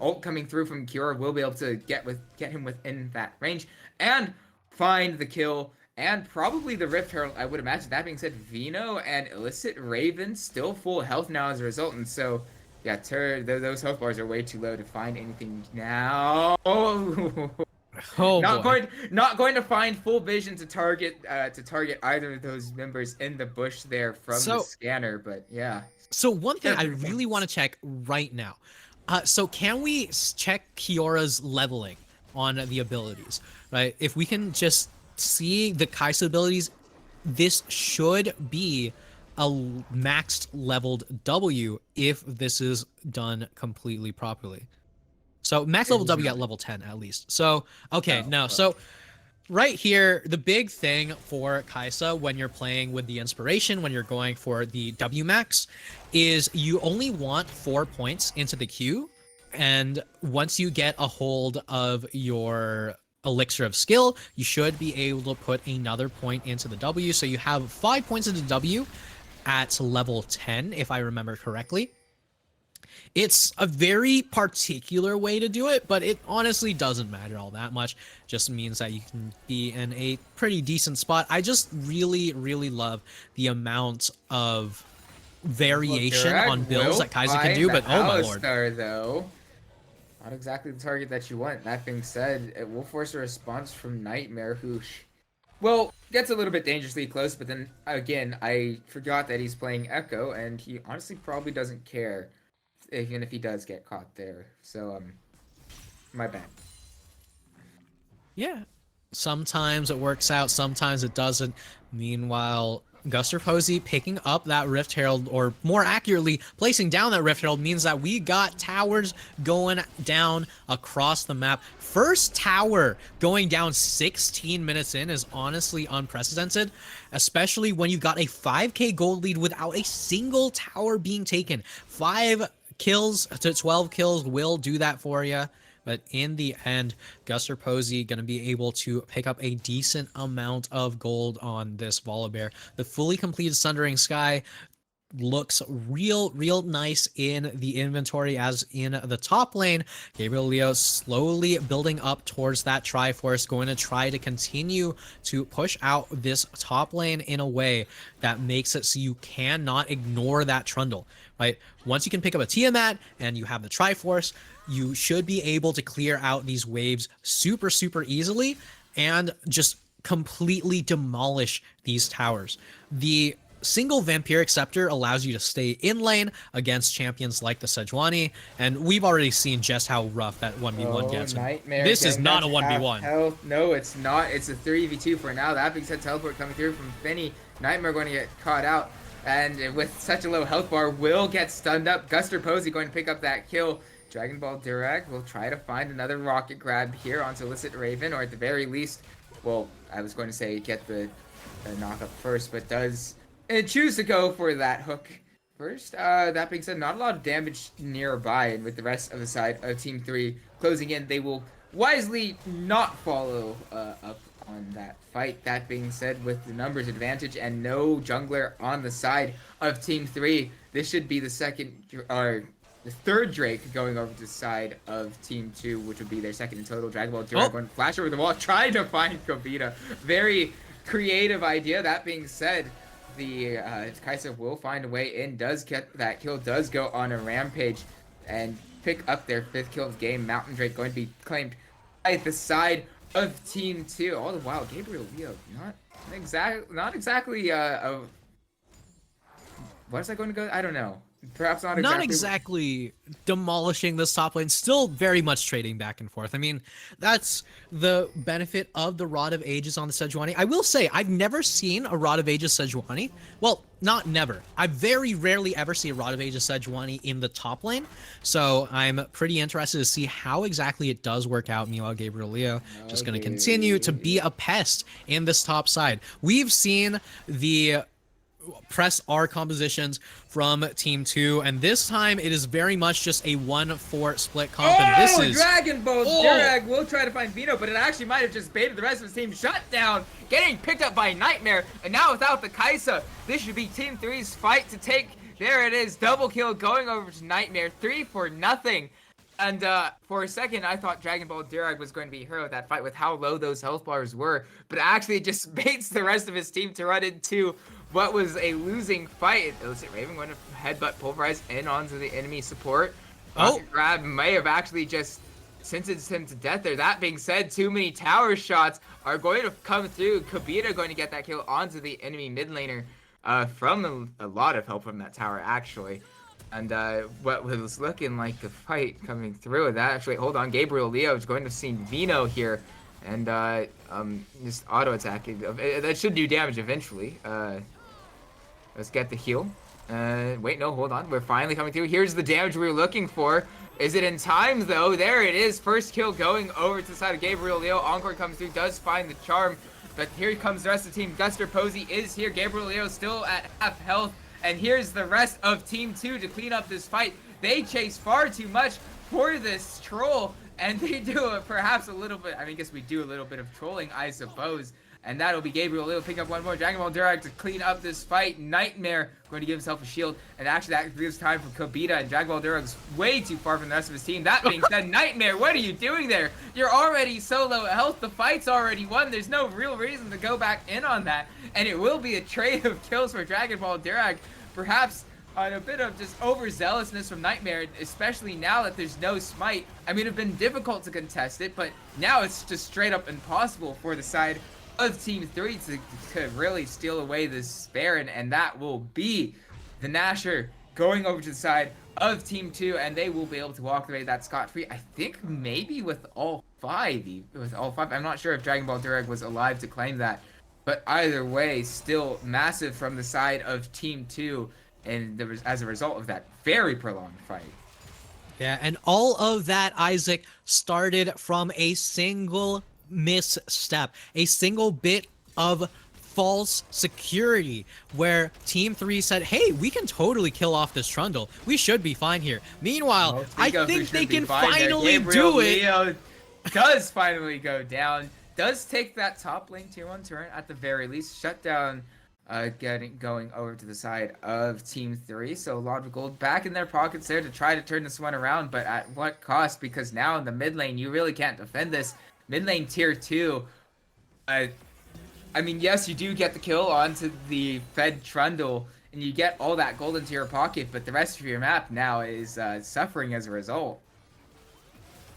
ult coming through from Kiora will be able to get him within that range and find the kill and probably the Rift Herald, I would imagine. That being said, Vino and Illicit Raven still full health now as a result, and so yeah, those health bars are way too low to find anything now. Not going to find full vision to target either of those members in the bush there from the scanner, but yeah. So one thing I really want to check right now. So can we check Kiora's leveling on the abilities, right? If we can just see the Kai'Sa abilities, this should be a maxed leveled W if this is done completely properly. So max level W at level 10 at least. So okay, so right here, the big thing for Kai'Sa when you're playing with the inspiration, when you're going for the W max, is you only want 4 points into the queue, and once you get a hold of your elixir of skill, you should be able to put another point into the W. So you have 5 points into W at level 10, if I remember correctly. It's a very particular way to do it, but it honestly doesn't matter all that much. Just means that you can be in a pretty decent spot. I just really love the amount of variation on builds that Kai'Sa can do, but oh my lord. Though. Not exactly the target that you want. That being said, it will force a response from Nightmare, who, well, gets a little bit dangerously close, but then, again, I forgot that he's playing Echo, and he honestly probably doesn't care, even if he does get caught there. So, my bad. Yeah. Sometimes it works out, sometimes it doesn't. Meanwhile, Guster Posey picking up that Rift Herald, or more accurately, placing down that Rift Herald, means that we got towers going down across the map. First tower going down 16 minutes in is honestly unprecedented, especially when you got a 5k gold lead without a single tower being taken. 5 kills to 12 kills will do that for you. But in the end, Guster Posey going to be able to pick up a decent amount of gold on this Volibear. The fully completed Sundering Sky looks real nice in the inventory, as in the top lane, Gabriel Leo slowly building up towards that Triforce, going to try to continue to push out this top lane in a way that makes it so you cannot ignore that Trundle, right? Once you can pick up a Tiamat and you have the Triforce, you should be able to clear out these waves super easily and just completely demolish these towers. The single Vampiric Scepter allows you to stay in lane against champions like the Sejuani, and we've already seen just how rough that 1v1 gets. Nightmare. This is not a 1v1. Health. No, it's not. It's a 3v2 for now. That being said, teleport coming through from Finny. Nightmare going to get caught out, and with such a low health bar, will get stunned up. Guster Posey going to pick up that kill. Dragon Ball Durag will try to find another rocket grab here onto Illicit Raven, or at the very least, well, I was going to say get the knock up first, but does choose to go for that hook first. That being said, not a lot of damage nearby, and with the rest of the side of Team 3 closing in, they will wisely not follow up on that fight. That being said, with the numbers advantage and no jungler on the side of Team 3, this should be the third Drake going over to the side of Team 2, which would be their second in total. Dragon Ball Durag going to flash over the wall, trying to find Kobita. Very creative idea. That being said, the Kaisa will find a way in, does get that kill, does go on a rampage, and pick up their 5th kill of the game. Mountain Drake going to be claimed by the side of Team 2. All the while, Gabriel Leo not exactly what is that going to go? I don't know. Perhaps not exactly demolishing this top lane, still very much trading back and forth. I mean, that's the benefit of the Rod of Ages on the Sejuani. I will say, I've never seen a Rod of Ages Sejuani. Well, not never. I very rarely ever see a Rod of Ages Sejuani in the top lane. So I'm pretty interested to see how exactly it does work out. Meanwhile, Gabriel Leo just going to continue to be a pest in this top side. We've seen the press R compositions from Team 2, and this time it is very much just a 1-4 split comp, and this is Dragon Ball Durag will try to find Vino, but it actually might have just baited the rest of his team. Shut down, getting picked up by Nightmare, and now without the Kaisa, this should be Team 3's fight to take. There it is, double kill going over to Nightmare, 3-0. And for a second, I thought Dragon Ball Durag was going to be hero of that fight with how low those health bars were, but actually it just baits the rest of his team to run into what was a losing fight. Illicit Raven going to headbutt Pulverize in onto the enemy support. Grab may have actually just sentenced him to death there. That being said, too many tower shots are going to come through. Kobita going to get that kill onto the enemy mid laner from a lot of help from that tower, actually. And what was looking like a fight coming through with that, actually, hold on, Gabriel Leo is going to see Vino here, and just auto attacking. That should do damage eventually. Let's get the heal. Wait, no, hold on. We're finally coming through. Here's the damage we were looking for. Is it in time, though? There it is. First kill going over to the side of Gabriel Leo. Encore comes through, does find the charm. But here comes the rest of the team. Guster Posey is here. Gabriel Leo still at half health. And here's the rest of Team 2 to clean up this fight. They chase far too much for this troll. And they do perhaps a little bit, I mean, I guess we do a little bit of trolling, I suppose. And that'll be Gabriel Leo picking up one more Dragon Ball Durag to clean up this fight. Nightmare going to give himself a shield. And actually that gives time for Kobita, and Dragon Ball Durag's way too far from the rest of his team. That being said, Nightmare, what are you doing there? You're already so low health. The fight's already won. There's no real reason to go back in on that. And it will be a trade of kills for Dragon Ball Durag. Perhaps on a bit of just overzealousness from Nightmare, especially now that there's no smite. I mean, it'd been difficult to contest it, but now it's just straight up impossible for the side of Team 3 to really steal away this Baron, and that will be the Nasher going over to the side of Team 2, and they will be able to walk away that scot-free. I think maybe with all five. I'm not sure if Dragon Ball Durag was alive to claim that. But either way, still massive from the side of Team 2, and there was, as a result of that very prolonged fight. Yeah, and all of that, Isaac, started from a single misstep, a single bit of false security where Team 3 said, hey, we can totally kill off this Trundle. We should be fine here. Meanwhile, I think they can finally do it. Leo does finally go down. Does take that top lane tier 1 turret at the very least. Shut down going over to the side of Team 3. So a lot of gold back in their pockets there to try to turn this one around, but at what cost? Because now in the mid lane, you really can't defend this. Mid lane tier 2, I mean, yes, you do get the kill onto the Fed Trundle, and you get all that gold into your pocket, but the rest of your map now is suffering as a result.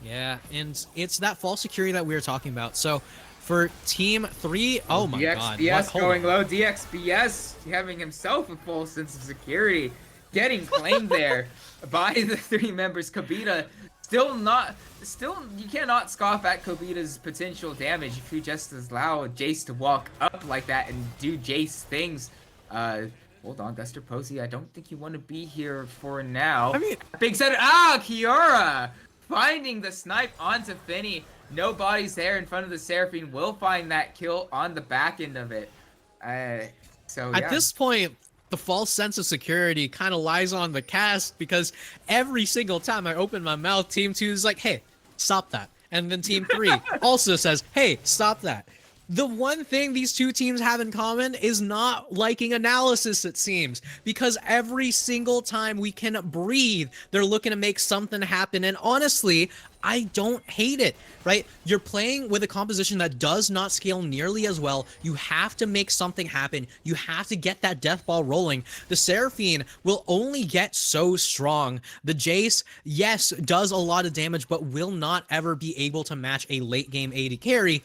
Yeah, and it's that false security that we were talking about. So for Team 3, oh my god. DXBS going low. DXBS having himself a full sense of security. Getting claimed there by the 3 members. Kobita still, you cannot scoff at Kobita's potential damage if you just allow Jace to walk up like that and do Jace things. Hold on, Guster Posey, I don't think you want to be here for now. I mean, Big set, Kiora finding the snipe onto Finny. No bodies there in front of the Seraphine. Will find that kill on the back end of it. So yeah. At this point, the false sense of security kind of lies on the cast, because every single time I open my mouth, Team 2 is like, hey, stop that. And then Team 3 also says, hey, stop that. The one thing these two teams have in common is not liking analysis, it seems, because every single time we can breathe, they're looking to make something happen. And honestly, I don't hate it, right? You're playing with a composition that does not scale nearly as well. You have to make something happen. You have to get that death ball rolling. The Seraphine will only get so strong. The Jace, yes, does a lot of damage, but will not ever be able to match a late game AD carry,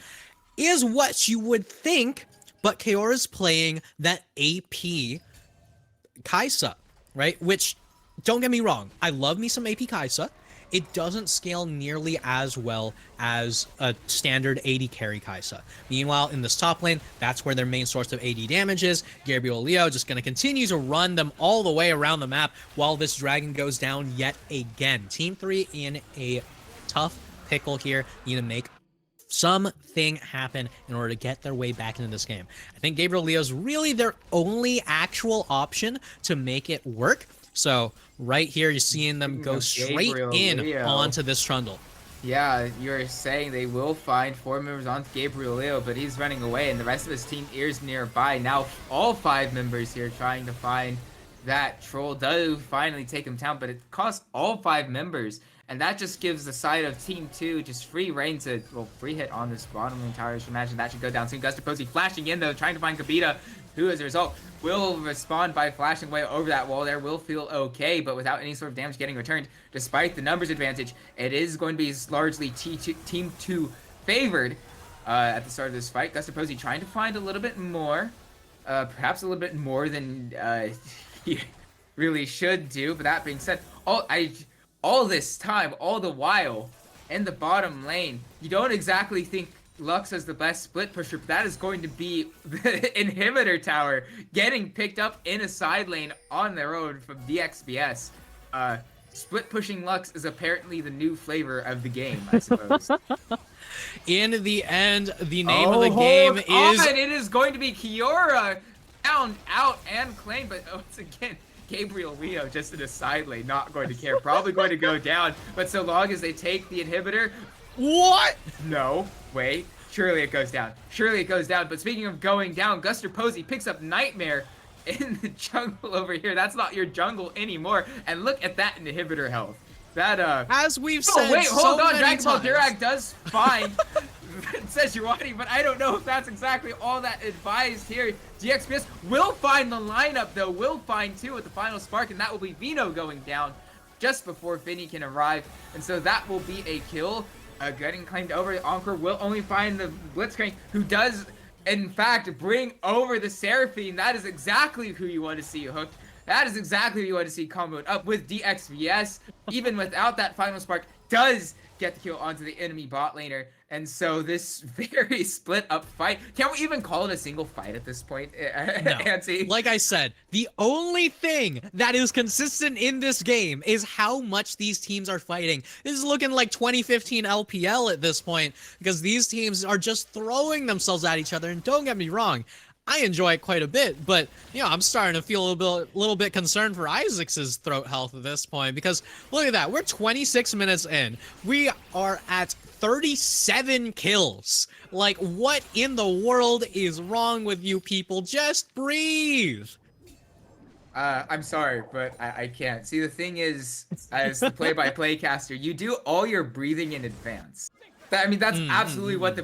is what you would think. But Kaora's playing that AP Kai'Sa, right? Which, don't get me wrong, I love me some AP Kai'Sa. It doesn't scale nearly as well as a standard AD carry Kai'Sa. Meanwhile, in this top lane, that's where their main source of AD damage is. Gabriel Leo just going to continue to run them all the way around the map while this dragon goes down yet again. Team 3 in a tough pickle here. Need to make something happen in order to get their way back into this game. I think Gabriel Leo's really their only actual option to make it work. So right here, you're seeing them go straight in onto this Trundle. Yeah, you're saying they will find 4 members onto Gabriel Leo, but he's running away, and the rest of his team is nearby. Now all 5 members here trying to find that troll. Does finally take him down, but it costs all 5 members. And that just gives the side of Team 2 just free reign to, well, free hit on this bottom lane tower. I should imagine that should go down soon. Guster Posey flashing in, though, trying to find Kobita, who, as a result, will respond by flashing away over that wall there. Will feel okay, but without any sort of damage getting returned. Despite the numbers advantage, it is going to be largely Team 2 favored at the start of this fight. Guster Posey trying to find a little bit more, perhaps a little bit more than he really should do. But that being said, all this time, all the while, in the bottom lane, you don't exactly think Lux is the best split pusher, but that is going to be the inhibitor tower getting picked up in a side lane on their own from DXBS. Split pushing Lux is apparently the new flavor of the game, I suppose. In the end, the name of the game is... It is going to be Kiora found out and claimed, but once again, Gabriel Leo just in a side lane, not going to care. Probably going to go down, but so long as they take the inhibitor... What? No, wait. Surely it goes down. Surely it goes down. But speaking of going down, Guster Posey picks up Nightmare in the jungle over here. That's not your jungle anymore. And look at that inhibitor health. That, As we've said wait, hold so on. many Dragon Ball times. Durag does find Sejuani, but I don't know if that's exactly all that advised here. DXBS will find the lineup, though. Will find 2 at the final spark, and that will be Vino going down just before Finny can arrive. And so that will be a kill. Getting claimed over. Encore will only find the Blitzcrank, who does in fact, bring over the Seraphine. That is exactly who you want to see hooked. That is exactly who you want to see comboed up with DXVS. Even without that final spark, does get the kill onto the enemy bot laner. And so this very split up fight. Can we even call it a single fight at this point, No. Anti? Like I said, the only thing that is consistent in this game is how much these teams are fighting. This is looking like 2015 LPL at this point, because these teams are just throwing themselves at each other. And don't get me wrong, I enjoy it quite a bit, but I'm starting to feel a little bit concerned for Isaac's throat health at this point, because look at that, we're 26 minutes in. We are at 37 kills. Like, what in the world is wrong with you people? Just breathe. I'm sorry, but I can't. See, the thing is, as the play-by-play caster, you do all your breathing in advance. I mean, that's absolutely what the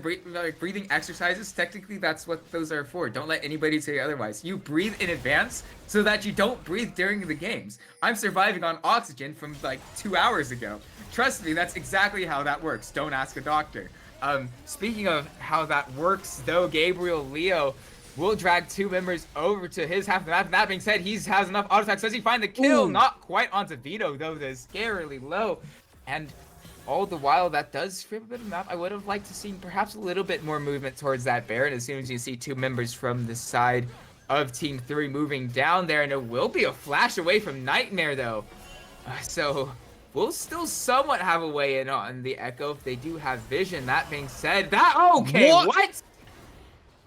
breathing exercises, technically, that's what those are for. Don't let anybody say otherwise. You breathe in advance so that you don't breathe during the games. I'm surviving on oxygen from, like, 2 hours ago. Trust me, that's exactly how that works. Don't ask a doctor. Speaking of how that works, though, Gabriel Leo will drag 2 members over to his half of the map. That being said, he has enough auto attack. Does he find the kill? Ooh. Not quite onto Vito, though. That's scarily low. And all the while, that does strip a bit of map. I would have liked to see perhaps a little bit more movement towards that Baron as soon as you see 2 members from the side of Team 3 moving down there. And it will be a flash away from Nightmare, though. So we'll still somewhat have a way in on the Echo if they do have vision. That being said, okay, what?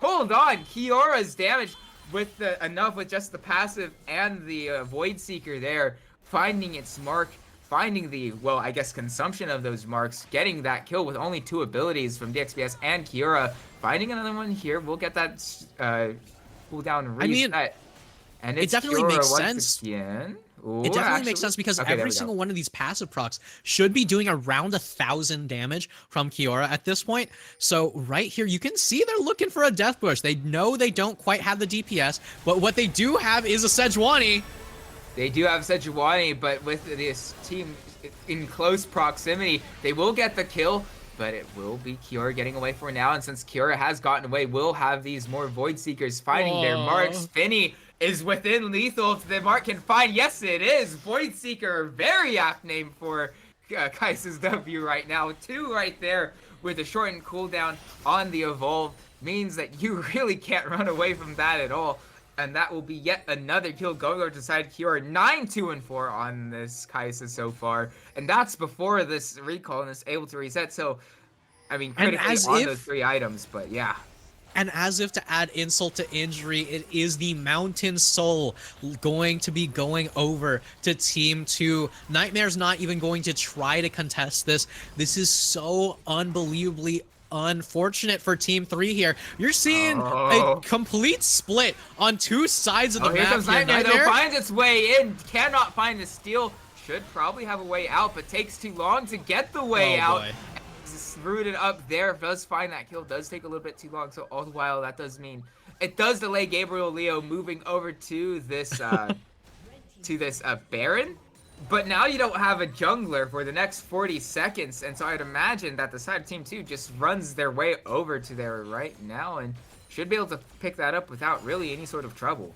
Hold on, Kiora's damage with enough with just the passive and the Void Seeker there, finding its mark, finding the, well, I guess consumption of those marks, getting that kill with only 2 abilities from DXBS and Kiora, finding another one here. We'll get that cooldown reset. I mean, and it's it definitely Kiora makes once sense. Again. Ooh, it definitely makes sense because every single one of these passive procs should be doing around 1,000 damage from Kiora at this point. So right here, you can see they're looking for a death push. They know they don't quite have the DPS, but what they do have is a Sejuani. They do have Sejuani, but with this team in close proximity, they will get the kill, but it will be Kiora getting away for now. And since Kiora has gotten away, we'll have these more Void Seekers finding their marks. Finny is within lethal if the mark can find. Yes, it is. Void Seeker, very apt name for Kai'Sa's W right now. 2 right there with a shortened cooldown on the Evolve means that you really can't run away from that at all. And that will be yet another kill going over to side Kiora. 9-2-4 on this Kai'Sa so far. And that's before this recall and is able to reset. So, I mean, critically on those 3 items, but yeah. And as if to add insult to injury, it is the Mountain Soul going to be going over to Team 2. Nightmare's not even going to try to contest this. This is so unbelievably unfortunate for Team 3 here. You're seeing a complete split on 2 sides of the map. Here comes Nightmare, though, finds its way in, cannot find the steal. Should probably have a way out, but takes too long to get the way out. Boy. Rooted up there, does find that kill, does take a little bit too long, so all the while that does mean it does delay Gabriel Leo moving over to this Baron, but now you don't have a jungler for the next 40 seconds, and so I'd imagine that the side of Team 2 just runs their way over to there right now and should be able to pick that up without really any sort of trouble.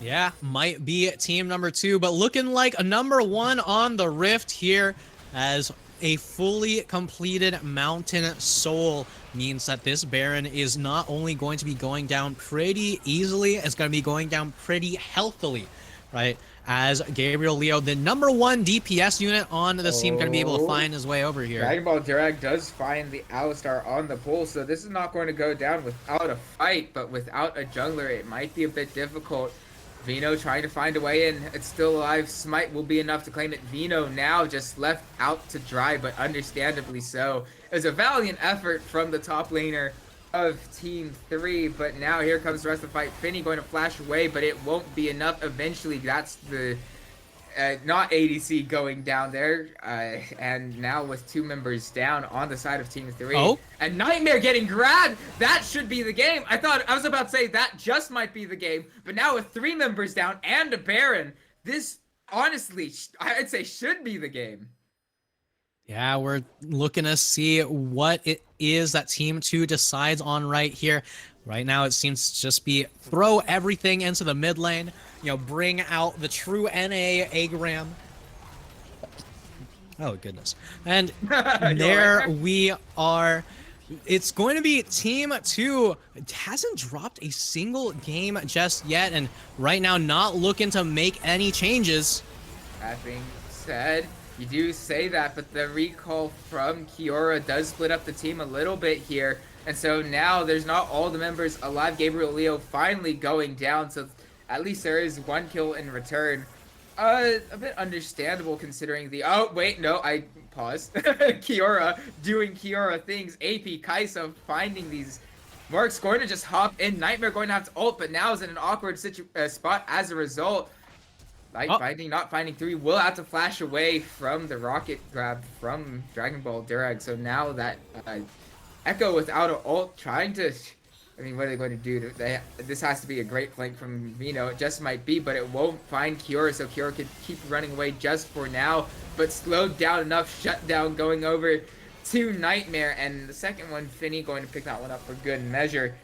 Yeah, might be team number 2, but looking like a number 1 on the Rift here, as a fully completed Mountain Soul means that this Baron is not only going to be going down pretty easily, it's going to be going down pretty healthily, right? As Gabriel Leo, the number 1 DPS unit on this team, going to be able to find his way over here. Dragon Ball Durag does find the Alistar on the pole, so this is not going to go down without a fight, but without a jungler, it might be a bit difficult. Vino trying to find a way in. It's still alive. Smite will be enough to claim it. Vino now just left out to dry, but understandably so. It was a valiant effort from the top laner of Team 3, but now here comes the rest of the fight. Finny going to flash away, but it won't be enough. Eventually, that's the not ADC going down there, and now with 2 members down on the side of Team 3, and Nightmare getting grabbed. That should be the game. I was about to say that just might be the game, but now with 3 members down and a Baron, this honestly, I'd say should be the game. Yeah, we're looking to see what it is that Team 2 decides on right here. Right now, it seems to just be throw everything into the mid lane, bring out the true NA Agram. Oh, goodness. And there we are. It's going to be Team 2. It hasn't dropped a single game just yet, and right now not looking to make any changes. That being said, you do say that, but the recall from Kiora does split up the team a little bit here. And so now there's not all the members alive. Gabriel Leo finally going down, so at least there is 1 kill in return. A bit understandable considering the... Oh, wait, no, I paused. Kiora doing Kiora things. AP, Kaisa finding these marks. Going to just hop in. Nightmare going to have to ult, but now is in an awkward spot as a result. Finding, not finding 3 will have to flash away from the rocket grab from Dragon Ball Durag. So now that Echo without an ult trying to... I mean, what are they going to do? This has to be a great flank from Vino. It just might be, but it won't find Kiora, so Kiora could keep running away just for now. But slowed down enough, shut down, going over to Nightmare. And the second one, Finny going to pick that one up for good measure.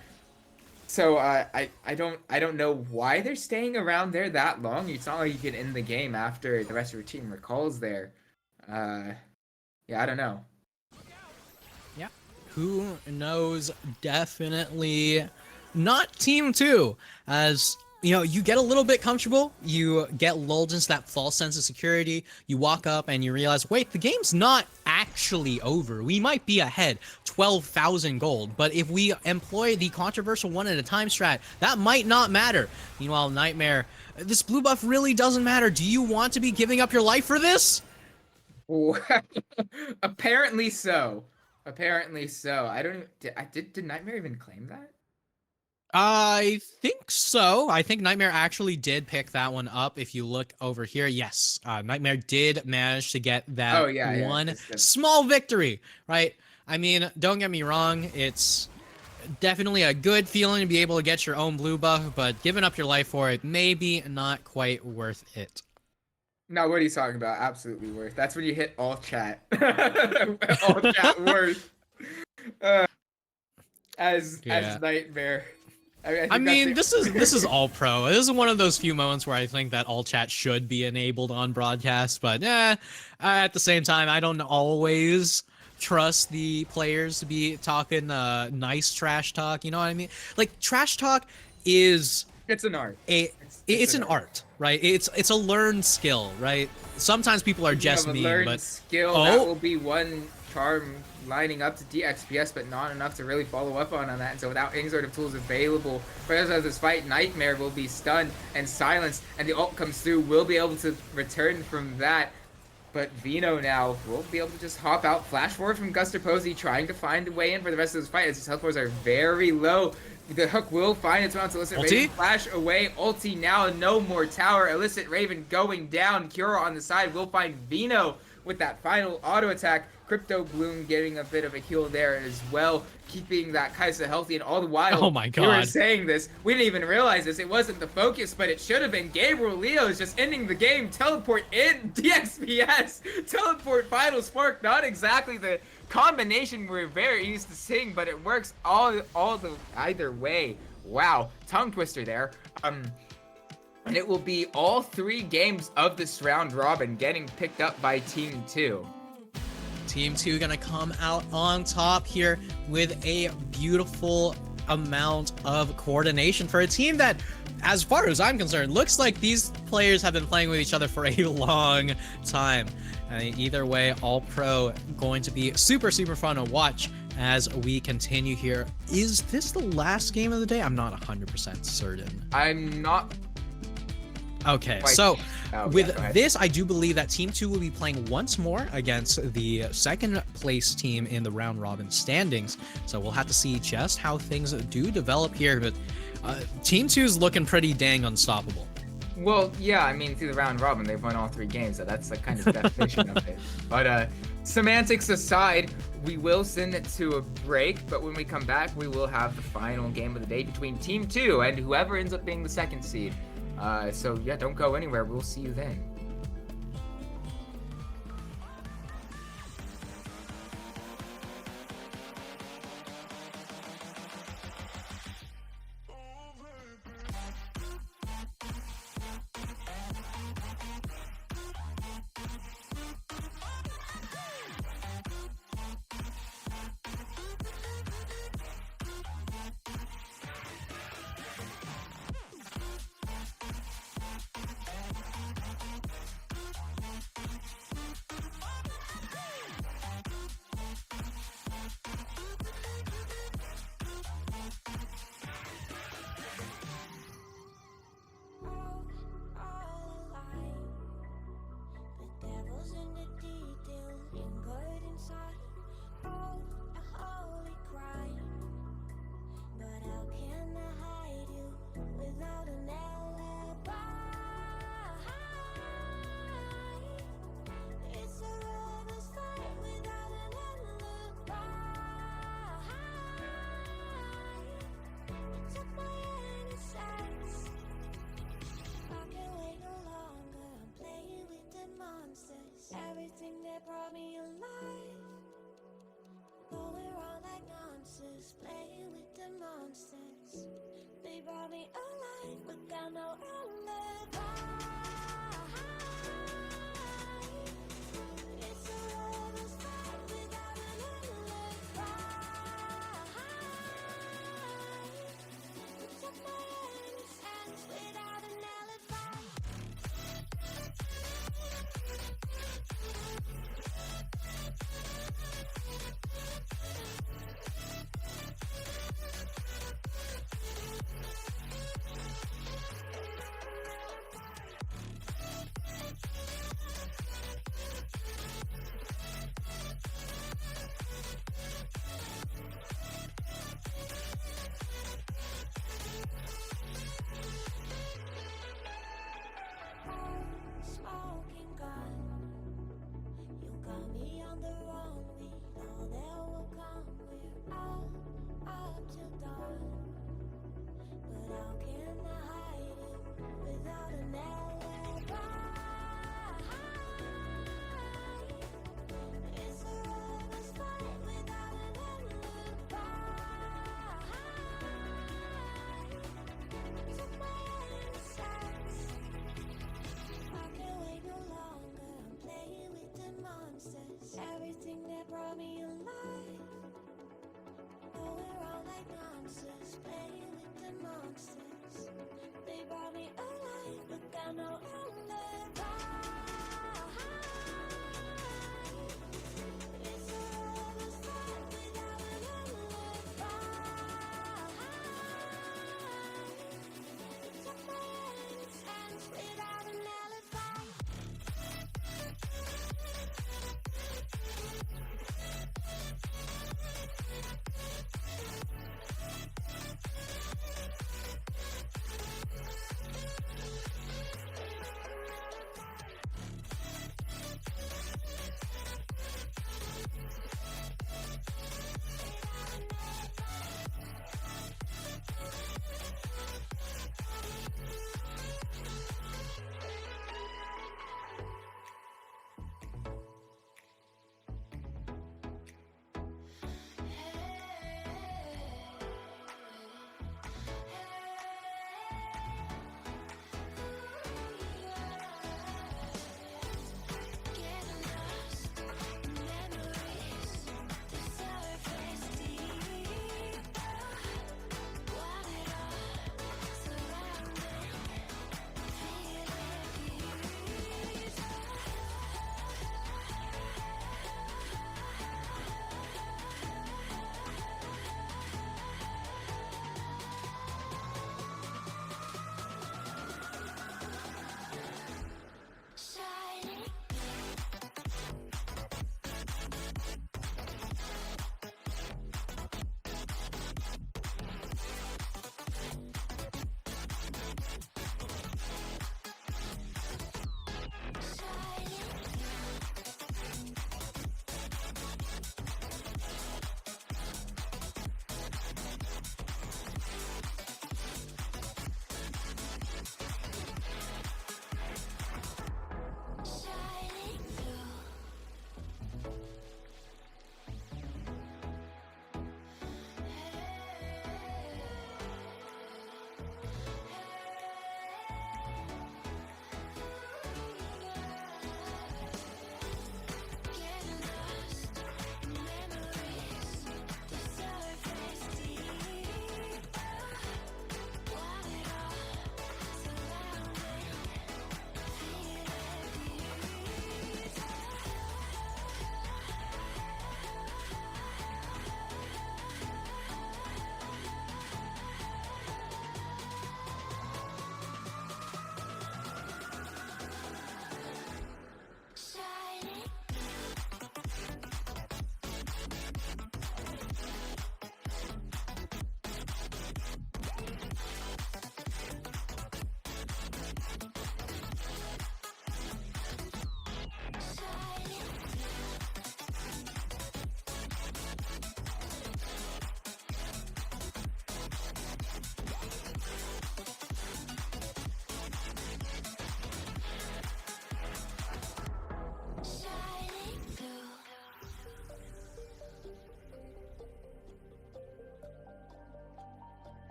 So I don't know why they're staying around there that long. It's not like you can end the game after the rest of your team recalls there. Yeah, I don't know. Yeah, who knows? Definitely not Team 2, as you get a little bit comfortable, you get lulled into that false sense of security, you walk up and you realize, wait, the game's not actually over. We might be ahead 12,000 gold, but if we employ the controversial 1 at a time strat, that might not matter. Meanwhile, Nightmare, this blue buff really doesn't matter. Do you want to be giving up your life for this? Apparently so. Apparently so. I don't did Nightmare even claim that? I think so. I think Nightmare actually did pick that one up. If you look over here, yes, Nightmare did manage to get that one small victory, right? I mean, don't get me wrong, it's definitely a good feeling to be able to get your own blue buff, but giving up your life for it, maybe not quite worth it. No, what are you talking about? Absolutely worth. That's when you hit all chat. All chat worth. As Nightmare. I mean, this is all pro. This is one of those few moments where I think that all chat should be enabled on broadcast, but at the same time, I don't always trust the players to be talking nice trash talk. You know what I mean? Like, trash talk is... It's an art. It's an art, right? It's a learned skill, right? Sometimes people are just mean, but skill that will be one charm lining up to DXPS, but not enough to really follow up on that. And so without any sort of tools available for this fight, Nightmare will be stunned and silenced, and the ult comes through. Will be able to return from that. But Vino now will be able to just hop out, flash forward from Guster Posey, trying to find a way in for the rest of this fight as his health bars are very low. The hook will find its way onto Illicit Raven. Flash away. Ulti now. No more tower. Illicit Raven going down. Kiora on the side will find Vino with that final auto attack. Crypto Bloom getting a bit of a heal there as well, keeping that Kaisa healthy. And all the while, oh my God, we were saying this. We didn't even realize this. It wasn't the focus, but it should have been. Gabriel Leo is just ending the game. Teleport in DXPS. Teleport final spark. Not exactly the combination we're very used to seeing, but it works either way. Wow, tongue twister there. And it will be all 3 games of this round robin getting picked up by Team 2. Team 2 gonna come out on top here with a beautiful amount of coordination for a team that, as far as I'm concerned, looks like these players have been playing with each other for a long time. Either way, all pro going to be super fun to watch as we continue here. Is this the last game of the day? I'm not 100% certain. I'm not. Okay, so with this, I do believe that Team 2 will be playing once more against the second place team in the round robin standings. So we'll have to see just how things do develop here. But Team 2 is looking pretty dang unstoppable. Well, yeah, I mean, through the round robin, they've won all 3 games, so that's the kind of definition of it. But semantics aside, we will send it to a break, but when we come back, we will have the final game of the day between Team 2 and whoever ends up being the second seed. So yeah, don't go anywhere. We'll see you then. found the wrong lead, all that will come. We're out till dawn. But how can I hide it without an alibi? It's a runner's fight without an alibi. Somewhere in the silence, I can't wait no longer. I'm playing with the monsters, everything that brought me alive. Oh, we're all like monsters,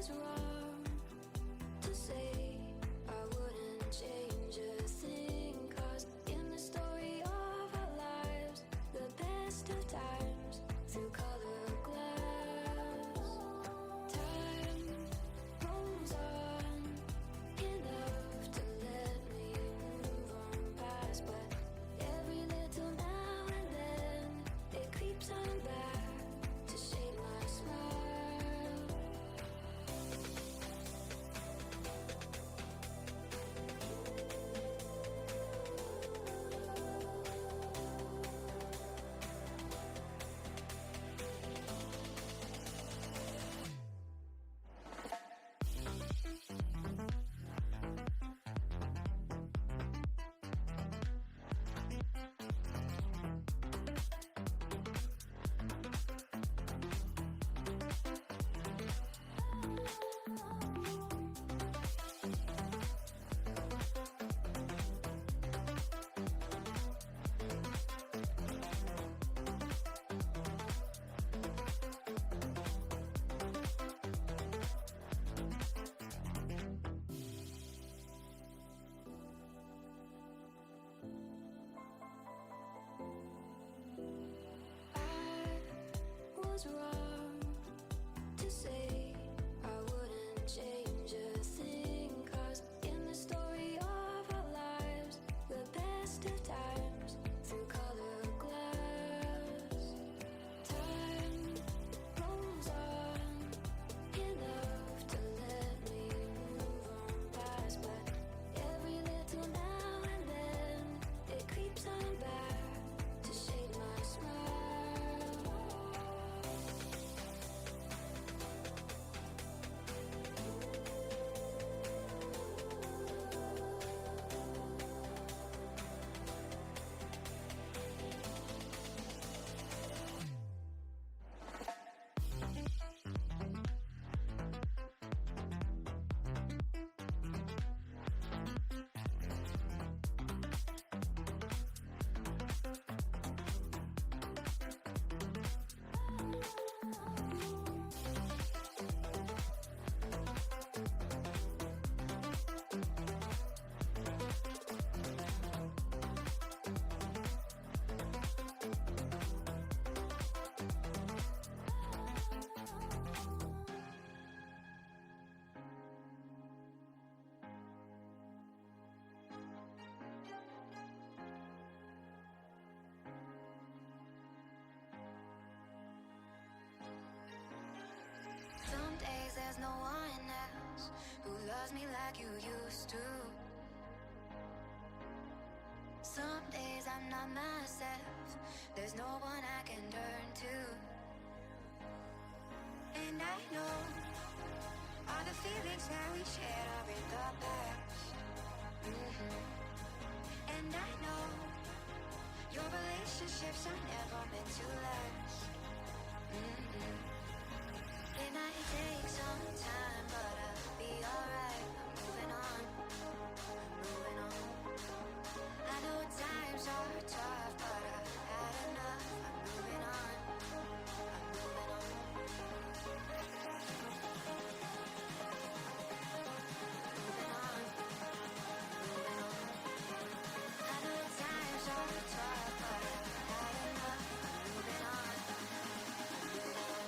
was wrong to say I wouldn't change a thing, 'cause in the story of our lives, the best of times through color glass, time rolls on enough to let me move on past, but every little now and then it creeps on back to shade my smile. I was wrong to say I wouldn't change a thing, 'cause in the story of our lives, the best of times through color glass, time rolls on enough to let me move on past, but every little now and then it creeps on back to shade my smile. Some days there's no one else who loves me like you used to. Some days I'm not myself, there's no one I can turn to. And I know all the feelings that we shared are in the past. And I know your relationships are never meant to last. It might take some time, but I'll be alright. I'm moving on, moving on. I know times are tough, but I've had enough. I'm moving on, I'm moving on. Moving on, moving on. I know times are tough, but I've had enough. I'm moving on, moving on.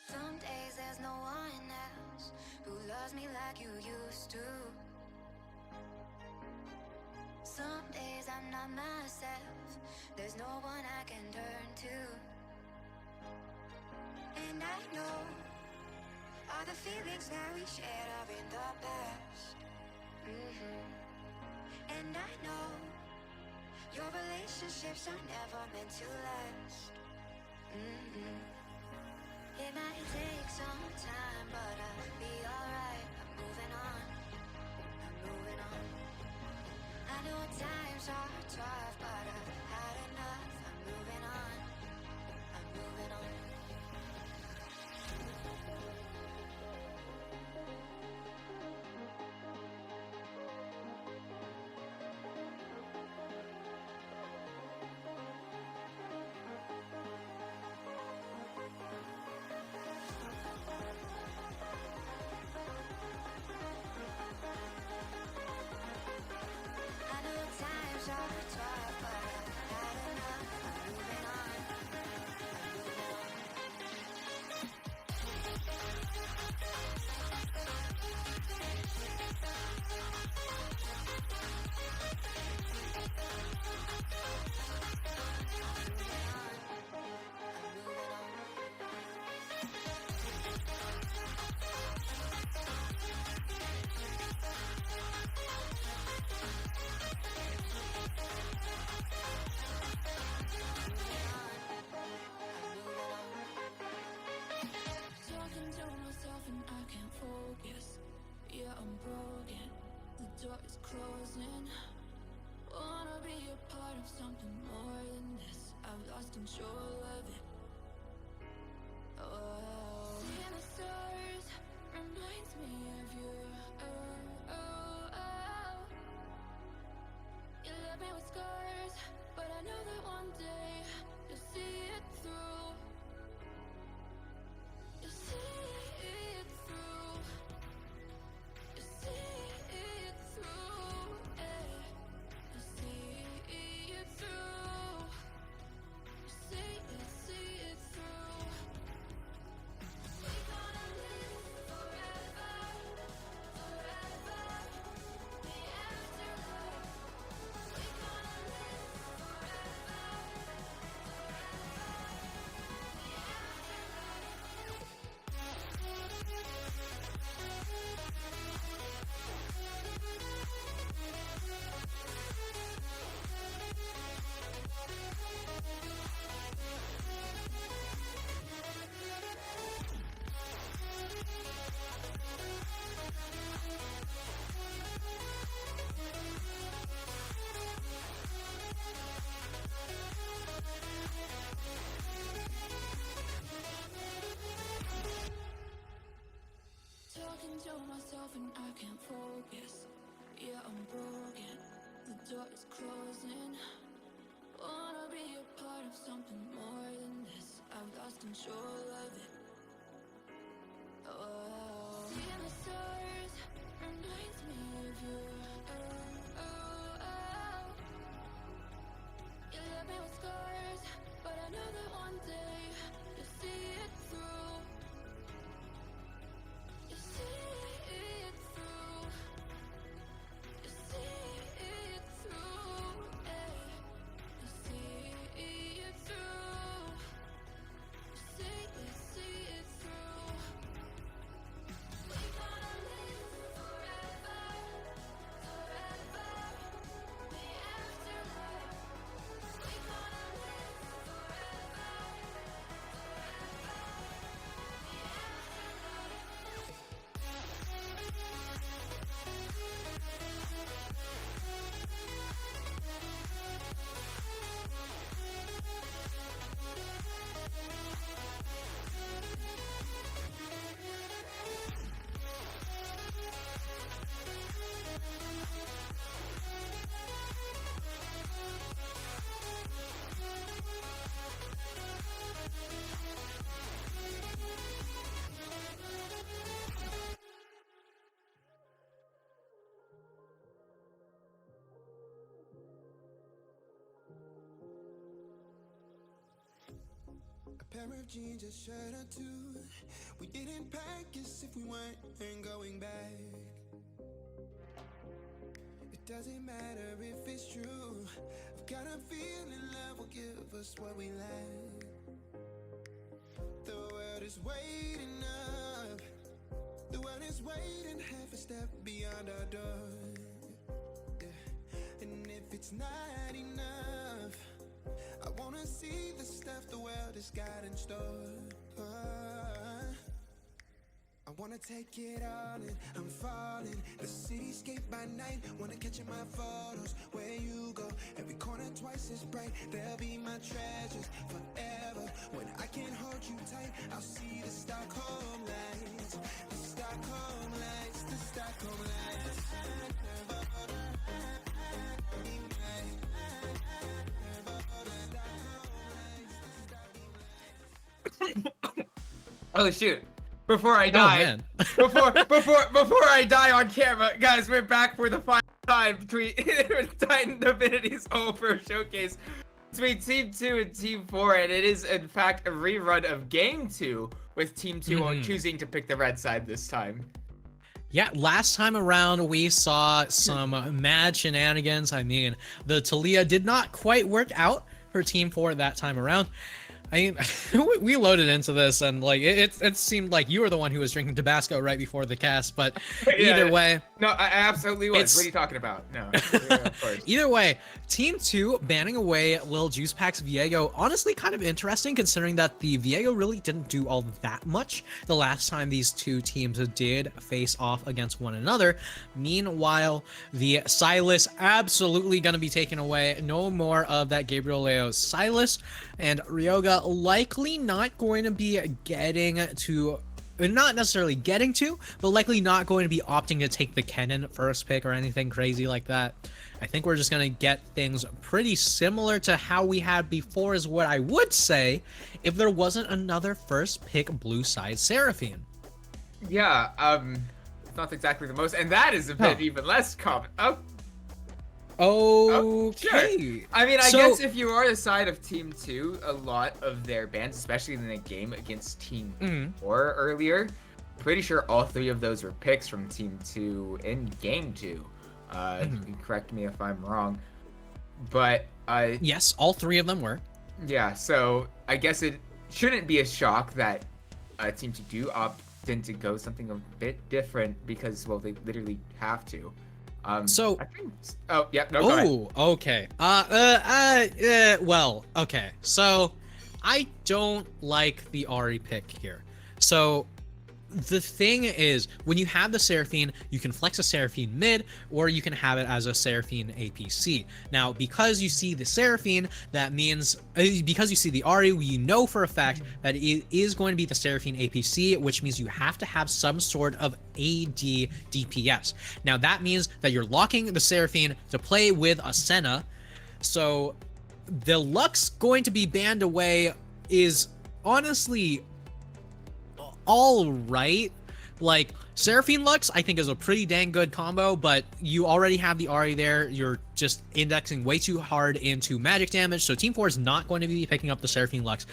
Some days there's no one else who loves me like you used to. Some days I'm not myself, there's no one I can turn to. And I know all the feelings that we shared are in the past. And I know your relationships are never meant to last. It might take some time, but I'll be alright. I'm moving on. I'm moving on. I know times are tough, but I've had enough. I'm moving on. I'm moving on. I know times are tough, but I've had enough. I'm moving on. I'm moving on. I'm moving on. Talking to myself and I can't focus. Yeah, I'm broken. The door is closing. Wanna be a part of something more than this. I've lost control of it. Oh, seeing the stars reminds me of you. Oh, oh, oh. You left me with scars, but I know that one day you'll see it through. You see it through. You see it through. Eh. You see it through. You see it through. We gonna live forever, forever. The afterlife. We gonna live forever, forever. The afterlife. Talking to myself and I can't focus. Yeah, I'm broken. The door is closing. Wanna be a part of something more than this. I've lost control of it. Oh, seeing the stars reminds me of you. Oh, oh, oh. You left me with scars, but I know that one day you'll see it through. You see it through. You see it through. Eh. You see it through. You see it through. We gonna live forever, forever. The afterlife. We gonna live forever, forever. The afterlife. A pair of jeans, a shirt or two. We didn't pack as if we weren't going back. It doesn't matter if it's true. I've got a feeling love will give us what we lack. The world is waiting up. The world is waiting half a step beyond our door. Yeah. And if it's not enough, I wanna see the stuff the world has got in store. I wanna take it all in, I'm falling. The cityscape by night, wanna catch in my photos. Where you go, every corner twice as bright. They'll be my treasures forever. When I can't hold you tight, I'll see the Stockholm lights. The Stockholm lights, the Stockholm lights. Oh shoot. Before I die, man. before I die on camera, guys, we're back for the final time between Titan Divinity's Over Showcase between Team 2 and Team 4, and it is in fact a rerun of Game 2 with Team 2 on choosing to pick the red side this time. Yeah, last time around we saw some mad shenanigans. I mean, the Talia did not quite work out for Team 4 that time around. I mean, we loaded into this and like it seemed like you were the one who was drinking Tabasco right before the cast, but either way. No, I absolutely was. What are you talking about? No. Yeah, of course. Either way, Team 2 banning away Lil Juice Pack's Viego, honestly kind of interesting considering that the Viego really didn't do all that much the last time these two teams did face off against one another. Meanwhile, the Silas absolutely going to be taken away. No more of that Gabriel Leo Silas, and Ryoga likely not going to be getting to, not necessarily getting to, but likely not going to be opting to take the Kennen first pick or anything crazy like that. I think we're just going to get things pretty similar to how we had before is what I would say if there wasn't another first pick blue side Seraphine. Yeah, it's not exactly the most, and that is a bit even less common. Okay. Sure. I mean, I guess if you are the side of Team 2, a lot of their bans, especially in the game against Team 4 earlier, pretty sure all three of those were picks from Team 2 in Game 2. You can correct me if I'm wrong. But, yes, all three of them were. Yeah, so I guess it shouldn't be a shock that Team 2 do opt in to go something a bit different because, well, they literally have to. So, I think, go ahead. Okay. Well, okay. So, I don't like the Ahri pick here. So, the thing is, when you have the Seraphine, you can flex a Seraphine mid, or you can have it as a Seraphine APC. Now, because you see the Seraphine, that means, because you see the Ahri, we know for a fact that it is going to be the Seraphine APC, which means you have to have some sort of AD DPS. Now, that means that you're locking the Seraphine to play with a Senna. So, the Lux going to be banned away is honestly all right. Like, Seraphine Lux, I think is a pretty dang good combo, but you already have the Ahri there. You're just indexing way too hard into magic damage, so Team 4 is not going to be picking up the Seraphine Lux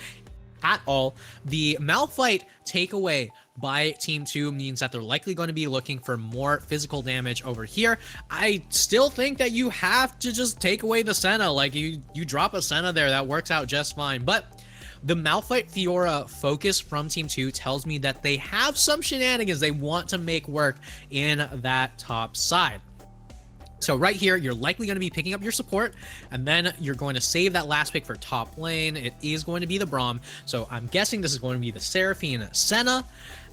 at all. The Malphite takeaway by Team 2 means that they're likely going to be looking for more physical damage over here. I still think that you have to just take away the Senna. Like, you drop a Senna there, that works out just fine. But the Malphite Fiora focus from Team 2 tells me that they have some shenanigans they want to make work in that top side. So right here, you're likely going to be picking up your support, and then you're going to save that last pick for top lane. It is going to be the Braum. So I'm guessing this is going to be the Seraphine Senna,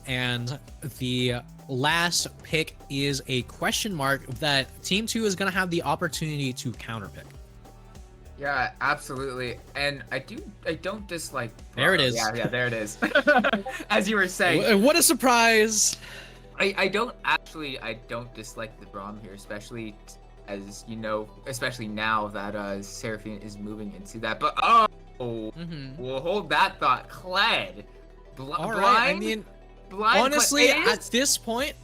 and the last pick is a question mark that Team 2 is going to have the opportunity to counterpick. Yeah, absolutely. And I don't dislike Braum. There it is. Yeah, there it is. As you were saying. What a surprise. I don't dislike the Braum here, especially as you know, especially now that Seraphine is moving into that. But we'll hold that thought. Kled. All right. I mean, honestly, at this point,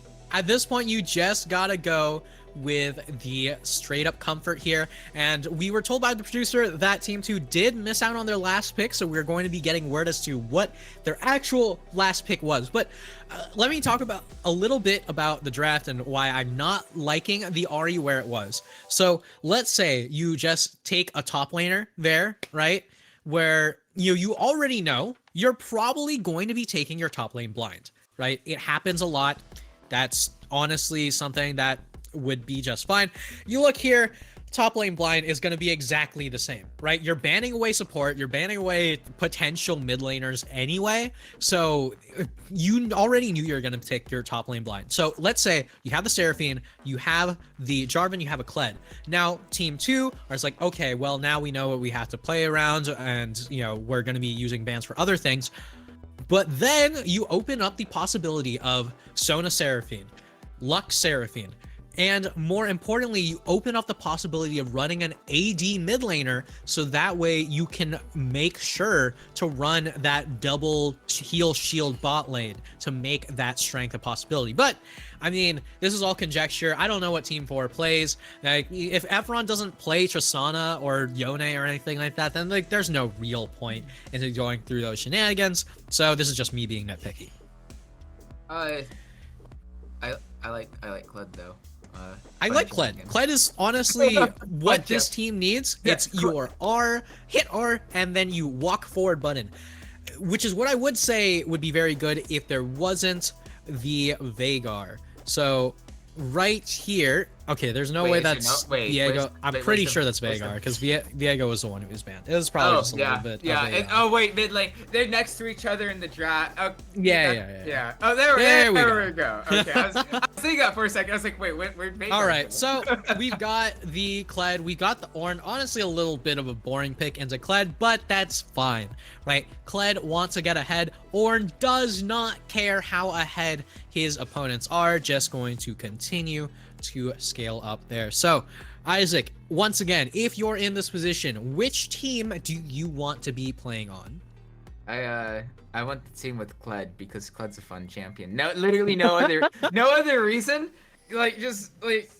you just gotta go with the straight up comfort here. And we were told by the producer that Team 2 did miss out on their last pick, so we're going to be getting word as to what their actual last pick was. But let me talk about a little bit about the draft and why I'm not liking the Ahri where it was. So let's say you just take a top laner there, right? Where you already know you're probably going to be taking your top lane blind, right? It happens a lot. That's honestly something that would be just fine. You look here, top lane blind is going to be exactly the same, right? You're banning away support, you're banning away potential mid laners anyway, so you already knew you were going to take your top lane blind. So let's say you have the Seraphine, you have the Jarvan, you have a Kled. Now team 2 is like, okay, well now we know what we have to play around, and you know we're going to be using bans for other things. But then you open up the possibility of Sona Seraphine, Lux Seraphine, and more importantly, you open up the possibility of running an AD mid laner, so that way you can make sure to run that double heal shield bot lane to make that strength a possibility. But I mean, this is all conjecture. I don't know what Team 4 plays. Like, if Efron doesn't play Tristana or Yone or anything like that, then like there's no real point into going through those shenanigans. So this is just me being nitpicky. I like Kled though. I like Kled. Kled is honestly what this team needs. It's your R, hit R, and then you walk forward button, which is what I would say would be very good if there wasn't the Veigar. So right here, okay, there's no way that's Viego. I'm pretty sure that's Veigar, because Viego was the one who was banned. It was probably just a little bit. Yeah, and wait, mid lane, they're next to each other in the draft. Oh, yeah. Oh, there we go. Okay, I was thinking that for a second. I was like, wait, where'd Veigar? All right, so we've got the Kled, we got the Ornn. Honestly, a little bit of a boring pick into Kled, but that's fine, right? Kled wants to get ahead. Ornn does not care how ahead his opponents are, just going to continue to scale up there. So Isaac, once again, if you're in this position, which team do you want to be playing on? I want the team with Kled, because Kled's a fun champion. No, literally no other reason. Like, just like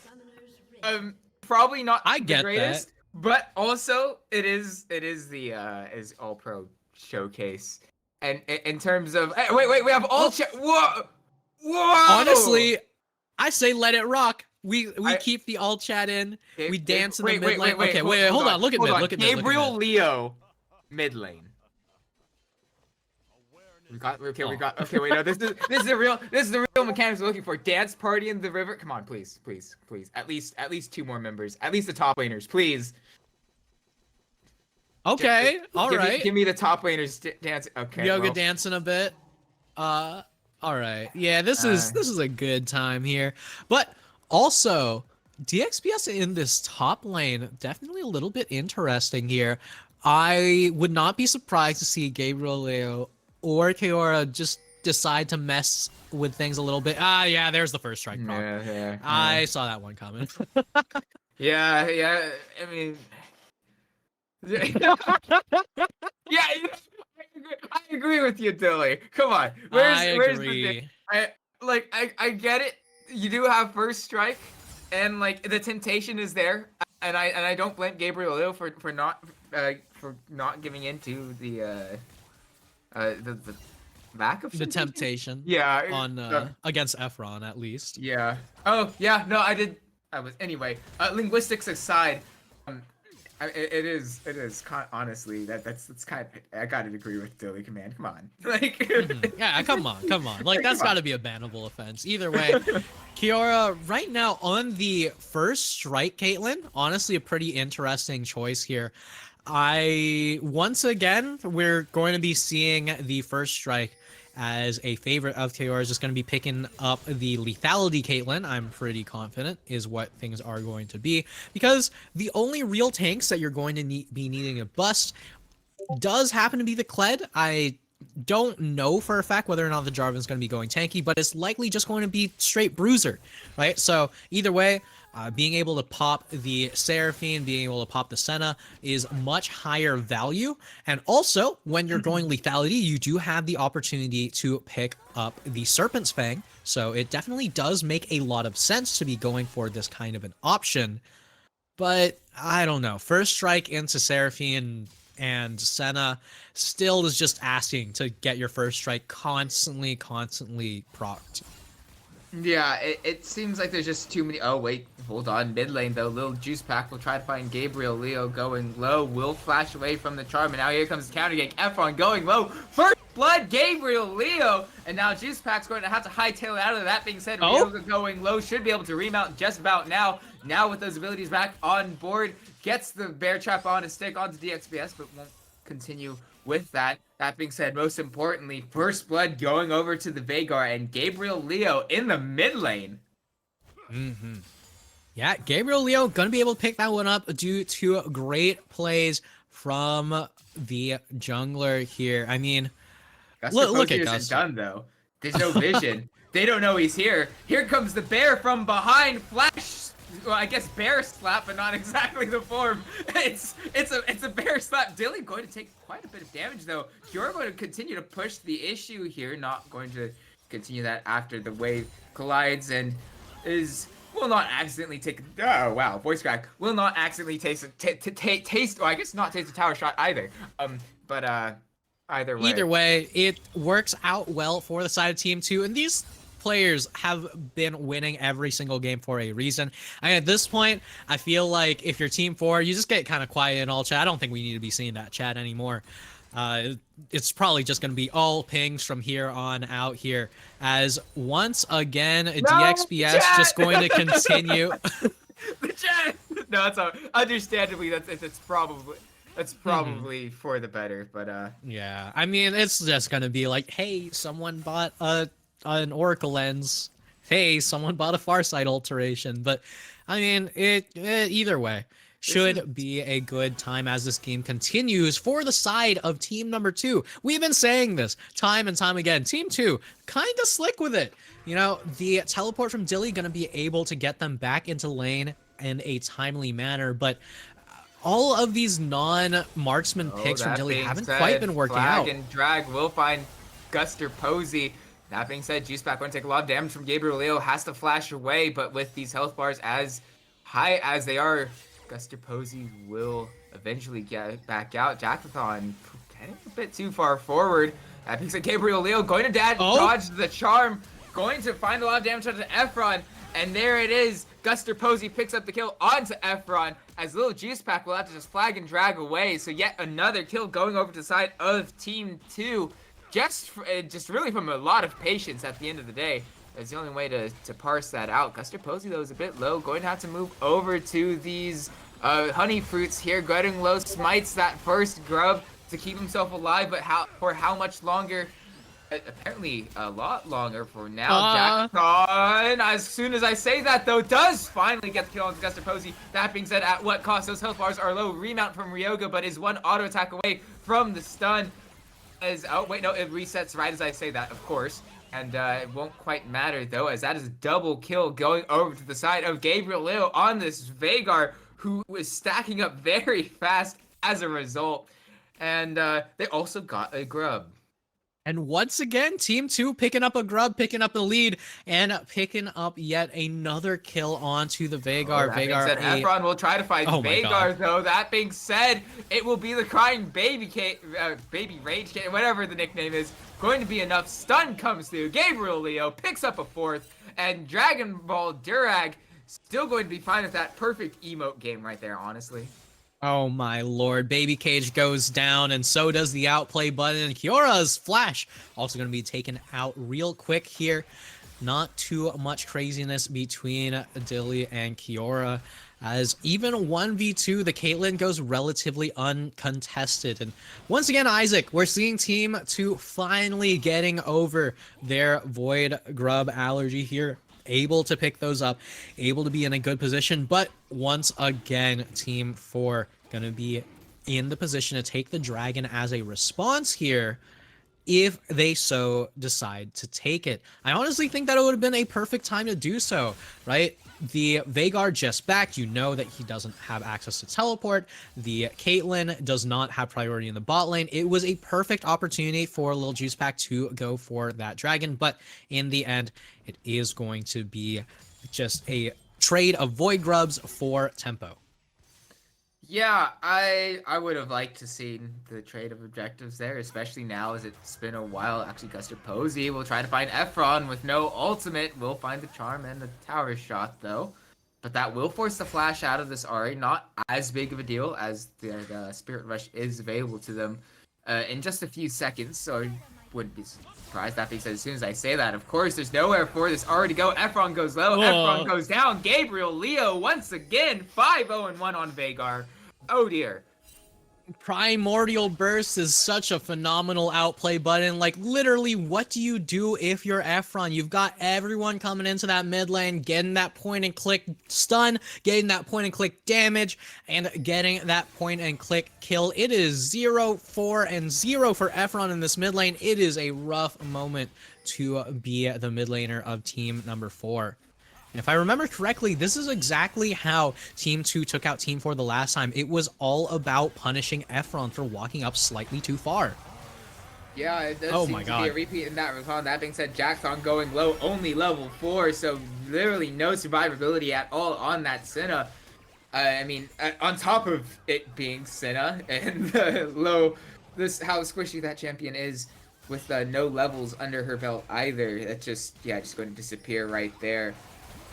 probably not the greatest, but also it is the is all pro showcase. And in terms of wait, we have all whoa. Honestly, I say let it rock. We keep the alt chat in. We dance in the mid lane. Okay, wait, hold on. Look at mid. Look at mid. Gabriel Leo, mid lane. We got. Okay, wait. No, this is the real mechanics we're looking for. Dance party in the river. Come on, please. At least 2 more members. At least the top laners, please. Okay, all right. Give me the top laners dance. Okay. Yoga dancing a bit. All right. Yeah, this is a good time here. But also, DXPS in this top lane, definitely a little bit interesting here. I would not be surprised to see Gabriel Leo or Kiora just decide to mess with things a little bit. Yeah, there's the first strike. Yeah. I saw that one coming. Yeah. I mean, yeah, I agree with you, Dilly. Come on, where's the thing? I get it. You do have first strike, and like the temptation is there, and I don't blame Gabriel Leo for not giving into the lack of the temptation. Yeah, on against Efron at least. Yeah. Oh yeah. No, I was anyway. Linguistics aside. It is honestly that's kind of, I gotta agree with Dilly Command. Come on, like yeah, come on, like that's gotta be a bannable offense. Either way, Kiora right now on the first strike. Caitlyn, honestly, a pretty interesting choice here. Once again, we're going to be seeing the first strike as a favorite of Kiora is just going to be picking up the lethality Caitlyn. I'm pretty confident is what things are going to be, because the only real tanks that you're going to be needing to bust does happen to be the Kled. I don't know for a fact whether or not the Jarvan's going to be going tanky, but it's likely just going to be straight bruiser, right? So either way, being able to pop the Seraphine, being able to pop the Senna is much higher value. And also, when you're going lethality, you do have the opportunity to pick up the Serpent's Fang. So it definitely does make a lot of sense to be going for this kind of an option. But I don't know. First strike into Seraphine and Senna still is just asking to get your first strike constantly procced. Yeah, it seems like there's just too many. Oh wait, hold on. Mid lane though, little Juice Pack will try to find Gabriel Leo going low. Will flash away from the charm, and now here comes the counter gank. Efron going low. First blood, Gabriel Leo, and now Juice Pack's going to have to hightail it out of it. That being said, Ryoga going low should be able to remount just about now. now with those abilities back on board, gets the bear trap on a stick onto DXBS, but won't continue with that. That being said, most importantly, first blood going over to the Veigar and Gabriel Leo in the mid lane. Yeah, Gabriel Leo gonna be able to pick that one up due to great plays from the jungler here. I mean, look at isn't Guster. done though. There's no vision. They don't know he's here. Here comes the bear from behind. Flash. Well, I guess bear slap, but not exactly the form. It's a bear slap. Dilly going to take quite a bit of damage though. You're going to continue to push the issue here. Not going to continue that after the wave collides and will not accidentally take. Oh wow, voice crack. Will not accidentally taste. Well, I guess not taste a tower shot either. But either way. Either way, it works out well for the side of Team 2, and these players have been winning every single game for a reason. I mean, at this point, I feel like if you're Team 4, you just get kind of quiet in all chat. I don't think we need to be seeing that chat anymore. It's probably just going to be all pings from here on out here, as once again, DXBS just going to continue. The chat! No, it's understandably, that's probably for the better, but yeah, I mean, it's just gonna be like, hey, someone bought an Oracle lens. Hey, someone bought a Farsight alteration. But I mean, it either way should be a good time as this game continues for the side of team number 2. We've been saying this time and time again. Team 2 kind of slick with it. You know, the teleport from Dilly gonna be able to get them back into lane in a timely manner, but all of these non-marksman picks from Dilly haven't quite been working out. Flag and drag will find Guster Posey. That being said, Juice Pack going to take a lot of damage from Gabriel Leo, has to flash away, but with these health bars as high as they are, Guster Posey will eventually get back out. Jackathon getting a bit too far forward. That being said, Gabriel Leo going to dodge the charm, going to find a lot of damage onto Efron, and there it is. Guster Posey picks up the kill onto Efron, as little Juice Pack will have to just flag and drag away. So yet another kill going over to the side of Team 2. Just really from a lot of patience at the end of the day. That's the only way to parse that out. Guster Posey, though, is a bit low. Going to have to move over to these honey fruits here. Getting low, smites that first grub to keep himself alive, but for how much longer? Apparently a lot longer for now. Jackson, as soon as I say that though, does finally get the kill on Guster Posey. That being said, at what cost? Those health bars are low. Remount from Ryoga, but is one auto attack away from the stun. Oh wait, no, it resets right as I say that, of course. And it won't quite matter though, as that is a double kill going over to the side of Gabriel Leo on this Veigar, who was stacking up very fast as a result. And they also got a grub. And once again, Team 2 picking up a grub, picking up the lead, and picking up yet another kill onto the Veigar. Veigar. Efron will try to fight Veigar, though. That being said, it will be the crying baby rage, whatever the nickname is, going to be enough. Stun comes through. Gabriel Leo picks up a fourth, and Dragon Ball Durag still going to be fine with that perfect emote game right there, honestly. Oh my lord, Baby Cage goes down, and so does the outplay button. And Kiora's flash also going to be taken out real quick here. Not too much craziness between Dilly and Kiora, as even 1v2, the Caitlyn goes relatively uncontested. And once again, Isaac, we're seeing Team 2 finally getting over their Void Grub allergy here. Able to pick those up, able to be in a good position, but once again, Team 4 gonna be in the position to take the dragon as a response here if they so decide to take it. I honestly think that it would have been a perfect time to do so, right? The Veigar just back, you know that he doesn't have access to teleport. The Caitlyn does not have priority in the bot lane. It was a perfect opportunity for Lil Juice Pack to go for that dragon, but in the end, it is going to be just a trade of Void Grubs for tempo. Yeah, I would have liked to see the trade of objectives there, especially now as it's been a while. Actually, Guster Posey will try to find Efron with no ultimate. Will find the charm and the tower shot, though. But that will force the flash out of this Ahri. Not as big of a deal as the Spirit Rush is available to them in just a few seconds. So wouldn't be surprised. That being said, as soon as I say that, of course, there's nowhere for this R to go. Efron goes low. Whoa. Efron goes down. Gabriel Leo once again 5-0-1 on Veigar. Oh dear. Primordial Burst is such a phenomenal outplay button. Like, literally, what do you do if you're Efron? You've got everyone coming into that mid lane, getting that point and click stun, getting that point and click damage, and getting that point and click kill. It is 0, 4, and 0 for Efron in this mid lane. It is a rough moment to be the mid laner of team number 4. And if I remember correctly, this is exactly how Team 2 took out Team 4 the last time. It was all about punishing Efron for walking up slightly too far. Yeah, it does seem to be a repeat in that regard. That being said, Jackson going low, only level 4, so literally no survivability at all on that Senna. I mean, on top of it being Senna and low, how squishy that champion is with no levels under her belt either. That's just going to disappear right there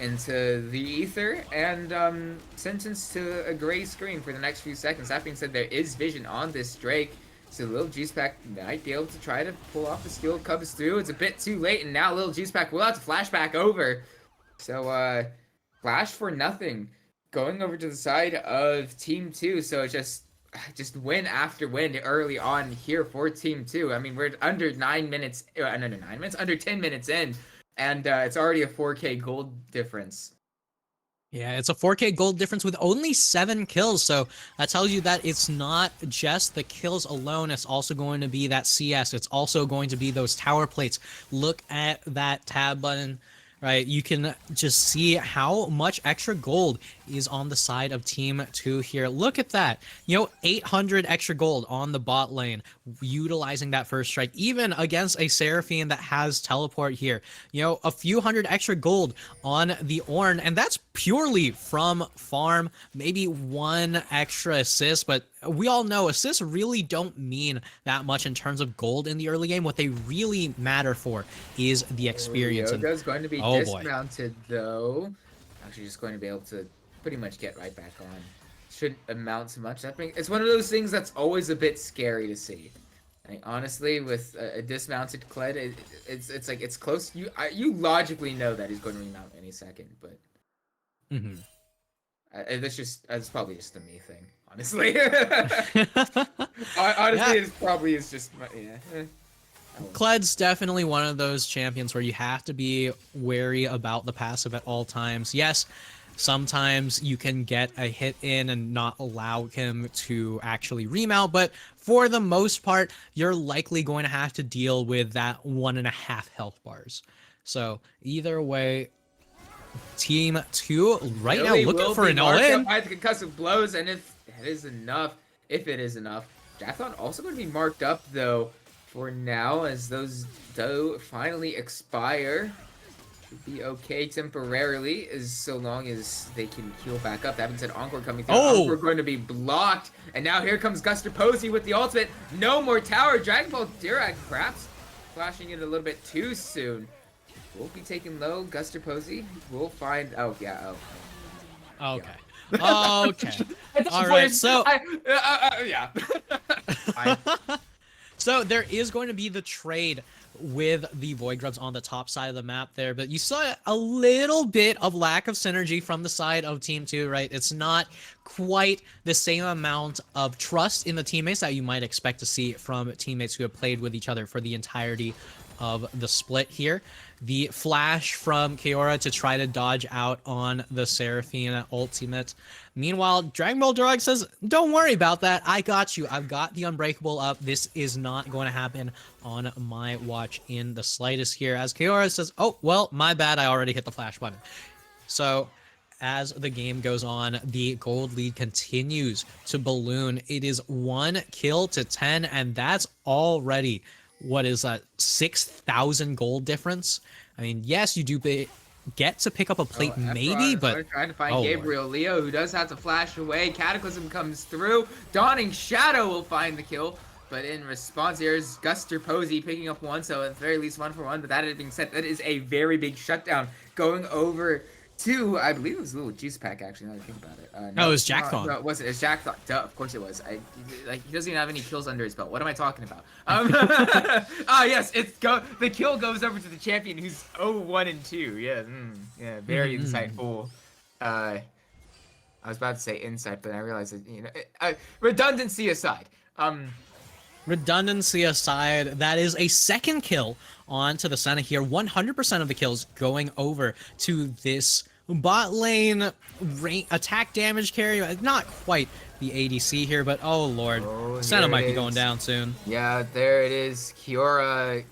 into the ether and sentenced to a gray screen for the next few seconds. That being said, there is vision on this Drake, so Lil Juicepack might be able to try to pull off the skill comes through. It's a bit too late, and now Lil Juicepack will have to flash back over. So flash for nothing going over to the side of Team 2. So just win after win early on here for Team 2. I mean, we're under 9 minutes, under 10 minutes in. And it's already a 4K gold difference. Yeah, it's a 4K gold difference with only 7 kills. So that tells you that it's not just the kills alone. It's also going to be that CS. It's also going to be those tower plates. Look at that tab button, right? You can just see how much extra gold is on the side of Team 2 here. Look at that. 800 extra gold on the bot lane, utilizing that first strike, even against a Seraphine that has teleport here. A few hundred extra gold on the Ornn, and that's purely from farm, maybe 1 extra assist, but we all know assists really don't mean that much in terms of gold in the early game. What they really matter for is the experience. Yoga's going to be dismounted, though. Actually, just going to be able to pretty much get right back on. Shouldn't amount to much. It's one of those things that's always a bit scary to see. Honestly, with a dismounted Kled, it's like it's close. You logically know that he's going to remount any second, but that's probably just a me thing. Honestly, it probably is just Kled's definitely one of those champions where you have to be wary about the passive at all times. Yes, sometimes you can get a hit in and not allow him to actually remount, but for the most part, you're likely going to have to deal with that 1.5 health bars. So either way, Team 2 right now looking for an all-in. By the concussive blows, and if it is enough, Jathon also going to be marked up though for now, as those do finally expire. Should be okay temporarily, as so long as they can heal back up. That being said, Encore coming through. Encore going to be blocked, and now here comes Guster Posey with the ultimate. No more tower. Dragon Ball Dirac perhaps flashing it a little bit too soon. We'll be taking low. Guster Posey will find. Okay. Okay. All right. So yeah. So there is going to be the trade with the Void Grubs on the top side of the map there, but you saw a little bit of lack of synergy from the side of Team 2, right? It's not quite the same amount of trust in the teammates that you might expect to see from teammates who have played with each other for the entirety of the split here. The flash from Kaora to try to dodge out on the Seraphine ultimate. Meanwhile, Dragon Ball Dorog says, don't worry about that. I got you. I've got the Unbreakable up. This is not going to happen on my watch in the slightest here. As Kaora says, oh, well, my bad. I already hit the flash button. So as the game goes on, the gold lead continues to balloon. It is 1 kill to 10, and that's already... what is that, 6,000 gold difference? I mean, yes, you do get to pick up a plate, maybe, but trying to find Gabriel Leo, who does have to flash away. Cataclysm comes through. Dawning Shadow will find the kill, but in response, here's Guster Posey picking up 1, so at the very least 1 for 1. But that being said, that is a very big shutdown going over 2, I believe it was a little juice pack actually. Now that I think about it. Oh, it No, was Jack no, Thon. no, it wasn't. It's Jack Thon. Duh, of course it was. He doesn't even have any kills under his belt. What am I talking about? Yes, the kill goes over to the champion who's 0-1-2. Yeah, yeah, very insightful. I was about to say insight, but I realized that redundancy aside. Redundancy aside, that is a second kill onto the Senna here. 100% of the kills going over to this bot lane attack damage carry. Not quite the ADC here, but oh lord, Senna might be going down soon. Yeah, there it is. Kiora,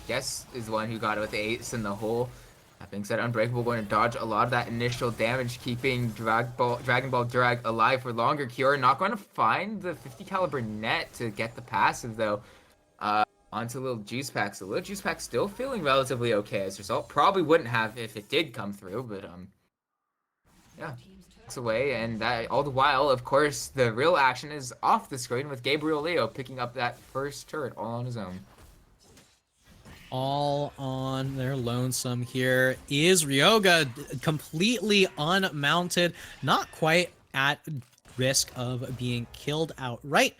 guess is the one who got it with the ace in the hole. That being said, Unbreakable going to dodge a lot of that initial damage, keeping Dragon Ball Durag alive for longer. Kiora not going to find the 50 caliber net to get the passive though. Onto Little Juice Pack. So Little Juice Pack still feeling relatively okay as a result. Probably wouldn't have if it did come through, but yeah. It's away, and that all the while, of course, the real action is off the screen with Gabriel Leo picking up that first turret all on his own. All on their lonesome here is Ryoga, completely unmounted, not quite at risk of being killed outright,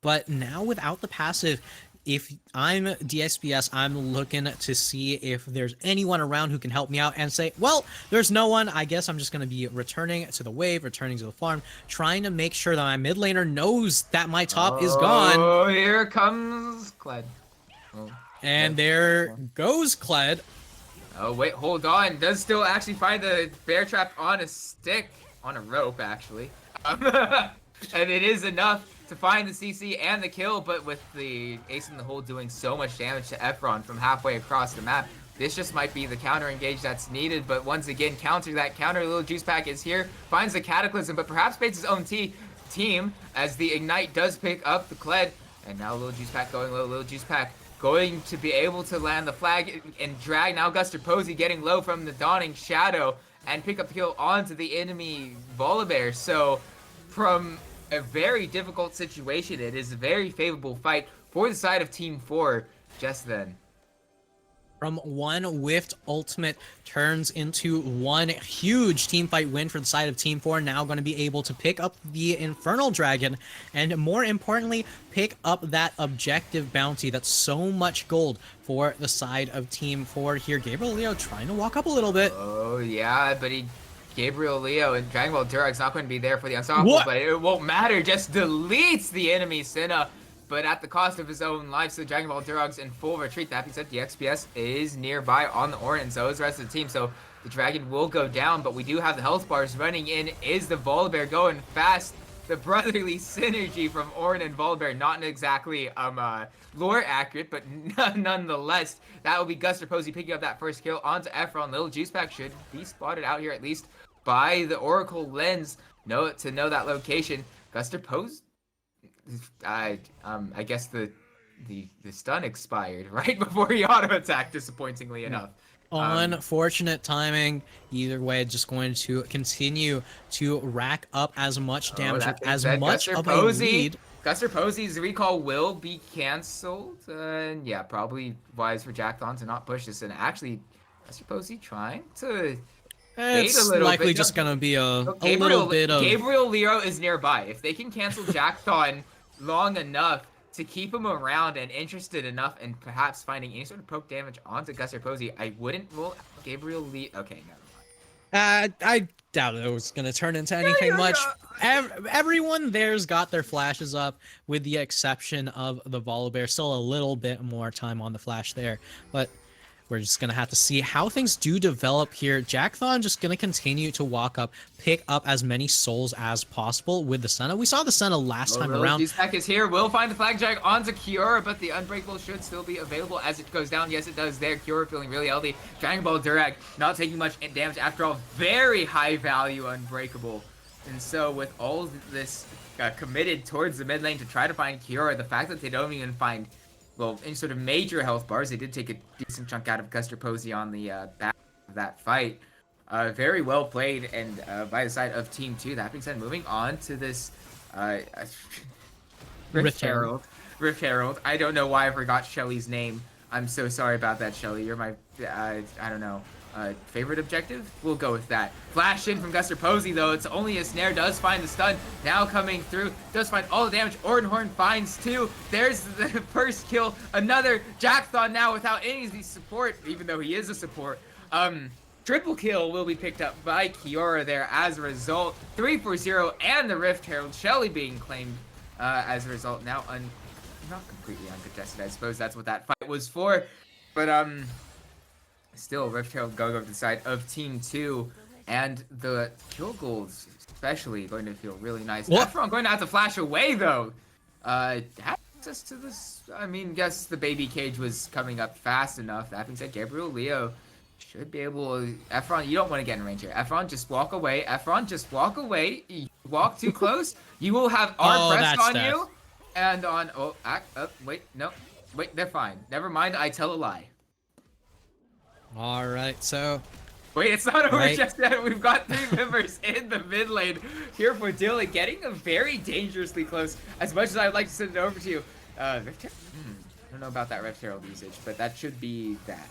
but now without the passive, if I'm DSPS, I'm looking to see if there's anyone around who can help me out and say, well, there's no one. I guess I'm just going to be returning to the wave, returning to the farm, trying to make sure that my mid laner knows that my top is gone. Oh, here comes Kled. Oh. And there goes Kled. Oh, wait, hold on. Does still actually find the bear trap on a stick. On a rope, actually. And it is enough to find the CC and the kill, but with the ace in the hole doing so much damage to Efron from halfway across the map, this just might be the counter engage that's needed. But once again, counter that counter. Little Juice Pack is here, finds the Cataclysm, but perhaps baits his own team as the Ignite does pick up the Kled. And now Little Juice Pack going low. Little Juice Pack going to be able to land the flag and drag now Guster Posey getting low from the Dawning Shadow and pick up the kill onto the enemy Volibear. So from a very difficult situation, it is a very favorable fight for the side of Team 4 just then. From one whiffed ultimate turns into one huge team fight win for the side of Team 4. Now going to be able to pick up the Infernal Dragon and more importantly, pick up that objective bounty. That's so much gold for the side of Team 4 here. Gabriel Leo trying to walk up a little bit. Oh, yeah, but Gabriel Leo and Dragon Ball Durag's not going to be there for the Unstoppable, but it won't matter. Just deletes the enemy Senna, but at the cost of his own life. So Dragon Ball Durag's in full retreat. That being said, the XPS is nearby on the Orin, and so is the rest of the team. So the Dragon will go down, but we do have the health bars running in. Is the Volibear going fast? The brotherly synergy from Orin and Volibear, not exactly lore accurate, but nonetheless, that will be Guster Posey picking up that first kill onto Efron. Little Juice Pack should be spotted out here at least by the Oracle lens to know that location. Guster Posey, I guess the stun expired right before he auto attacked, disappointingly enough. Unfortunate timing. Either way, just going to continue to rack up as much damage, as much of a lead. Guster Posey's recall will be canceled. Yeah, probably wise for Jack Thon to not push this. And actually, Guster Posey trying to it's likely just going to be a little bit of... Gabriel Leo is nearby. If they can cancel Jack Thon long enough to keep him around and interested enough and perhaps finding any sort of poke damage onto Guster Posey, I wouldn't rule Gabriel Leo. Okay, never mind. I doubt it was going to turn into anything much. Everyone there's got their flashes up, with the exception of the Volibear. Still a little bit more time on the flash there, but we're just going to have to see how things do develop here. Jack Thon just going to continue to walk up, pick up as many souls as possible with the Senna. We saw the Senna last time around. Juice Pack is here. Will find the flag drag onto Kiora, but the Unbreakable should still be available as it goes down. Yes, it does there. Kiora feeling really healthy. Dragon Ball Durag not taking much damage after all. Very high value Unbreakable. And so with all this committed towards the mid lane to try to find Kiora, the fact that they don't even find any sort of major health bars, they did take a decent chunk out of Guster Posey on the back of that fight. Very well played, and by the side of Team 2. That being said, moving on to this Rift Herald. Rift Herald. I don't know why I forgot Shelly's name. I'm so sorry about that, Shelly. You're my, I don't know. Favorite objective? We'll go with that. Flash in from Guster Posey, though. It's only a snare. Does find the stun. Now coming through. Does find all the damage. Ordenhorn finds 2. There's the first kill. Another Jackthon now without any of the support, even though he is a support. Triple kill will be picked up by Kiora there as a result. 3-4-0 and the Rift Herald. Shelly being claimed as a result. Now not completely uncontested. I suppose that's what that fight was for. But still, Rift Herald going over to the side of Team 2. And the kill goals especially going to feel really nice. Efron going to have to flash away, though. Access to this, I mean, guess the baby cage was coming up fast enough. That being said, Gabriel Leo should be able to... Efron, you don't want to get in range here. Efron, just walk away. Efron, just walk away. You walk too close, you will have R pressed on you. And on... wait, no. Wait, they're fine. Never mind, I tell a lie. All right, so... Wait, it's not over just yet. We've got 3 members in the mid lane here for Dilly, getting a very dangerously close. As much as I'd like to send it over to you. Rift Herald? I don't know about that Rift Herald usage, but that should be that.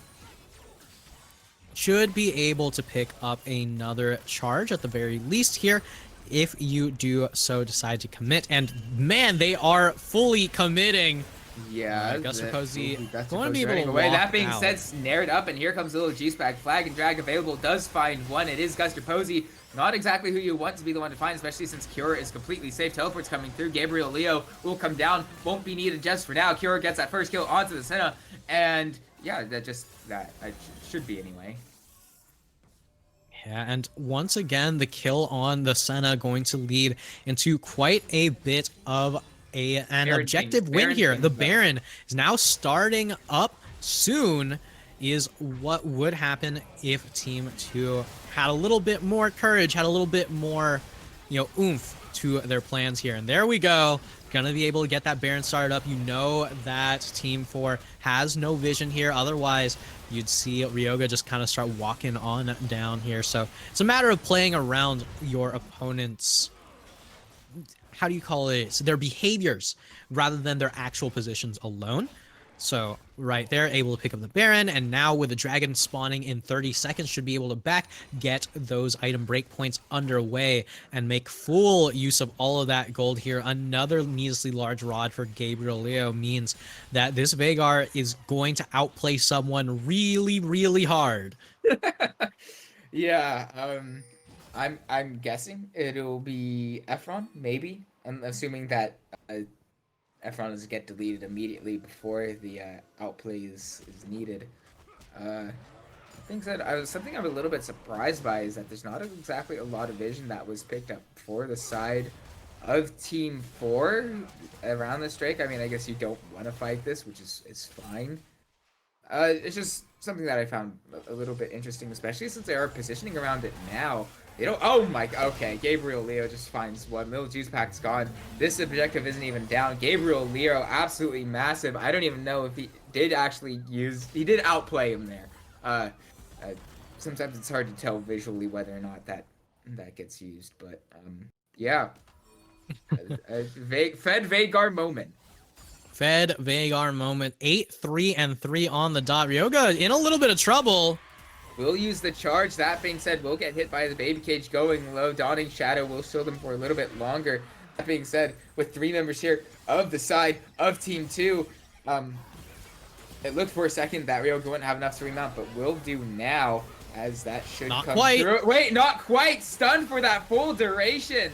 Should be able to pick up another charge at the very least here if you do so decide to commit. And man, they are fully committing. Yeah, Guster Posey going to be able to away. That being said, snared up, and here comes the little G-Spag. Flag and drag available, does find one. It is Guster Posey. Not exactly who you want to be the one to find, especially since Cure is completely safe. Teleport's coming through. Gabriel Leo will come down. Won't be needed just for now. Cure gets that first kill onto the Senna. And yeah, that should be anyway. Yeah, and once again, the kill on the Senna going to lead into quite a bit of an objective win here. The Baron is now starting up soon, is what would happen if Team 2 had a little bit more courage, had a little bit more, oomph to their plans here. And there we go. Gonna be able to get that Baron started up. You know that Team 4 has no vision here. Otherwise, you'd see Ryoga just kind of start walking on down here. So it's a matter of playing around your opponent's, how do you call it, their behaviors rather than their actual positions alone. So right there, able to pick up the Baron, and now with the Dragon spawning in 30 seconds, should be able to get those item breakpoints underway and make full use of all of that gold here. Another needlessly large rod for Gabriel Leo means that this Veigar is going to outplay someone really, really hard. Yeah, I'm guessing it'll be Efron, maybe. I'm assuming that Efron doesn't get deleted immediately before the outplay is needed. Something I'm a little bit surprised by is that there's not exactly a lot of vision that was picked up for the side of Team 4 around this Drake. I mean, I guess you don't want to fight this, which is fine. It's just something that I found a little bit interesting, especially since they are positioning around it now. They don't. Oh my. Okay, Gabriel Leo just finds one. Little Juice Pack's gone. This objective isn't even down. Gabriel Leo, absolutely massive. I don't even know if he did actually use. He did outplay him there. Sometimes it's hard to tell visually whether or not that gets used, but yeah. Fed Veigar moment. Fed Veigar moment. 8-3-3 on the dot. Ryoga in a little bit of trouble. We'll use the charge. That being said, we'll get hit by the baby cage going low. Dawning Shadow will shield them for a little bit longer. That being said, with 3 members here of the side of Team 2, it looked for a second that Ryoga wouldn't have enough to remount, but will do now, as that should come through. Wait, not quite. Stun for that full duration.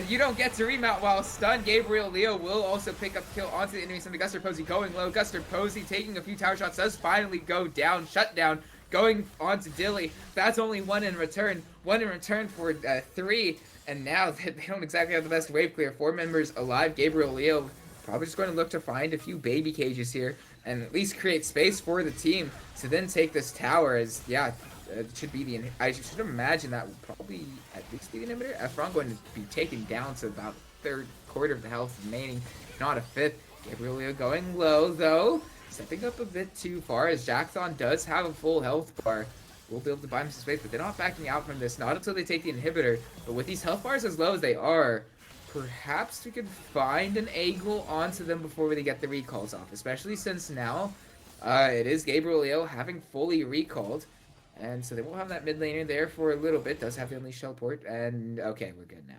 You don't get to remount while stunned. Gabriel Leo will also pick up the kill onto the enemy. Some of Guster Posey going low. Guster Posey taking a few tower shots, does finally go down, shut down. Going on to Dilly. That's only 1 in return. 1 in return for 3. And now they don't exactly have the best wave clear. 4 members alive. Gabriel Leo probably just going to look to find a few baby cages here and at least create space for the team to then take this tower. As yeah, it should be the. I should imagine that would probably at least be the inhibitor. Efron going to be taken down to about 1/3 quarter of the health remaining, if not a 5th. Gabriel Leo going low though. Stepping up a bit too far, as Jackthon does have a full health bar. We'll be able to buy him some space, but they're not backing out from this, not until they take the inhibitor. But with these health bars as low as they are, perhaps we could find an angle onto them before they get the recalls off, especially since now it is Gabriel Leo having fully recalled. And so they won't have that mid laner there for a little bit. Does have the Unleash teleport, and okay, we're good now.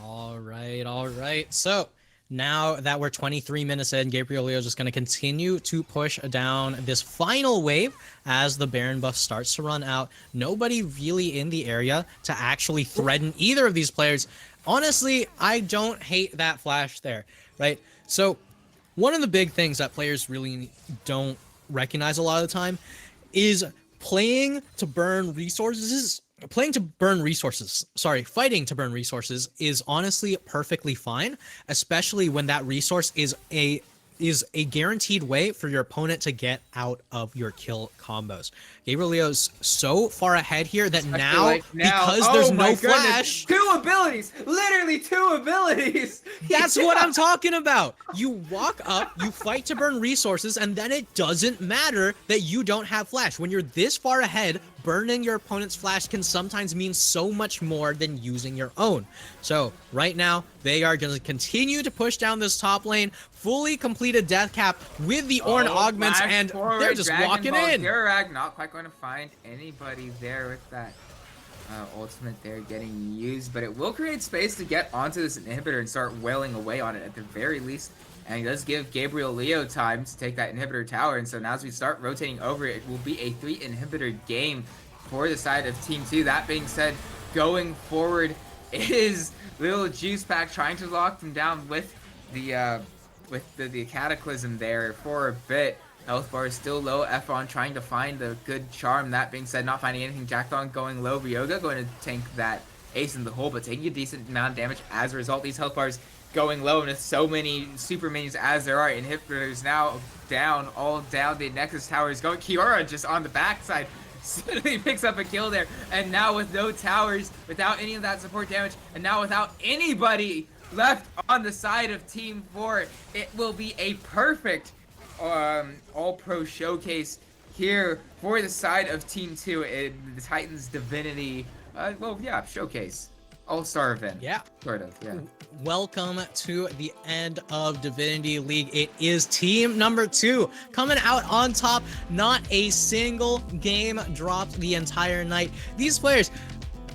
All right. So now that we're 23 minutes in, Gabriel Leo is just going to continue to push down this final wave as the Baron buff starts to run out. Nobody really in the area to actually threaten either of these players. Honestly, I don't hate that flash there, right? So one of the big things that players really don't recognize a lot of the time is fighting to burn resources is honestly perfectly fine, especially when that resource is a guaranteed way for your opponent to get out of your kill combos. Gabriel Leo's so far ahead here that now, because there's no flash, 2 abilities, literally 2 abilities. That's what I'm talking about. You walk up, you fight to burn resources, and then it doesn't matter that you don't have flash. When you're this far ahead, burning your opponent's flash can sometimes mean so much more than using your own. So right now, they are going to continue to push down this top lane, fully completed death cap with the Ornn augments, and they're just walking in. Durag not quite going to find anybody there with that ultimate there getting used, but it will create space to get onto this inhibitor and start wailing away on it at the very least. And it does give Gabriel Leo time to take that inhibitor tower, and so now as we start rotating over, it will be a 3 inhibitor game for the side of Team 2. That being said, going forward is Little Juice Pack trying to lock them down with the Cataclysm there for a bit. Health bar is still low. Efron trying to find the good charm. That being said, not finding anything. Jackdawn going low. Ryoga going to tank that ace in the hole, but taking a decent amount of damage as a result. These health bars going low, and with so many super minions as there are, inhibitors now down, all down. The Nexus tower is going. Kiora just on the backside suddenly picks up a kill there, and now with no towers, without any of that support damage, and now without anybody left on the side of Team 4, it will be a perfect all-pro showcase here for the side of Team 2 in the Titans Divinity. Showcase. All-star event. Yeah. Sort of, yeah. Welcome to the end of Divinity League. It is team number 2 coming out on top. Not a single game dropped the entire night. These players,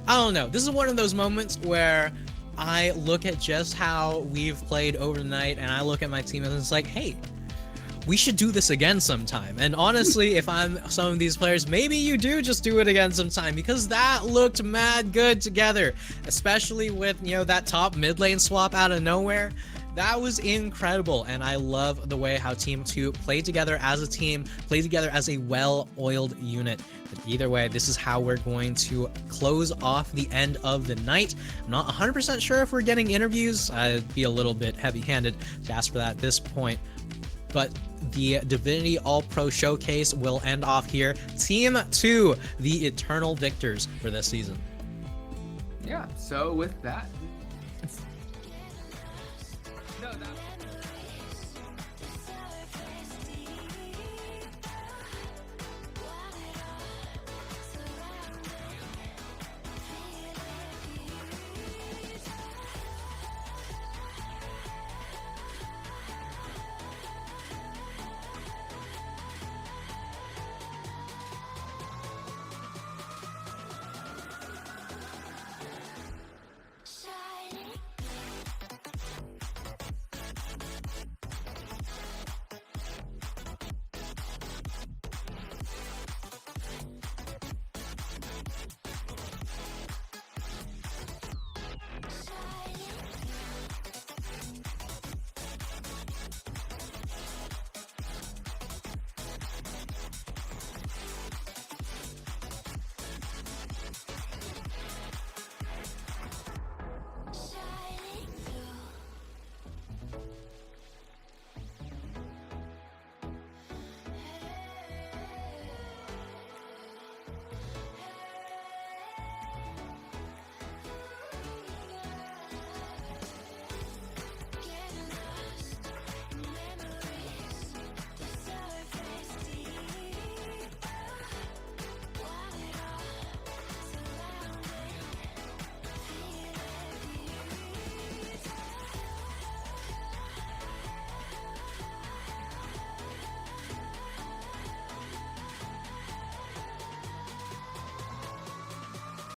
I don't know. This is one of those moments where I look at just how we've played over the night, and I look at my team and it's like, hey, we should do this again sometime. And honestly, if I'm some of these players, maybe you do just do it again sometime, because that looked mad good together, especially with, that top mid lane swap out of nowhere. That was incredible, and I love the way how Team 2 played together as a team, played together as a well-oiled unit. But either way, this is how we're going to close off the end of the night. I'm not 100% sure if we're getting interviews. I'd be a little bit heavy-handed to ask for that at this point. But the Divinity All-Pro Showcase will end off here. Team 2, the eternal victors for this season. Yeah, so with that... No, that...